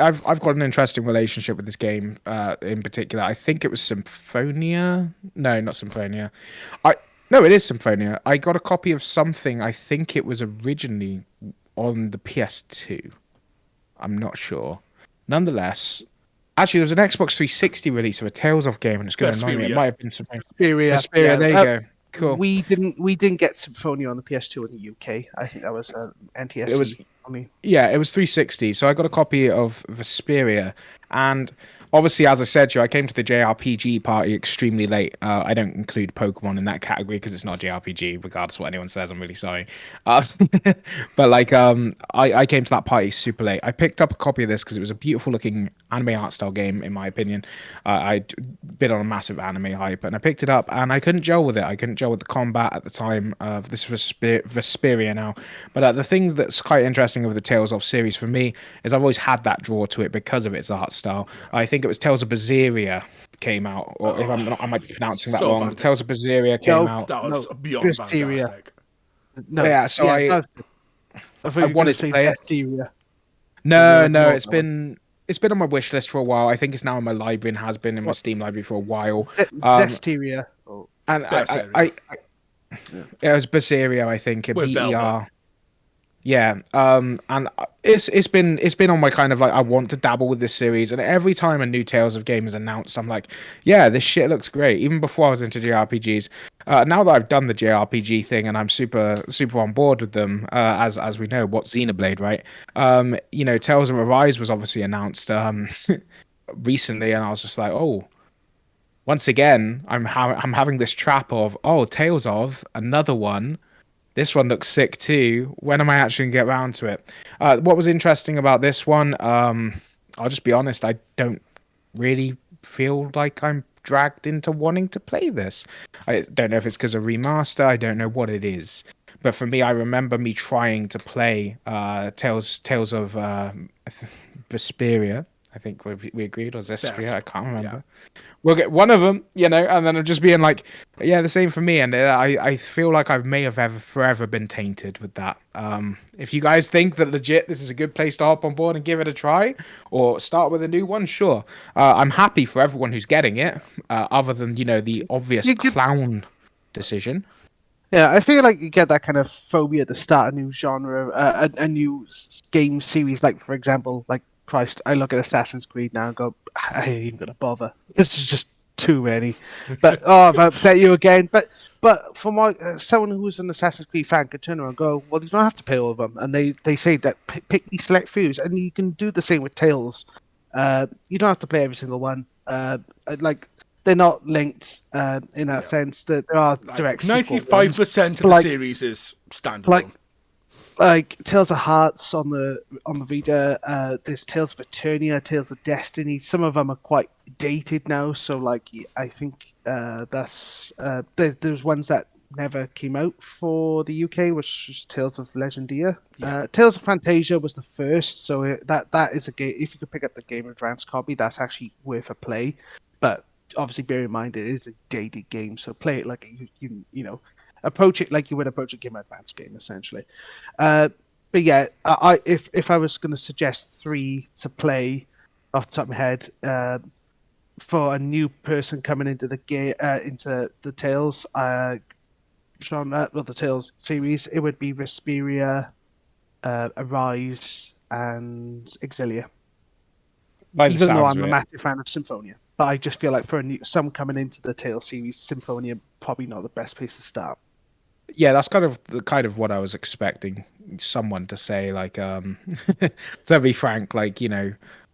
I've got an interesting relationship with this game in particular. I think it was Symphonia. No, not Symphonia. No, it is Symphonia. I got a copy of something. I think it was originally on the PS2. I'm not sure. Nonetheless, actually, there was an Xbox 360 release of a Tales of game, and it's going to annoy me. It might have been Symphonia. Vesperia, there you go. Cool. We didn't get Symphonia on the PS2 in the UK. I think that was NTSC. It was, it was 360. So I got a copy of Vesperia, and obviously, as I said to you, I came to the JRPG party extremely late. I don't include Pokemon in that category because it's not a JRPG, regardless of what anyone says. I'm really sorry. But like, I came to that party super late. I picked up a copy of this because it was a beautiful looking anime art style game, in my opinion. I'd been on a massive anime hype, and I picked it up, and I couldn't gel with it. I couldn't gel with the combat at the time of this Vesperia now. But the thing that's quite interesting of the Tales of series for me is I've always had that draw to it because of its art style. I think it was Tales of Berseria came out, or if I might be pronouncing that wrong. Fantastic. Tales of Berseria came out. That was beyond fantastic. No, yeah, so I wanted to play it. No, it's been on my wish list for a while. I think it's now in my library and has been in my Steam library for a while. Zestiria. And it was Berseria, I think. BER. Yeah, and it's been on my kind of like, I want to dabble with this series, and every time a new Tales of game is announced, I'm like, yeah, this shit looks great. Even before I was into JRPGs, now that I've done the JRPG thing and I'm super on board with them, as we know, what's Xenoblade, right? Tales of Arise was obviously announced recently, and I was just like, oh. Once again, I'm having this trap of, Tales of another one. This one looks sick too. When am I actually going to get around to it? What was interesting about this one, I'll just be honest, I don't really feel like I'm dragged into wanting to play this. I don't know if it's because of remaster, I don't know what it is. But for me, I remember me trying to play Tales of Vesperia. I think we agreed, or Zestria, I can't remember. Yeah. We'll get one of them, and then I'm just being like, yeah, the same for me. And I feel like I may have forever been tainted with that. If you guys think that legit this is a good place to hop on board and give it a try, or start with a new one, sure. I'm happy for everyone who's getting it, other than, the obvious clown decision. Yeah, I feel like you get that kind of phobia to start a new genre, a new game series, like, for example, like, Christ, I look at Assassin's Creed now and go, I ain't even gonna bother. This is just too many. But I've upset you again. But but for someone who's an Assassin's Creed fan could turn around and go, well, you don't have to play all of them. And they say that pick these select fews, and you can do the same with Tales. You don't have to play every single one. Like they're not linked in that sense. That there are direct 95% of the series is standalone. Like Tales of Hearts on the Vita, there's Tales of Eternia, Tales of Destiny. Some of them are quite dated now, so like I think there's ones that never came out for the UK, which is Tales of Legendia. Tales of Fantasia was the first, so that is a game. If you could pick up the Game of Advance copy, that's actually worth a play. But obviously, bear in mind it is a dated game, so play it like you know. Approach it like you would approach a Game Advance game, essentially. But yeah, if I was going to suggest 3 to play off the top of my head for a new person coming into the game, into the Tales genre, well, the Tales series, it would be Vesperia, Arise, and Exilia. Even though I'm a massive fan of Symphonia, but I just feel like for someone coming into the Tales series, Symphonia probably not the best place to start. Yeah, that's kind of what I was expecting someone to say. Like, to be frank, like, you know,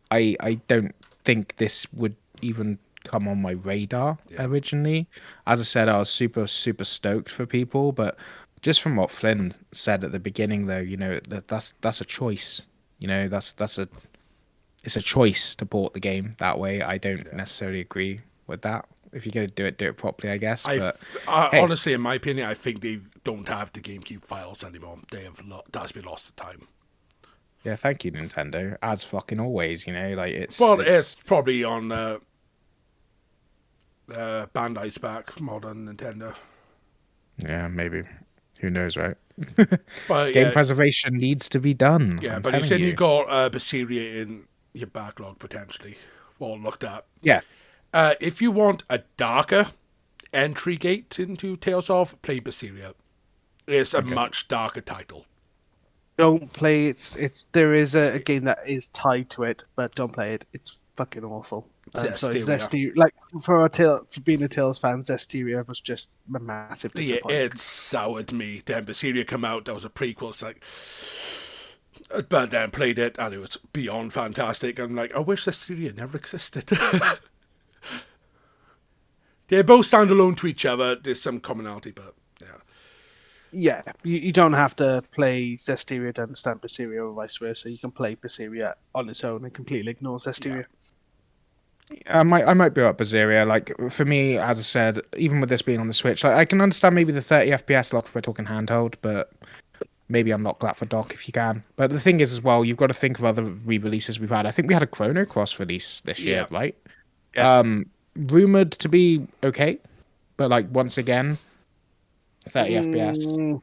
I don't think this would even come on my radar originally. As I said, I was super stoked for people, but just from what Flynn said at the beginning, though, you know, that's a choice. You know, it's a choice to port the game that way. I don't necessarily agree with that. If you're going to do it properly, I guess. But honestly, in my opinion, I think they don't have the GameCube files anymore. That's been lost to time. Yeah, thank you, Nintendo. As fucking always, you know, like it's probably on Bandai's back, modern Nintendo. Yeah, maybe. Who knows, right? But, game preservation needs to be done. Yeah, but you said you got Berseria in your backlog potentially. Well looked at. Yeah. If you want a darker entry gate into Tales of, play Berseria. It's a much darker title. Don't play it. There is a game that is tied to it, but don't play it. It's fucking awful. Zestiria, like for being a Tales fan, Zestiria was just a massive disappointment. It soured me. Then Berseria come out. That was a prequel. It's like, but then played it, and it was beyond fantastic. I'm like, I wish Zestiria never existed. They both stand alone to each other. There's some commonality, but yeah. Yeah, you don't have to play Zestiria to understand Berseria or vice versa. You can play Berseria on its own and completely ignore Zestiria. I might be up Berseria. Like, for me, as I said, even with this being on the Switch, I can understand maybe the 30 FPS lock if we're talking handheld, but maybe unlock that for dock if you can. But the thing is as well, you've got to think of other re-releases we've had. I think we had a Chrono Cross release this year, right? Yes. Rumored to be okay, but like once again, 30 FPS.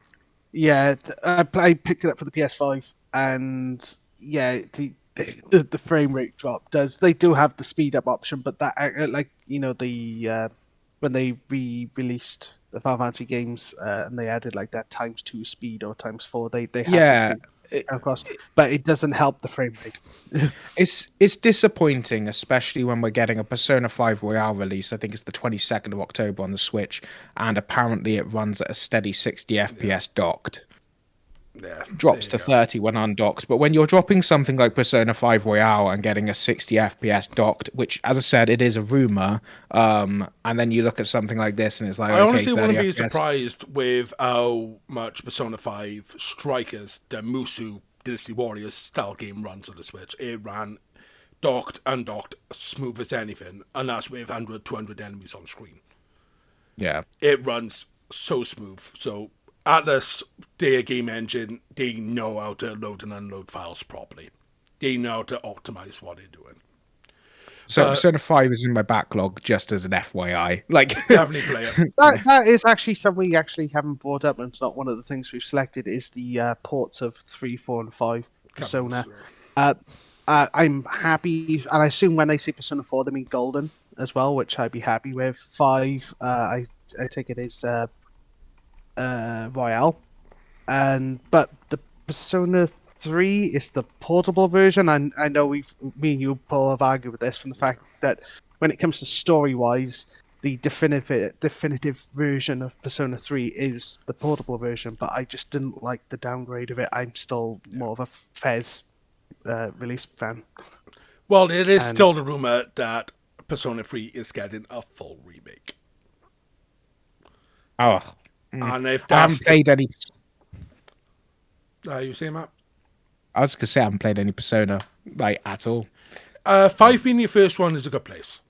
Yeah, I picked it up for the PS5, and yeah, the frame rate drop does. They do have the speed up option, but that like you know the when they re-released the Final Fantasy games and they added like that ×2 speed or ×4, they have the speed. Of course, but it doesn't help the frame rate. It's disappointing, especially when we're getting a Persona 5 Royale release. I think it's the 22nd of October on the Switch, and apparently it runs at a steady 60 FPS docked. Yeah, drops to 30 when undocked. But when you're dropping something like Persona 5 Royale and getting a 60 FPS docked, which, as I said, it is a rumor, and then you look at something like this and it's like, I okay, honestly wouldn't be FPS. surprised with how much Persona 5 Strikers, the Musu Dynasty Warriors style game runs on the Switch. It ran docked, undocked, smooth as anything, and that's with 100, 200 enemies on screen. Yeah. It runs so smooth. So Atlas, their game engine, they know how to load and unload files properly. They know how to optimize what they're doing. So Persona 5 is in my backlog just as an FYI. Like, definitely play it. That is actually something we actually haven't brought up, and it's not one of the things we've selected, is the ports of 3, 4, and 5 Persona. I'm happy, and I assume when they say Persona 4, they mean Golden as well, which I'd be happy with. 5, I take it is Royale, but the Persona 3 is the portable version. And I know me and you, Paul, have argued with this from the fact that when it comes to story-wise, the definitive version of Persona 3 is the portable version, but I just didn't like the downgrade of it. I'm still more of a Fez release fan. Well, it is still the rumor that Persona 3 is getting a full remake. Oh, and if I haven't played any. You saying, Matt? I was gonna say I haven't played any Persona like at all. 5 being your first one is a good place.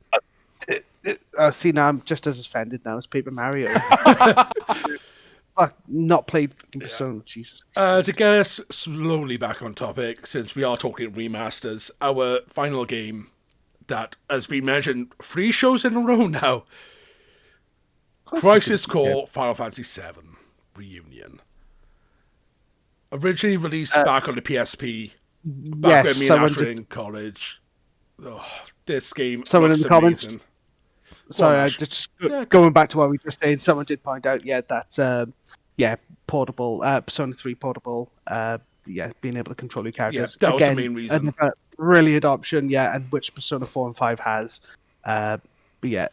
See, now I'm just as offended now as Paper Mario. Fuck, not played Persona, Jesus. To get us slowly back on topic, since we are talking remasters, our final game that has been mentioned 3 shows in a row now, Crisis Core Final Fantasy VII Reunion. Originally released back on the PSP, back when me and Ash were in college. Oh, this game looks in the comments. amazing. Sorry, I just going back to what we were just saying. Someone did point out, that portable Persona 3 portable, being able to control your characters. Yeah, that was the main reason. Brilliant option, and which Persona 4 and 5 has. But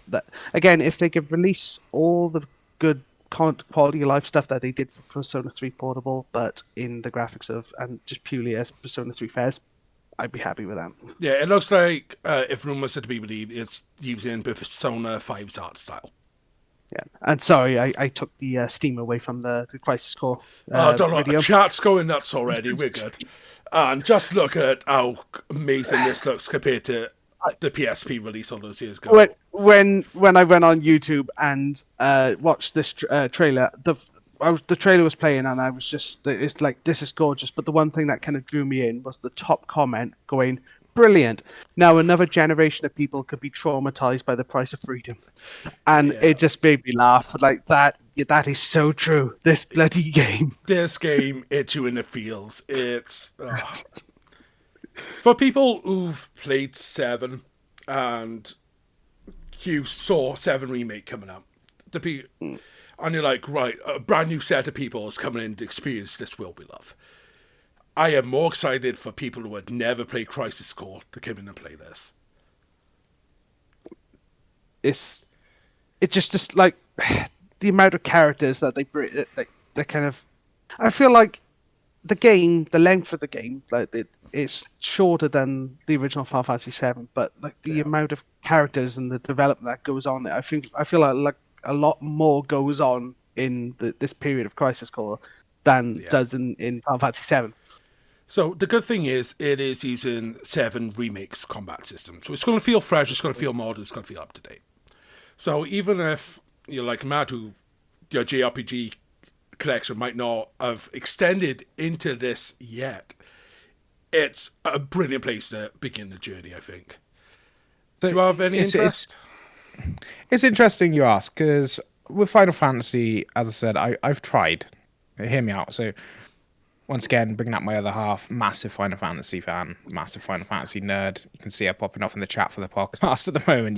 that again, if they could release all the good quality of life stuff that they did for Persona 3 portable, but in the graphics of and just purely as Persona 3 Fez, I'd be happy with that. Yeah, it looks like, if rumors are to be believed, it's using Persona 5's art style. Yeah, and sorry, I took the steam away from the Crisis Core don't know, video. chat's going nuts already, we're good. And just look at how amazing this looks compared to the PSP release all those years ago. When I went on YouTube and watched this trailer, the trailer was playing and I was just, it's like, this is gorgeous. But the one thing that kind of drew me in was the top comment going, brilliant. Now another generation of people could be traumatized by the price of freedom. And it just made me laugh. Like, that is so true. This bloody game. This game hits you in the feels. It's... For people who've played 7 and you saw 7 Remake coming out, and you're like, right, a brand new set of people is coming in to experience this will be love. I am more excited for people who had never played Crisis Core to come in and play this. It's just like the amount of characters that they bring. They kind of, I feel like the length of the game, like it's shorter than the original Final Fantasy VII, but like the amount of characters and the development that goes on, I feel like a lot more goes on in this period of Crisis Core than does in Final Fantasy VII. So the good thing is it is using 7 Remake's combat system. So it's going to feel fresh, it's going to feel modern, it's going to feel up to date. So even if you're like Matt, who your JRPG collection might not have extended into this yet, it's a brilliant place to begin the journey, I think. Do you have any interest? It's interesting you ask, because with Final Fantasy, as I said, I've tried. Hear me out. So once again, bringing up my other half, massive Final Fantasy fan, massive Final Fantasy nerd. You can see her popping off in the chat for the podcast at the moment,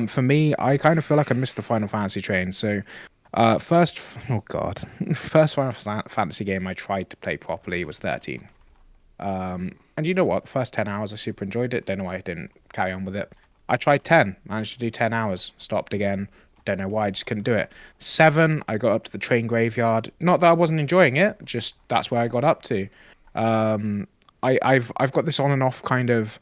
For me, I kind of feel like I missed the Final Fantasy train. So first Final Fantasy game I tried to play properly was 13. And you know what? The first 10 hours I super enjoyed it. Don't know why I didn't carry on with it. I tried 10, managed to do 10 hours, stopped again. Don't know why, I just couldn't do it. 7, I got up to the train graveyard. Not that I wasn't enjoying it, just that's where I got up to. I've got this on and off kind of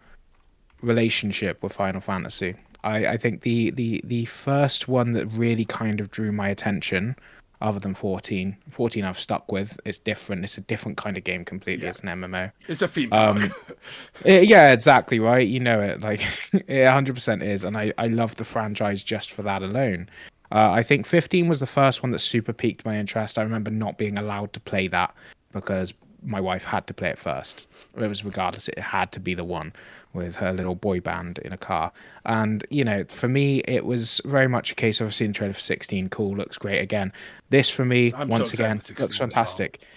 relationship with Final Fantasy. I think the first one that really kind of drew my attention, other than 14 I've stuck with. It's different. It's a different kind of game completely. Yeah. It's an MMO. It's a theme park. Yeah, exactly, right? You know it. Like, it 100% is. And I love the franchise just for that alone. I think 15 was the first one that super piqued my interest. I remember not being allowed to play that because my wife had to play it first. It was regardless. It had to be the one with her little boy band in a car. And, for me, it was very much a case of I've seen the trailer for 16. Cool, looks great again. This, for me, once again, looks fantastic. Well.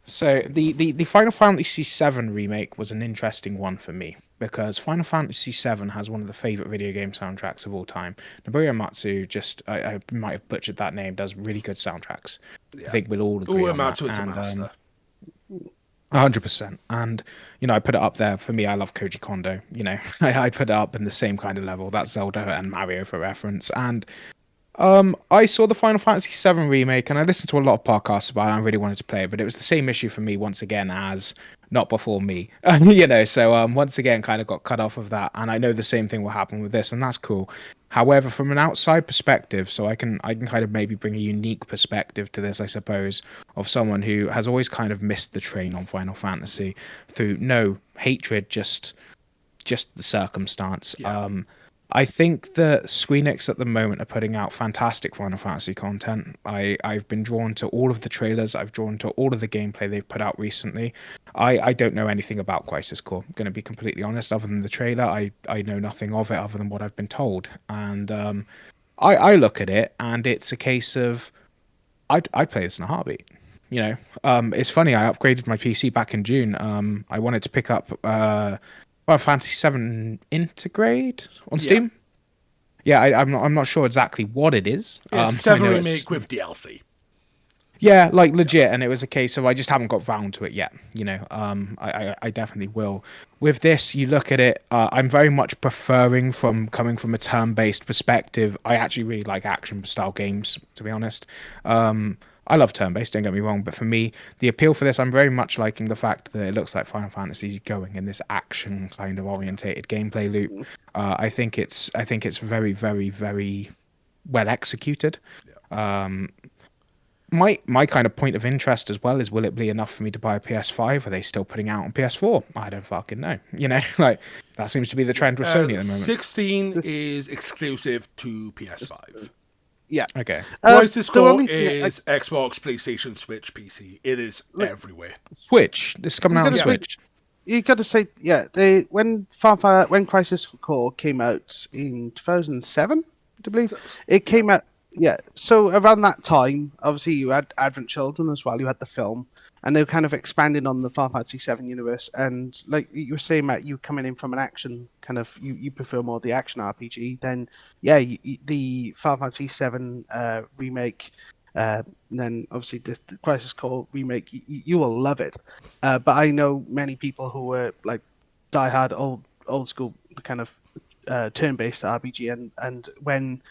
So the Final Fantasy VII remake was an interesting one for me because Final Fantasy VII has one of the favorite video game soundtracks of all time. Nobuo Uematsu, I might have butchered that name, does really good soundtracks. Yeah. I think we'll all agree on that. Uematsu is a master. 100%. And, I put it up there. For me, I love Koji Kondo. I put it up in the same kind of level. That's Zelda and Mario for reference. And I saw the Final Fantasy VII remake, and I listened to a lot of podcasts about it. I really wanted to play it, but it was the same issue for me once again as not before me, So once again, kind of got cut off of that, and I know the same thing will happen with this, and that's cool. However, from an outside perspective, so I can kind of maybe bring a unique perspective to this, I suppose, of someone who has always kind of missed the train on Final Fantasy through no hatred, just the circumstance. Yeah. I think that Squeenix at the moment are putting out fantastic Final Fantasy content. I've been drawn to all of the trailers. I've drawn to all of the gameplay they've put out recently. I don't know anything about Crisis Core. I'm going to be completely honest. Other than the trailer, I know nothing of it other than what I've been told. And I look at it and it's a case of I'd play this in a heartbeat. It's funny. I upgraded my PC back in June. I wanted to pick up Final Fantasy VII Integrate on Steam. Yeah, I'm not sure exactly what it is. It's 7 remake with DLC. Yeah, like legit, and it was a case of I just haven't got round to it yet. I definitely will. With this, you look at it. I'm very much preferring coming from a turn-based perspective. I actually really like action-style games, to be honest. I love turn-based, don't get me wrong, but for me, the appeal for this, I'm very much liking the fact that it looks like Final Fantasy is going in this action kind of orientated gameplay loop. I think it's very, very, very well executed. My kind of point of interest as well is, will it be enough for me to buy a PS5? Are they still putting out on PS4? I don't fucking know. Like that seems to be the trend with Sony at the moment. 16 is exclusive to PS5. Yeah. Okay. Crisis Core is Xbox, PlayStation, Switch, PC. It is everywhere. Switch. This is coming out on Switch. You got to say, when Crisis Core came out in 2007, I believe, it came out. Yeah, so around that time, obviously you had Advent Children as well. You had the film, and they were kind of expanding on the Final Fantasy VII universe. And like you were saying, Matt, you coming in from an action kind of, you prefer more the action RPG. Then, the Final Fantasy VII remake, and then obviously the Crisis Core remake, you will love it. But I know many people who were like diehard old school kind of turn-based RPG, and when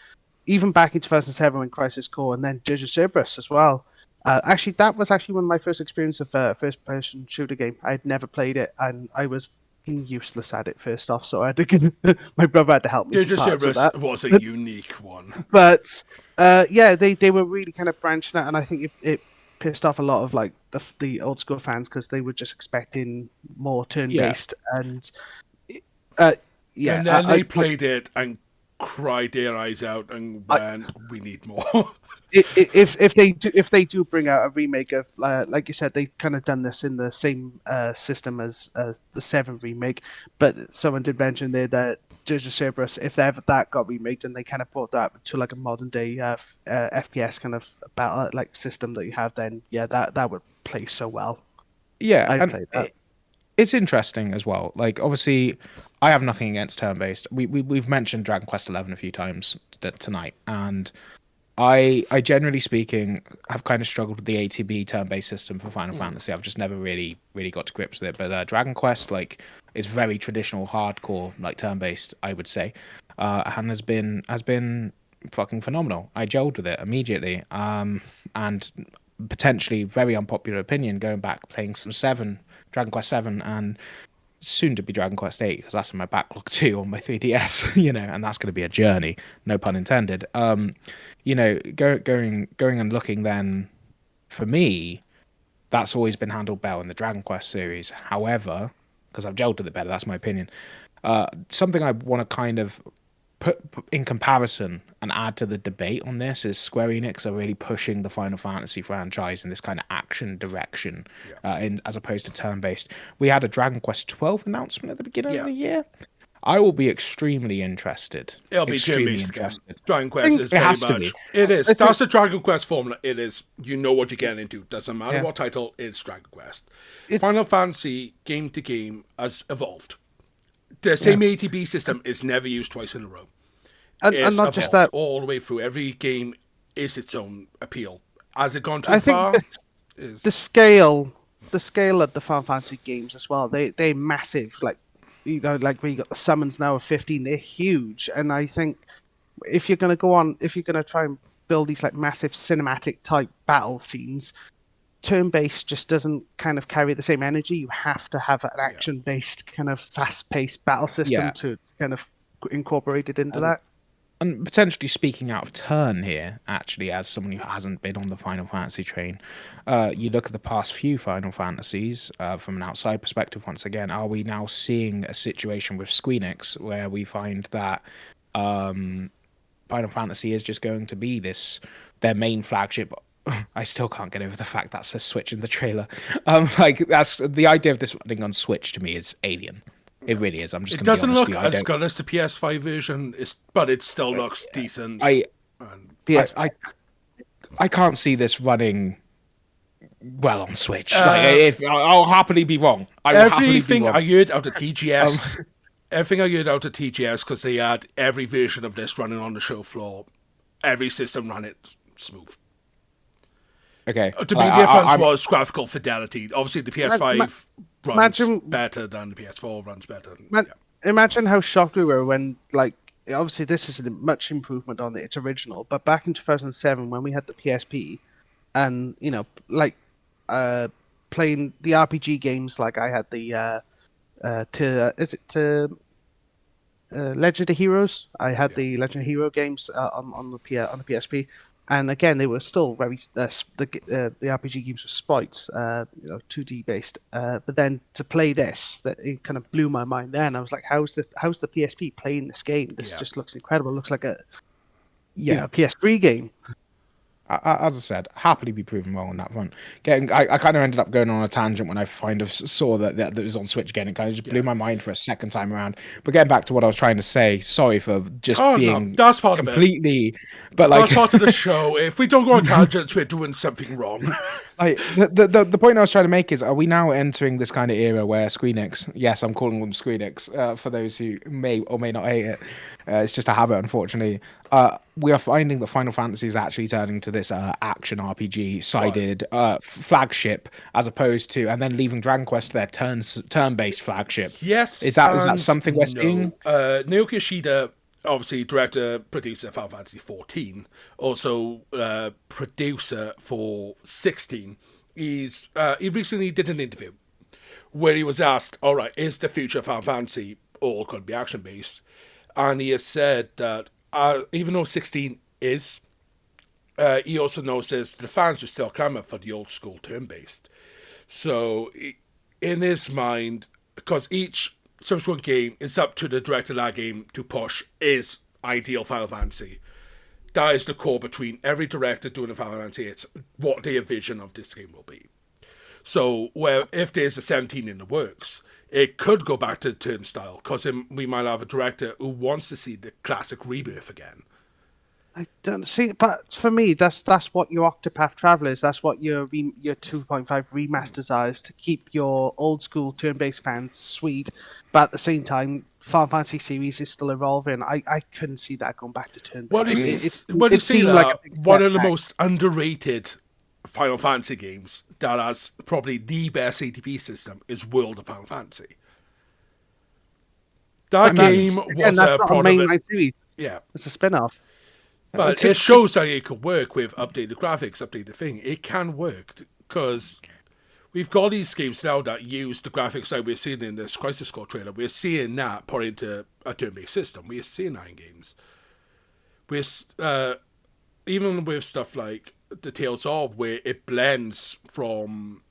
even back in 2007 when Crisis Core, and then Dirge of Cerberus as well. Actually, that was actually one of my first experience of first-person shooter game. I had never played it, and I was useless at it first off, so I had to my brother had to help me. Dirge of Cerberus was a unique one. But they were really kind of branching out, and I think it pissed off a lot of like the old school fans because they were just expecting more turn-based, and and then they played it and cried their eyes out and went, we need more. if they do bring out a remake of like you said, they've kind of done this in the same system as the 7 remake, but someone did mention there that Dirge of Cerberus, if that got remade and they kind of brought that to like a modern day FPS kind of battle like system that you have, then that would play so well. I'd play that. It's interesting as well. Like, obviously, I have nothing against turn-based. We've mentioned Dragon Quest XI a few times tonight, and I generally speaking have kind of struggled with the ATB turn-based system for Final Fantasy. I've just never really got to grips with it. But Dragon Quest is very traditional, hardcore turn-based, I would say, and has been fucking phenomenal. I gelled with it immediately, and potentially very unpopular opinion, going back playing some Dragon Quest 7 and soon to be Dragon Quest 8, because that's in my backlog too on my 3DS, and that's going to be a journey, no pun intended. Going and looking then, for me, that's always been handled better in the Dragon Quest series. However, because I've gelled with it better, that's my opinion. Something I want to kind of put in comparison and add to the debate on this is Square Enix are really pushing the Final Fantasy franchise in this kind of action direction, as opposed to turn-based. We had a Dragon Quest 12 announcement at the beginning of the year. I will be extremely interested. It'll be extremely interested. Dragon Quest is very has to much. be. It is. That's the Dragon Quest formula. It is. You know what you're getting into. Doesn't matter what title. It's Dragon Quest. Final Fantasy game to game has evolved. The same ATB system is never used twice in a row. And not just that, all the way through. Every game is its own appeal. Has it gone too far? I think the scale of the Final Fantasy games as well. They're massive. Like where you got the summons now of 15. They're huge, and I think if you're going to try and build these like massive cinematic type battle scenes, turn-based just doesn't kind of carry the same energy. You have to have an action-based kind of fast-paced battle system to kind of incorporate it into that. And potentially speaking out of turn here, actually, as someone who hasn't been on the Final Fantasy train, you look at the past few Final Fantasies from an outside perspective. Once again, are we now seeing a situation with Squeenix where we find that Final Fantasy is just going to be their main flagship? I still can't get over the fact that says Switch in the trailer. Like that's the idea of this running on Switch to me is alien. It really is. I'm just. It doesn't look as good as the PS5 version, but it still looks decent. I can't see this running well on Switch. Like, I'll happily be wrong. Everything I heard out of TGS, because they had every version of this running on the show floor, every system ran it smooth. Okay. The main difference was graphical fidelity. Obviously, the PS5 runs better than the PS4 runs better. Imagine how shocked we were when, like, obviously this is a much improvement on its original, but back in 2007 when we had the PSP, and like playing the RPG games, like I had the Legend of Heroes. I had the Legend of Hero games on the PSP. And again, they were still very the RPG games were sprites, 2D based. But then to play this, it kind of blew my mind. Then I was like, "How's the PSP playing this game? This just looks incredible. It looks like a PS3 game." As I said, happily be proven wrong on that front. I kind of ended up going on a tangent when I saw that it was on Switch again. It kind of just blew my mind for a second time around. But getting back to what I was trying to say, sorry for just being that's part completely. Of it. But like that's part of the show. If we don't go on tangents, we're doing something wrong. Like the point I was trying to make is, are we now entering this kind of era where Squeenix? Yes, I'm calling them Squeenix for those who may or may not hate it. It's just a habit, unfortunately. We are finding that Final Fantasy is actually turning to this action RPG sided flagship, as opposed to, and then leaving Dragon Quest their turn-based flagship. Yes, is that something we're seeing? Naoki Yoshida, obviously director, producer Final Fantasy 14, also producer for 16. He recently did an interview where he was asked, "All right, is the future of Final Fantasy all going to be action based?" And he has said that even though 16 is, he also notices the fans are still clamoring for the old school turn-based. So in his mind, because each subsequent game is up to the director of that game to push is ideal Final Fantasy. That is the core between every director doing a Final Fantasy. It's what their vision of this game will be. So if there's a 17 in the works, it could go back to the turn style, because we might have a director who wants to see the classic Rebirth again. I don't see, but for me, that's what your Octopath Traveler is. That's what your 2.5 remasters are, is to keep your old school turn-based fans sweet, but at the same time, Final Fantasy series is still evolving. I couldn't see that going back to turn-based. It seemed like one of the most underrated Final Fantasy games that has probably the best ATP system is World of Final Fantasy. That game was a mainline series. Yeah, it's a spin-off. But it shows that it could work with updated graphics, updated thing. It can work, because we've got these games now that use the graphics that we're seeing in this Crisis Core trailer. We're seeing that put into a turn-based system. We're seeing that in games. Even with stuff like the Tales of, where it blends from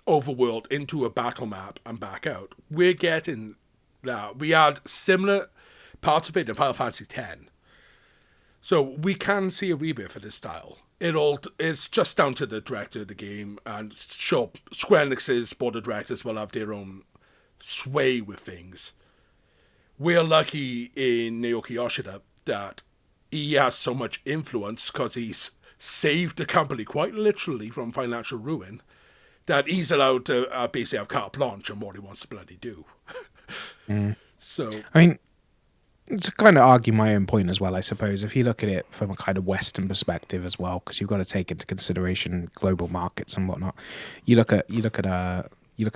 overworld into a battle map and back out. We're getting that. We had similar parts of it in Final Fantasy X. So we can see a rebirth of this style. It's just down to the director of the game, and sure, Square Enix's board of directors will have their own sway with things. We're lucky in Naoki Yoshida that he has so much influence, because he's saved the company quite literally from financial ruin, that he's allowed to basically have carte blanche on what he wants to bloody do. So, I mean, to kind of argue my own point as well, I suppose, if you look at it from a kind of Western perspective as well, because you've got to take into consideration global markets and whatnot. You look at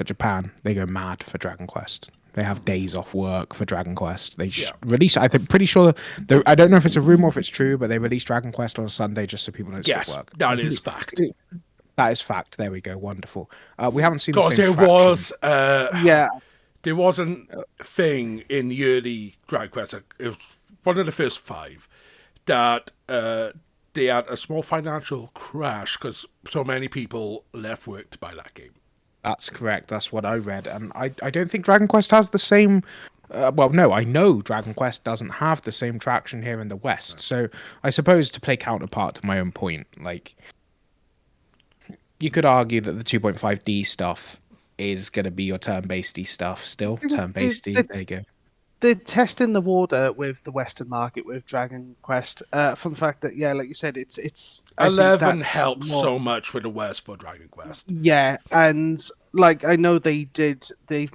Japan; they go mad for Dragon Quest. They have days off work for Dragon Quest. They Yeah. release. I think pretty sure. I don't know if it's a rumor or if it's true, but they release Dragon Quest on a Sunday just so people don't skip Yes, work. that is fact. That is fact. There we go. Wonderful. We haven't seen the Because same there traction. was Yeah, there was a thing in the early Dragon Quest. It was one of the first 5 that they had a small financial crash because so many people left work to buy that game. That's correct. That's what I read, and I don't think Dragon Quest has the same. Well, no, I know Dragon Quest doesn't have the same traction here in the West. So I suppose to play counterpart to my own point, like you could argue that the 2.5D stuff is going to be your turn-based stuff still. Turn-based, there you go. they're testing the water with the Western market with Dragon Quest. From the fact that, yeah, like you said, it's. I think 11 that's helped more- so much with the West for Dragon Quest. Yeah, and like I know they've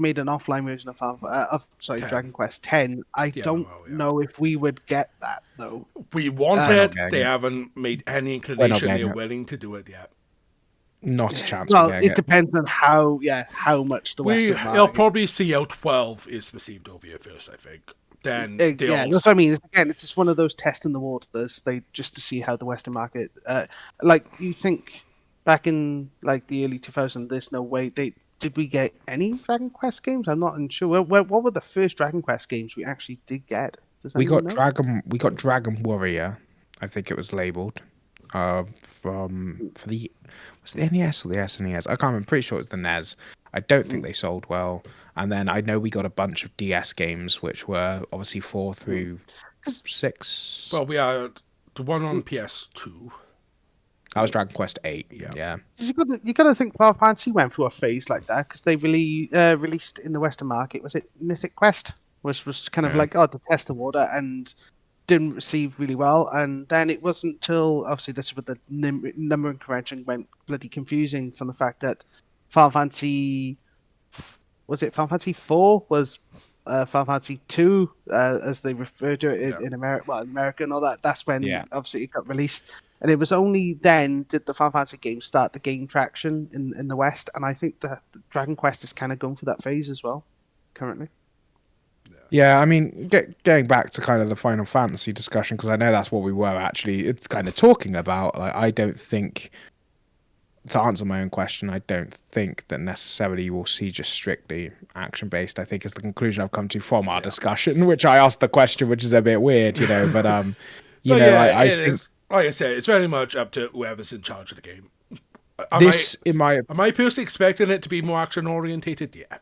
made an offline version of 10. Dragon Quest 10. I The don't MMO, yeah. know if we would get that though. We want We're it. not They getting it. haven't made any inclination getting they're it. willing to do it yet. Not a chance. Well, we're getting it depends on how much the Western You'll market. probably see how 12 is perceived over here first, I think. Then Yeah, they'll- that's what I mean. It's just one of those testing the waters. They just to see how the Western market. Like you think back in like the early 2000s, there's no way did we get any Dragon Quest games? I'm not unsure. What were the first Dragon Quest games we actually did get? Does We anyone got know? Dragon Warrior, I think it was labeled. For the was it the NES or the SNES? I can't remember. I'm pretty sure it's the NES. I don't think they sold well. And then I know we got a bunch of DS games, which were obviously 4 through 6. Well, we had the one on PS2. That was Dragon Quest 8. Yeah. Yeah. You got to think Final Fantasy went through a phase like that because they really released in the Western market. Was it Mythic Quest? Which was kind of Yeah. like to test the water and didn't receive really well. And then it wasn't till obviously this is with the numbering convention went bloody confusing from the fact that Final Fantasy Final Fantasy 4 was Final Fantasy 2 as they refer to it in America. Well, in America and all that. That's when obviously it got released. And it was only then did the Final Fantasy games start to gain traction in the West. And I think the Dragon Quest is kind of going through that phase as well, currently. Yeah, I mean, getting back to kind of the Final Fantasy discussion, because I know that's what we were actually kind of talking about. Like, I don't think, to answer my own question, I don't think that necessarily you will see just strictly action-based. I think is the conclusion I've come to from our discussion, which I asked the question, which is a bit weird, but I think like I said, it's very much up to whoever's in charge of the game. Am I personally expecting it to be more action orientated? Yeah.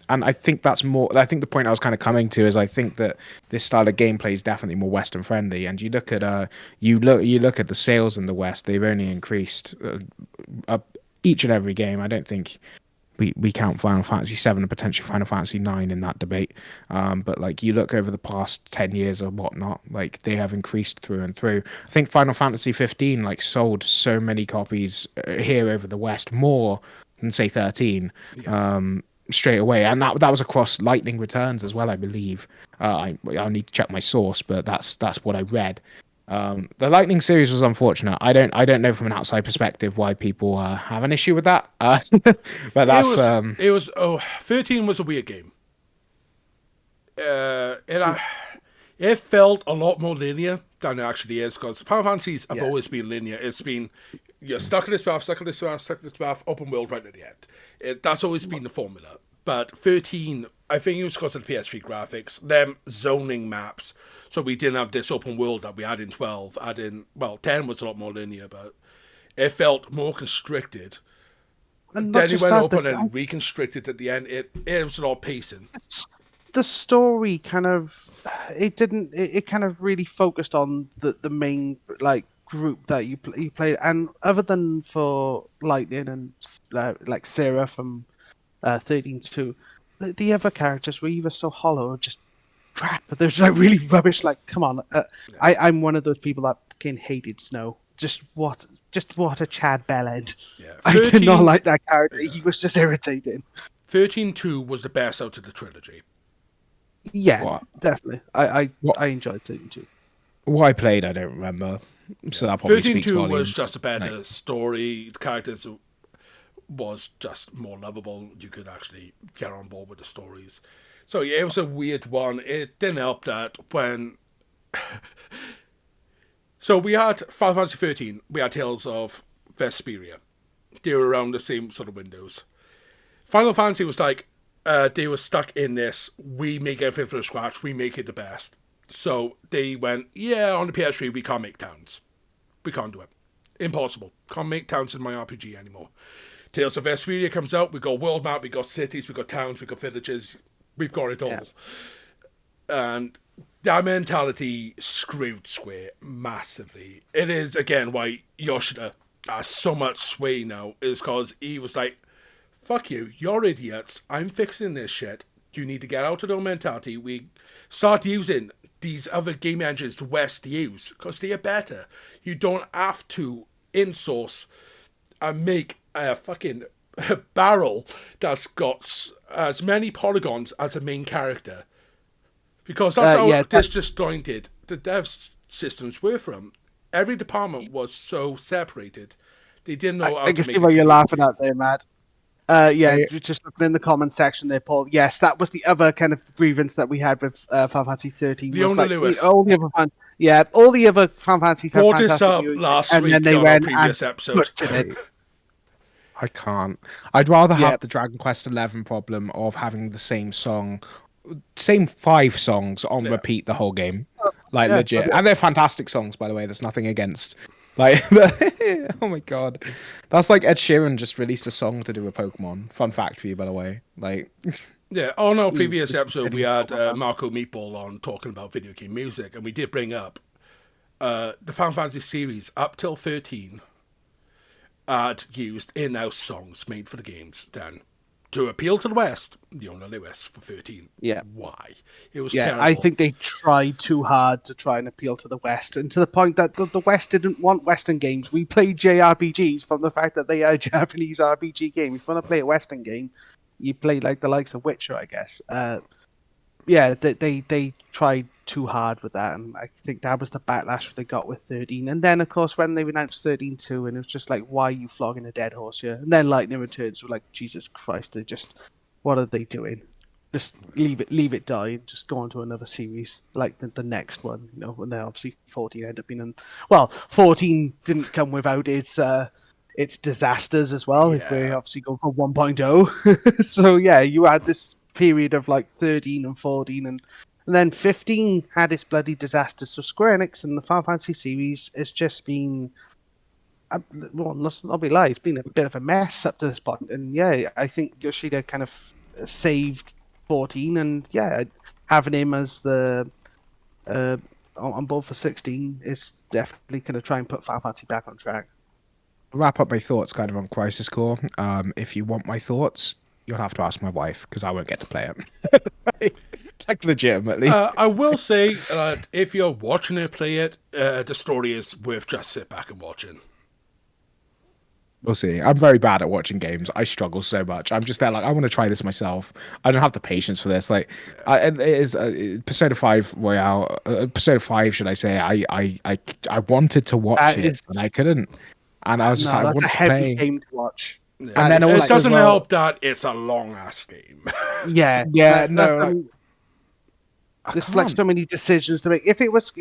And I think that's more. I think the point I was kind of coming to is I think that this style of gameplay is definitely more Western friendly. And you look at you look at the sales in the West; they've only increased each and every game. I don't think we count Final Fantasy VII and potentially Final Fantasy IX in that debate. But like you look over the past 10 years or whatnot, like they have increased through and through. I think Final Fantasy 15 like sold so many copies here over the West more than say 13. Straight away, and that was across Lightning Returns as well, I believe. I'll need to check my source, but that's what I read. The Lightning series was unfortunate. I don't know from an outside perspective why people have an issue with that. But that's 13 was a weird game. It felt a lot more linear than it actually is, because Final Fantasies have always been linear. It's been you're stuck in this path, stuck in this path, stuck in this path, open world right at the end. That's always been the formula. But 13, I think it was because of the PS3 graphics, them zoning maps, so we didn't have this open world that we had in 12. 10 was a lot more linear, but it felt more constricted. And then it went open and reconstricted at the end. It was a lot of pacing. The story kind of it kind of really focused on the main like group that you played, and other than for Lightning and like Sarah from 13-2, the other characters were either so hollow or just crap. They're just like really rubbish. Like, come on, I'm one of those people that fucking hated Snow. Just what a Chad Bellend. Yeah, 13, I did not like that character. He was just irritating. 13-2 was the best out of the trilogy. Yeah, definitely. I enjoyed 13-2. What I played, I don't remember. So that probably speaks 13-2 volumes. was just a better story. The characters was just more lovable. You could actually get on board with the stories. So yeah, it was a weird one. It didn't help that when... So we had Final Fantasy 13, we had Tales of Vesperia. They were around the same sort of windows. Final Fantasy was like, they were stuck in this, we make everything from scratch, we make it the best. So they went, yeah, on the PS3 we can't make towns. We can't do it. Impossible. Can't make towns in my RPG anymore. Tales of Vesperia comes out, we got world map, we got cities, we got towns, we got villages, we've got it all. Yeah. And that mentality screwed Square massively. It is, again, why Yoshida has so much sway now, is because he was like, fuck you, you're idiots, I'm fixing this shit, you need to get out of that mentality, we start using these other game engines the West use, because they are better. You don't have to in-source and make a fucking barrel that's got as many polygons as a main character. Because that's how disjointed the dev systems were from. Every department was so separated. They didn't know how to make it. I can see what you're laughing at there, Matt. Just looking in the comment section there, Paul. Yes, that was the other kind of grievance that we had with Final Fantasy 13. Leona Lewis. All the other Final Fantasies brought this up last week on our previous episode. I can't. I'd rather have the Dragon Quest XI problem of having the same 5 songs on repeat the whole game. Legit. And they're fantastic songs, by the way. There's nothing against. Oh my god. That's like Ed Sheeran just released a song to do with Pokemon. Fun fact for you, by the way. Yeah, on our previous episode, we had Marco Meatball on talking about video game music, and we did bring up the Final Fantasy series up till 13 had used in-house songs made for the games then. To appeal to the West, Leona Lewis for 13. Yeah. Why? It was terrible. I think they tried too hard to try and appeal to the West, and to the point that the West didn't want Western games. We played JRPGs from the fact that they are Japanese RPG games. If you want to play a Western game, you play like the likes of Witcher, I guess. They tried too hard with that, and I think that was the backlash they got with 13. And then, of course, when they announced 13.2, and it was just like, why are you flogging a dead horse here? And then Lightning Returns were like, Jesus Christ, they just, what are they doing? Just leave it die, and just go on to another series, like the next one, when they obviously 14 ended up being 14 didn't come without its disasters as well, if we obviously go for 1.0. So you had this period of like 13 and 14, and then 15 had its bloody disasters. So Square Enix and the Final Fantasy series has just been, let's not be lying, it's been a bit of a mess up to this point. And I think Yoshida kind of saved 14, and having him as the on board for 16 is definitely going to try and put Final Fantasy back on track. Wrap up my thoughts kind of on Crisis Core. If you want my thoughts, you'll have to ask my wife, because I won't get to play it. Like, legitimately. I will say that if you're watching her play it, the story is worth just sit back and watching. We'll see. I'm very bad at watching games. I struggle so much. I'm just there like, I want to try this myself. I don't have the patience for this. Like, it is Persona 5 Royale. Persona 5, should I say? I wanted to watch it, and I couldn't. And I was just like, I want to play. That's a heavy game to watch. Yeah. And then it doesn't help that it's a long ass game. There's like so many decisions to make. If it was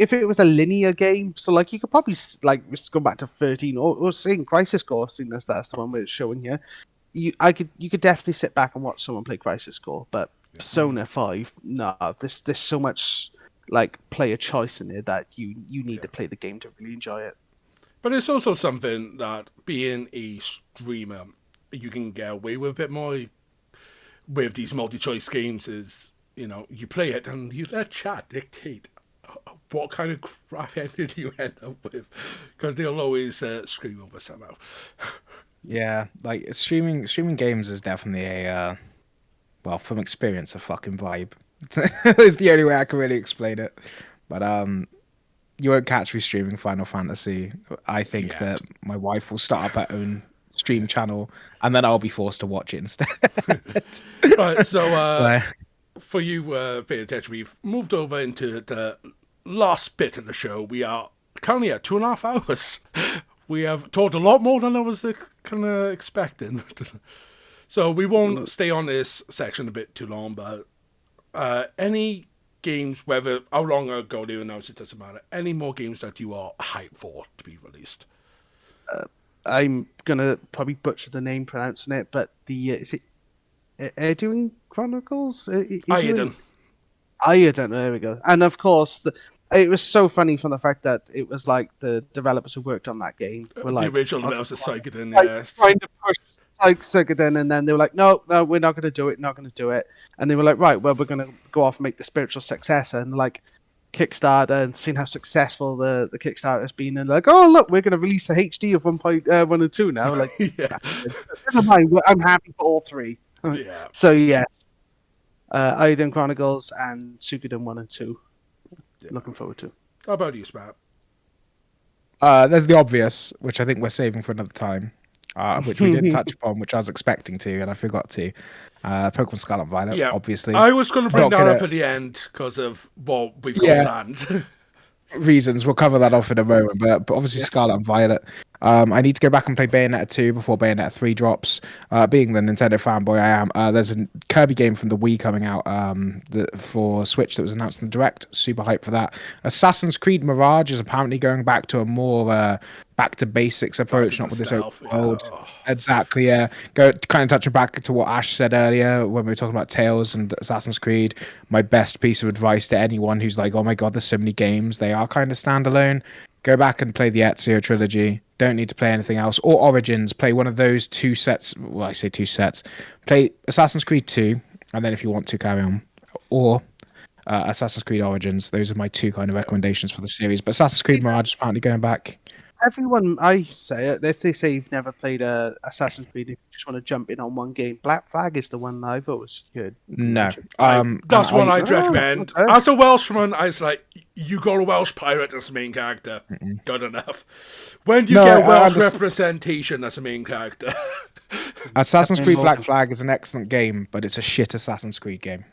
a linear game, so like you could probably like just go back to 13 or seeing Crisis Core, seeing that's the one where it's showing here. You could definitely sit back and watch someone play Crisis Core, but Persona 5, no, there's so much like player choice in there that you need to play the game to really enjoy it. But it's also something that being a streamer, you can get away with a bit more with these multi-choice games. Is, you play it and you let chat dictate what kind of crap ending you end up with, because they'll always scream over somehow. Yeah, like streaming games is definitely a from experience, a fucking vibe. It's the only way I can really explain it. But you won't catch me streaming Final Fantasy. I think that my wife will start up her own stream channel, and then I'll be forced to watch it instead. Right, so for you paying attention, we've moved over into the last bit of the show. We are currently at 2.5 hours. We have talked a lot more than I was kind of expecting. So we won't stay on this section a bit too long, but any games, whether how long ago they announced it, doesn't matter. Any more games that you are hyped for to be released? I'm gonna probably butcher the name pronouncing it, but is it Edoing Chronicles? Iodine. There we go. And of course, it was so funny from the fact that it was like the developers who worked on that game were like the original developers of Suikoden, trying to push Suikoden, and then they were like, no, we're not going to do it, and they were like, right, well, we're going to go off and make the spiritual successor, and like Kickstarter, and seeing how successful the Kickstarter has been, and like, oh look, we're going to release a HD of 1.1 and 2 now. Like, yeah. Never mind, I'm happy for all three. Yeah. So yeah, Iodine Chronicles and Suikoden 1 and 2. Yeah. Looking forward to. How about you, Smatt? There's the obvious, which I think we're saving for another time, which we didn't touch upon, which I was expecting to, and I forgot to. Pokemon Scarlet and Violet, obviously. I was going to bring that up at the end because of what we've got planned. Reasons, we'll cover that off in a moment, but obviously Scarlet and Violet. I need to go back and play Bayonetta 2 before Bayonetta 3 drops. Being the Nintendo fanboy I am, there's a Kirby game from the Wii coming out for Switch that was announced in the Direct. Super hyped for that. Assassin's Creed Mirage is apparently going back to a more back to basics approach, not with this open world. Yeah. Exactly, yeah. Go kind of touching back to what Ash said earlier when we were talking about Tales and Assassin's Creed. My best piece of advice to anyone who's like, oh my god, there's so many games, they are kind of standalone. Go back and play the Ezio trilogy. Don't need to play anything else. Or Origins. Play one of those two sets. Well, I say two sets. Play Assassin's Creed 2, and then if you want to, carry on. Or Assassin's Creed Origins. Those are my two kind of recommendations for the series. But Assassin's Creed Mirage is apparently going back. Everyone, I say it, if they say you've never played Assassin's Creed, if you just want to jump in on one game, Black Flag is the one that I've always heard. No. That's one I'd recommend. Okay. As a Welshman, I was like, you got a Welsh pirate as the main character. Good enough. When do you get Welsh representation as a main character? Assassin's Creed Black Flag is an excellent game, but it's a shit Assassin's Creed game.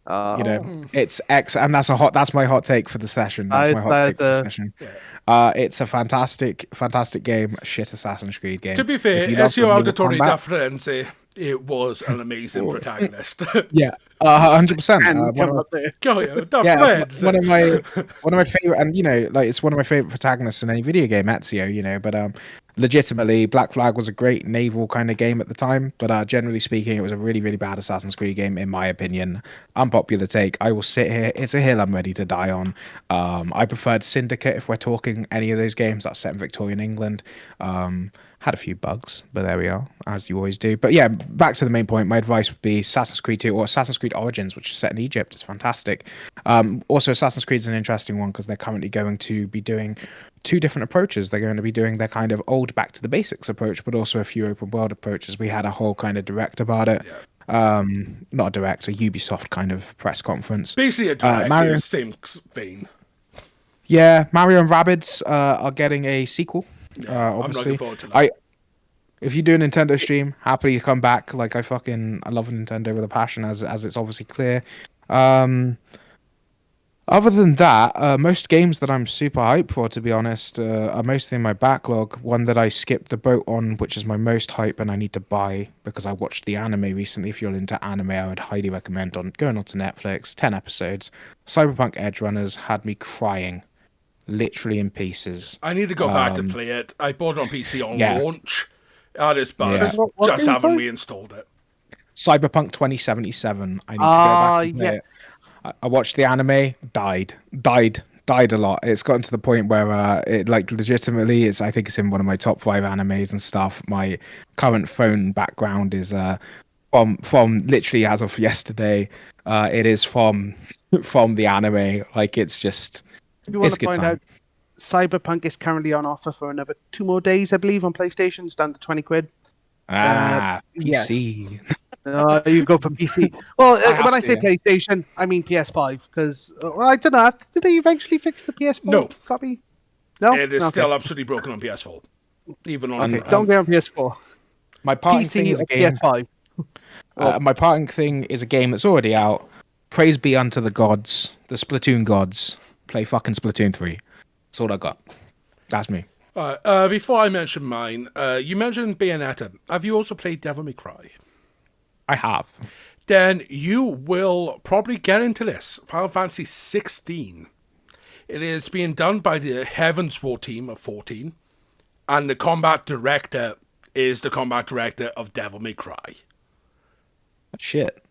You know, it's and that's my hot take for the session. That's my hot take for the session. Yeah. It's a fantastic game, a shit Assassin's Creed game. To be fair, Ezio Auditore da Firenze, it was an amazing protagonist. Yeah, 100%. One of my favorite, and you know, like it's one of my favorite protagonists in any video game, Ezio. You know, but legitimately, Black Flag was a great naval kind of game at the time, but generally speaking, it was a really, really bad Assassin's Creed game, in my opinion. Unpopular take. I will sit here. It's a hill I'm ready to die on. I preferred Syndicate if we're talking any of those games that are set in Victorian England. Had a few bugs, but there we are, as you always do. But yeah, back to the main point. My advice would be Assassin's Creed 2 or Assassin's Creed Origins, which is set in Egypt. It's fantastic. Also, Assassin's Creed is an interesting one because they're currently going to be doing two different approaches. They're going to be doing their kind of old back to the basics approach, but also a few open world approaches. We had a whole kind of direct about it. Yeah. Not a direct, a Ubisoft kind of press conference. Basically a direct, same vein. Yeah, Mario and Rabbids are getting a sequel. Obviously, I'm looking forward to that. If you do a Nintendo stream, happily come back. Like I love Nintendo with a passion, as it's obviously clear. Other than that, most games that I'm super hyped for, to be honest, are mostly in my backlog. One that I skipped the boat on, which is my most hype, and I need to buy because I watched the anime recently. If you're into anime, I would highly recommend going on to Netflix. 10 episodes. Cyberpunk Edge Runners had me crying. Literally in pieces. I need to go back to play it. I bought it on PC on launch. It's bugs. Just haven't reinstalled it. Cyberpunk 2077. I need to go back and play it. I watched the anime. Died a lot. It's gotten to the point where it like legitimately is. I think it's in one of my top 5 animes and stuff. My current phone background is from literally as of yesterday. It is from the anime. Like it's just. If you want to find out, Cyberpunk is currently on offer for another 2 more days, I believe, on PlayStation. It's down to 20 quid. PC. You go for PC. Well, when I say PlayStation, I mean PS5, because I don't know. Did they eventually fix the PS4 copy? No? It is still absolutely broken on PS4. Even on... don't get on PS4. My parting thing is a game... PS5. My parting thing is a game that's already out. Praise be unto the gods, the Splatoon gods. Play fucking Splatoon 3. That's all I got. That's me. Before I mention mine, you mentioned Bayonetta. Have you also played Devil May Cry? I have. Then you will probably get into this. Final Fantasy 16. It is being done by the Heavensward team of 14, and the combat director is the combat director of Devil May Cry. Shit.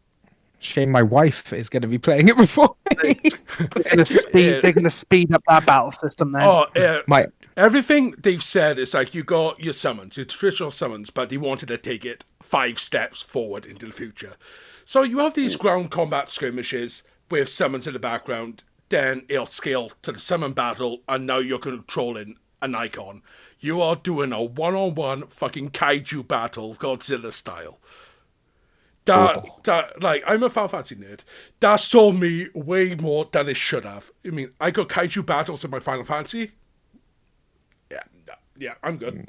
Shame my wife is going to be playing it before me. They're gonna speed up that battle system then. My Everything they've said is like you got your summons, your traditional summons, but they wanted to take it 5 steps forward into the future. So you have these ground combat skirmishes with summons in the background, then it'll scale to the summon battle, and now you're controlling an icon. You are doing a one-on-one fucking kaiju battle, Godzilla style. Like, I'm a Final Fantasy nerd. That sold me way more than it should have. I mean, I got kaiju battles in my Final Fantasy. Yeah, I'm good.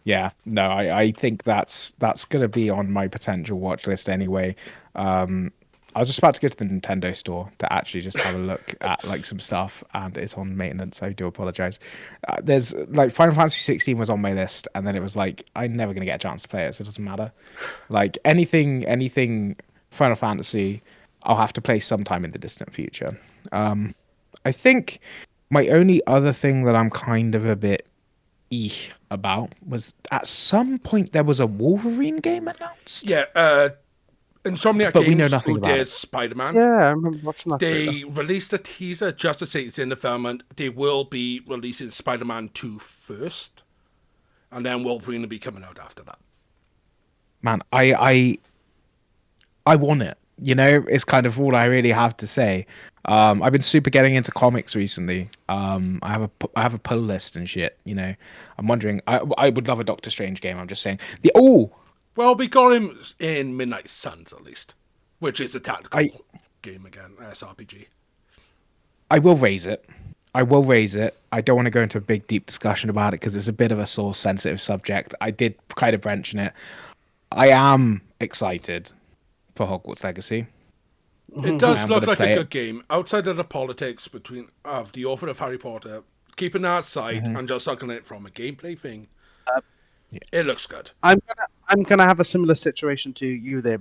Yeah, no, I think that's going to be on my potential watch list anyway. I was just about to go to the Nintendo store to actually just have a look at like some stuff, and it's on maintenance. I do apologize. There's like Final Fantasy 16 was on my list, and then it was like I'm never going to get a chance to play it, so it doesn't matter. Like anything Final Fantasy, I'll have to play sometime in the distant future. I think my only other thing that I'm kind of a bit about was at some point there was a Wolverine game announced. Yeah, Insomniac But Games, we know nothing who about did it. Spider-Man. Yeah, I remember watching that. They released a teaser just to say it's in development. They will be releasing Spider-Man 2 first, and then Wolverine will be coming out after that. Man, I want it. You know, it's kind of all I really have to say. I've been super getting into comics recently. I have a pull list and shit. You know, I'm wondering. I would love a Doctor Strange game. I'm just saying. Well, we got him in Midnight Suns at least, which is a tactical game again, SRPG. I will raise it. I don't want to go into a big deep discussion about it because it's a bit of a sore sensitive subject. I did kind of mention it. I am excited for Hogwarts Legacy. It does look like a good game. Outside of the politics of the author of Harry Potter, keeping that aside and just looking at it from a gameplay thing, it looks good. I'm gonna have a similar situation to you there,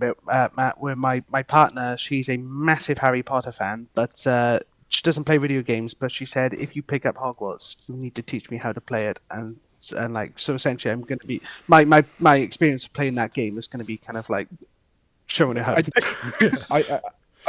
Matt, where my partner, she's a massive Harry Potter fan, but she doesn't play video games. But she said, if you pick up Hogwarts, you need to teach me how to play it, and like so. Essentially, I'm gonna be my experience of playing that game is gonna be kind of like showing her how.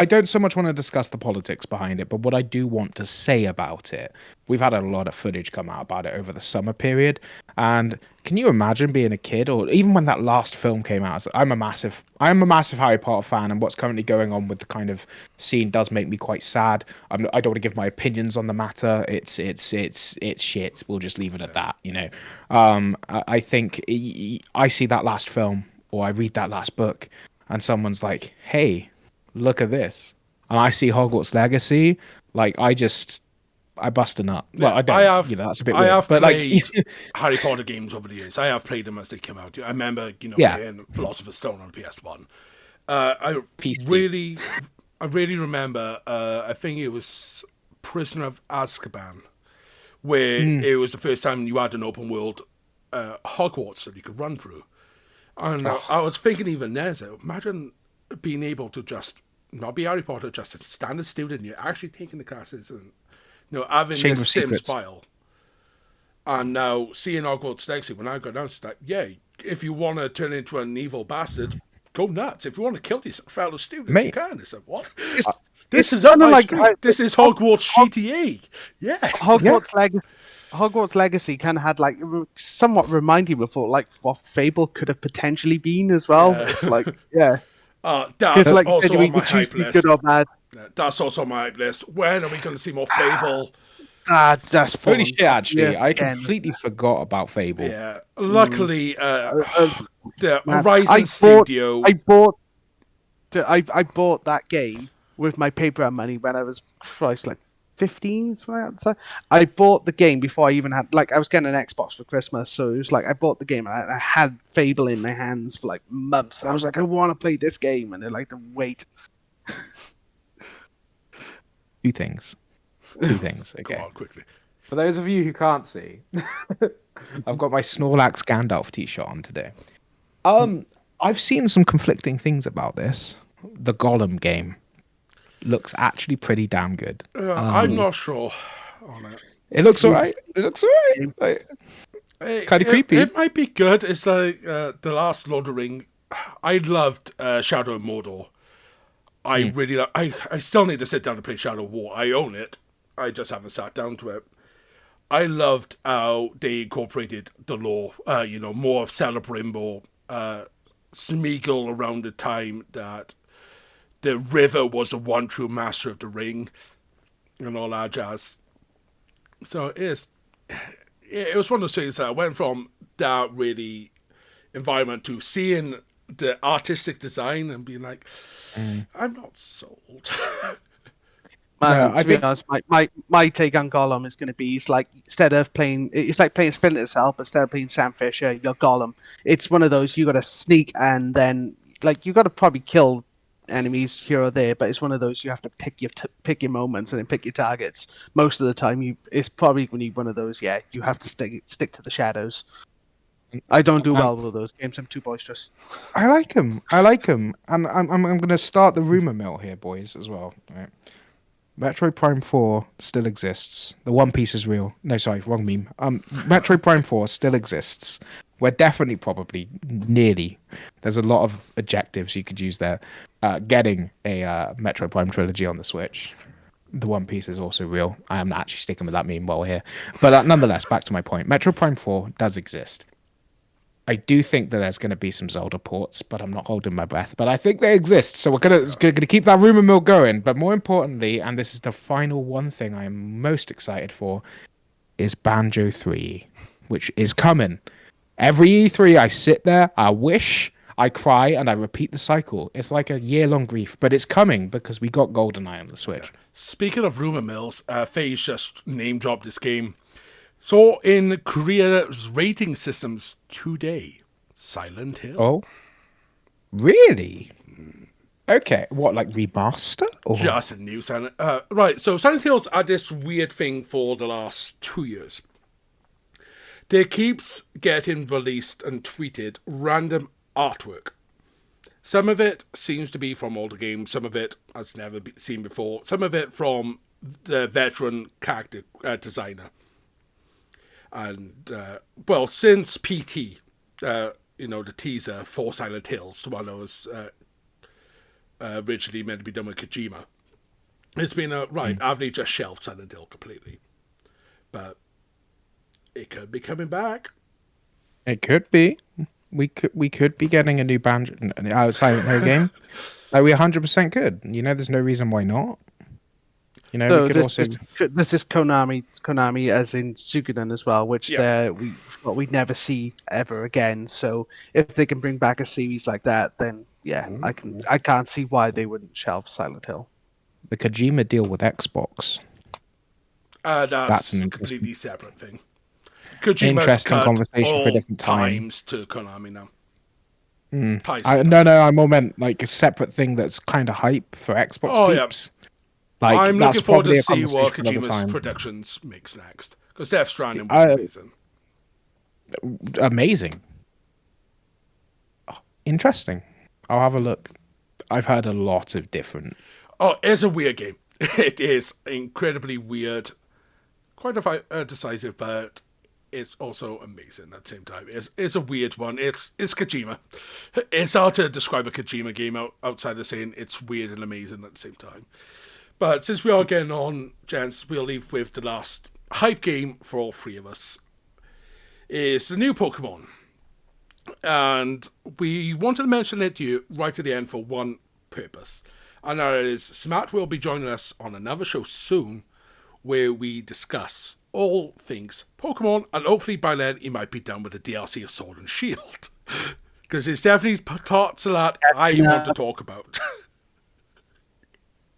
I don't so much want to discuss the politics behind it, but what I do want to say about it, we've had a lot of footage come out about it over the summer period, and can you imagine being a kid, or even when that last film came out? I'm a massive Harry Potter fan, and what's currently going on with the kind of scene does make me quite sad. I don't want to give my opinions on the matter. It's shit. We'll just leave it at that. You know, I think I see that last film, or I read that last book, and someone's like, "Hey, look at this," and I see Hogwarts Legacy, like I bust a nut. Well, I don't. That's a bit weird. I have but played Harry Potter games over the years. I have played them as they came out. I remember, playing Philosopher's Stone on PS1. I really remember. I think it was Prisoner of Azkaban, where it was the first time you had an open world Hogwarts that you could run through. And I was thinking even there, so imagine being able to just not be Harry Potter, just a standard student. You're actually taking the classes and having this Sims file. And now seeing Hogwarts Legacy, when I got announced that, if you want to turn into an evil bastard, go nuts. If you want to kill these fellow students, you can. It's like, what? This is this is Hogwarts GTA. Yes. Hogwarts Legacy kind of had like somewhat remind you of what Fable could have potentially been as well. That's like, also on my hype good list. or bad. That's also on my hype list. When are we going to see more Fable? That's holy shit! Actually, Yeah, I completely forgot about Fable. Yeah, luckily, the Horizon Studio. I bought that game with my paper money when I was like 15. So I bought the game before I even had I was getting an Xbox for Christmas, so it was like I bought the game and I had Fable in my hands for like months. I was like, I want to play this game, and they're like, wait. Two things. Okay. Go on quickly. For those of you who can't see, I've got my Snorlax Gandalf t-shirt on today. I've seen some conflicting things about this. The Golem game looks actually pretty damn good. I'm not sure on it. It looks alright. It looks alright. Kind of creepy. It might be good. It's like the last Lord of the Ring. I loved Shadow of Mordor. I really I still need to sit down and play Shadow of War. I own it. I just haven't sat down to it. I loved how they incorporated the lore. More of Celebrimbor, Smeagol around the time that the river was the one true master of the ring, and all that jazz. So it was one of those things that I went from that really environment to seeing the artistic design and being like, I'm not sold. To be honest, my take on Gollum is going to be it's like playing Splinter Cell, but instead of playing Sam Fisher, you're Gollum. It's one of those you got to sneak and then you got to probably kill enemies here or there, but it's one of those you have to pick your moments and then pick your targets. Most of the time, it's probably going to be one of those. Yeah, you have to stick to the shadows. I don't do well with those games. I'm too boisterous. I like them, and I'm going to start the rumor mill here, boys, as well. Right. Metroid Prime 4 still exists. The One Piece is real. No, sorry, wrong meme. Metroid Prime 4 still exists. We're definitely, probably, nearly. There's a lot of adjectives you could use there. Getting a Metroid Prime trilogy on the Switch. The One Piece is also real. I am actually sticking with that meme while we're here. But nonetheless, back to my point. Metroid Prime 4 does exist. I do think that there's going to be some Zelda ports, but I'm not holding my breath. But I think they exist, so we're going to keep that rumor mill going. But more importantly, and this is the final one thing I am most excited for, is Banjo 3, which is coming. Every E3, I sit there, I wish, I cry, and I repeat the cycle. It's like a year-long grief, but it's coming because we got GoldenEye on the Switch. Yeah. Speaking of rumor mills, FaZe just name-dropped this game. So, in Korea's rating systems today, Silent Hill. Oh, really? Okay, what, like remaster? Or? Just a new Silent right, so Silent Hill's had this weird thing for the last 2 years. They keeps getting released and tweeted random artwork. Some of it seems to be from older games, some of it has never been seen before, some of it from the veteran character designer. And, since PT, the teaser for Silent Hills, the one that was originally meant to be done with Kojima, it's been have they just shelved Silent Hill completely? But it could be coming back. It could be. We could be getting a new Silent Hill game. Like we 100% could. There's no reason why not. So we could this is Konami as in Suikoden as well, which we never see ever again. So if they can bring back a series like that, then I can't see why they wouldn't shelve Silent Hill. The Kojima deal with Xbox. That's a completely separate thing. Kojima's interesting conversation for a different time. Times to Konami now. I more meant like a separate thing that's kind of hype for Xbox peeps. Yeah. I'm looking forward to see what Kojima's Productions makes next. Because Death Stranding was amazing. Amazing. Oh, interesting. I'll have a look. I've heard a lot of different... Oh, it's a weird game. It is incredibly weird. Quite decisive, but it's also amazing at the same time. It's a weird one. It's Kojima. It's hard to describe a Kojima game outside of saying it's weird and amazing at the same time. But since we are getting on, gents, we'll leave with the last hype game for all three of us. Is the new Pokemon. And we wanted to mention it to you right at the end for one purpose. And that is, Smatt will be joining us on another show soon where we discuss all things Pokemon. And hopefully by then he might be done with the DLC of Sword and Shield. Because there's definitely parts of that I want to talk about.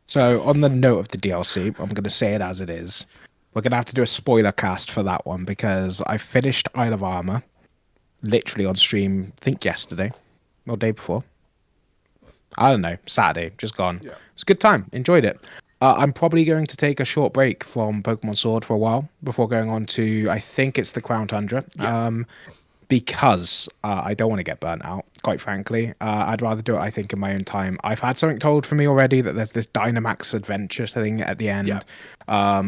So, on the note of the DLC, I'm going to say it as it is. We're going to have to do a spoiler cast for that one because I finished Isle of Armor literally on stream, I think yesterday or day before. I don't know, Saturday, just gone. Yeah. It's a good time, enjoyed it. I'm probably going to take a short break from Pokemon Sword for a while before going on to, I think it's the Crown Tundra. Yeah. Because I don't want to get burnt out, quite frankly. I'd rather do it, I think, in my own time. I've had something told for me already that there's this Dynamax adventure thing at the end,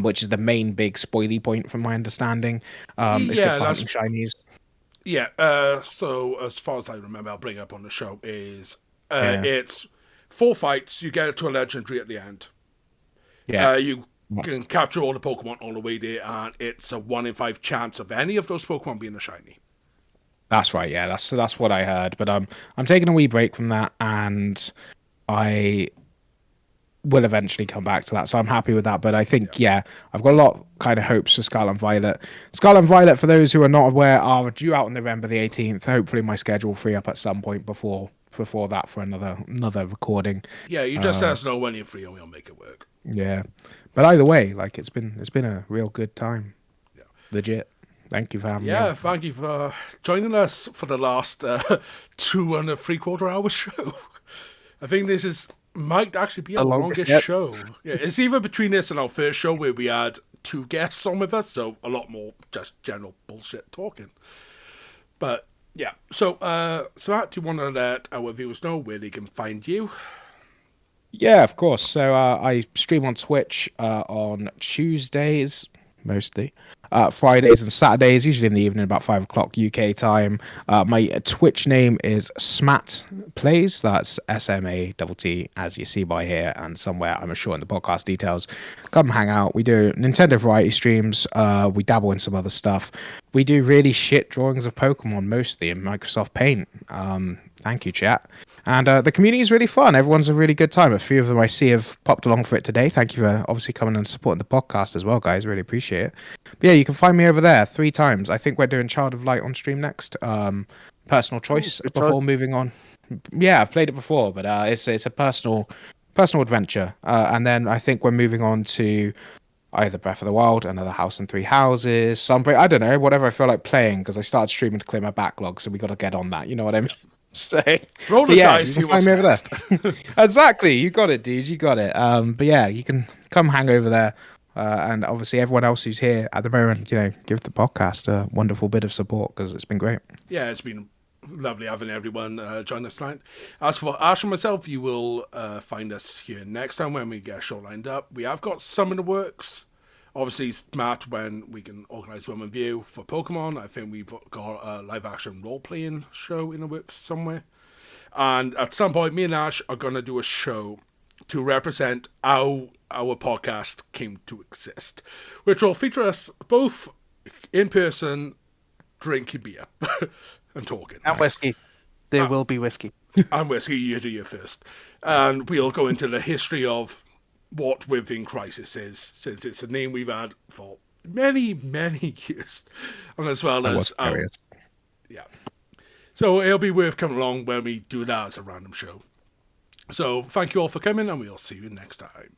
which is the main big spoily point from my understanding. It's good for hunting shinies. Yeah, so as far as I remember, I'll bring it up on the show, is Yeah. it's 4 fights, you get to a legendary at the end. Yeah. You can capture all the Pokemon all the way there, and it's a 1 in 5 chance of any of those Pokemon being a shiny. That's right, yeah. That's what I heard. But I'm taking a wee break from that, and I will eventually come back to that. So I'm happy with that. But I think, I've got a lot of kind of hopes for Scarlet and Violet. Scarlet and Violet, for those who are not aware, are due out on November the 18th. Hopefully my schedule will free up at some point before that for another recording. Yeah, you just let us know when you're free and we'll make it work. Yeah. But either way, like it's been a real good time. Yeah. Legit. Thank you for having me. Yeah, thank you for joining us for the last 2 and 3/4 hour show. I think this might actually be our longest show. Yeah, it's either between this and our first show where we had 2 guests on with us, so a lot more just general bullshit talking. But yeah, so Smatt, do you want to let our viewers know where they can find you? Yeah, of course. So I stream on Twitch on Tuesdays mostly. Fridays and Saturdays, usually in the evening, about 5 o'clock UK time. My Twitch name is SmattPlays. That's SMATT, as you see by here, and somewhere I'm sure in the podcast details. Come hang out. We do Nintendo variety streams. We dabble in some other stuff. We do really shit drawings of Pokemon, mostly in Microsoft Paint. Thank you, chat. And the community is really fun. Everyone's a really good time. A few of them I see have popped along for it today. Thank you for obviously coming and supporting the podcast as well, guys. Really appreciate it. But yeah, you can find me over there 3 times. I think we're doing Child of Light on stream next. Personal choice before moving on. Yeah, I've played it before, but it's a personal adventure. And then I think we're moving on to either Breath of the Wild, another House and 3 Houses, Sunbreak. I don't know, whatever I feel like playing, because I started streaming to clear my backlog, so we got to get on that. You know what I mean? So, roll the dice, you can find me over there. Exactly, you got it, dude. You got it. But yeah, you can come hang over there, and obviously everyone else who's here at the moment, give the podcast a wonderful bit of support because it's been great. Yeah, it's been lovely having everyone join us tonight. As for Ash and myself, you will find us here next time when we get a show lined up. We have got some in the works. Obviously, Smatt, when we can organise one with you for Pokemon. I think we've got a live-action role-playing show in the works somewhere. And at some point, me and Ash are going to do a show to represent how our podcast came to exist, which will feature us both in person drinking beer and talking. And whiskey. There will be whiskey. And whiskey, you do your first. And we'll go into the history of what Within Crisis is, since it's a name we've had for many, many years. And as well as... yeah. So it'll be worth coming along when we do that as a random show. So thank you all for coming, and we'll see you next time.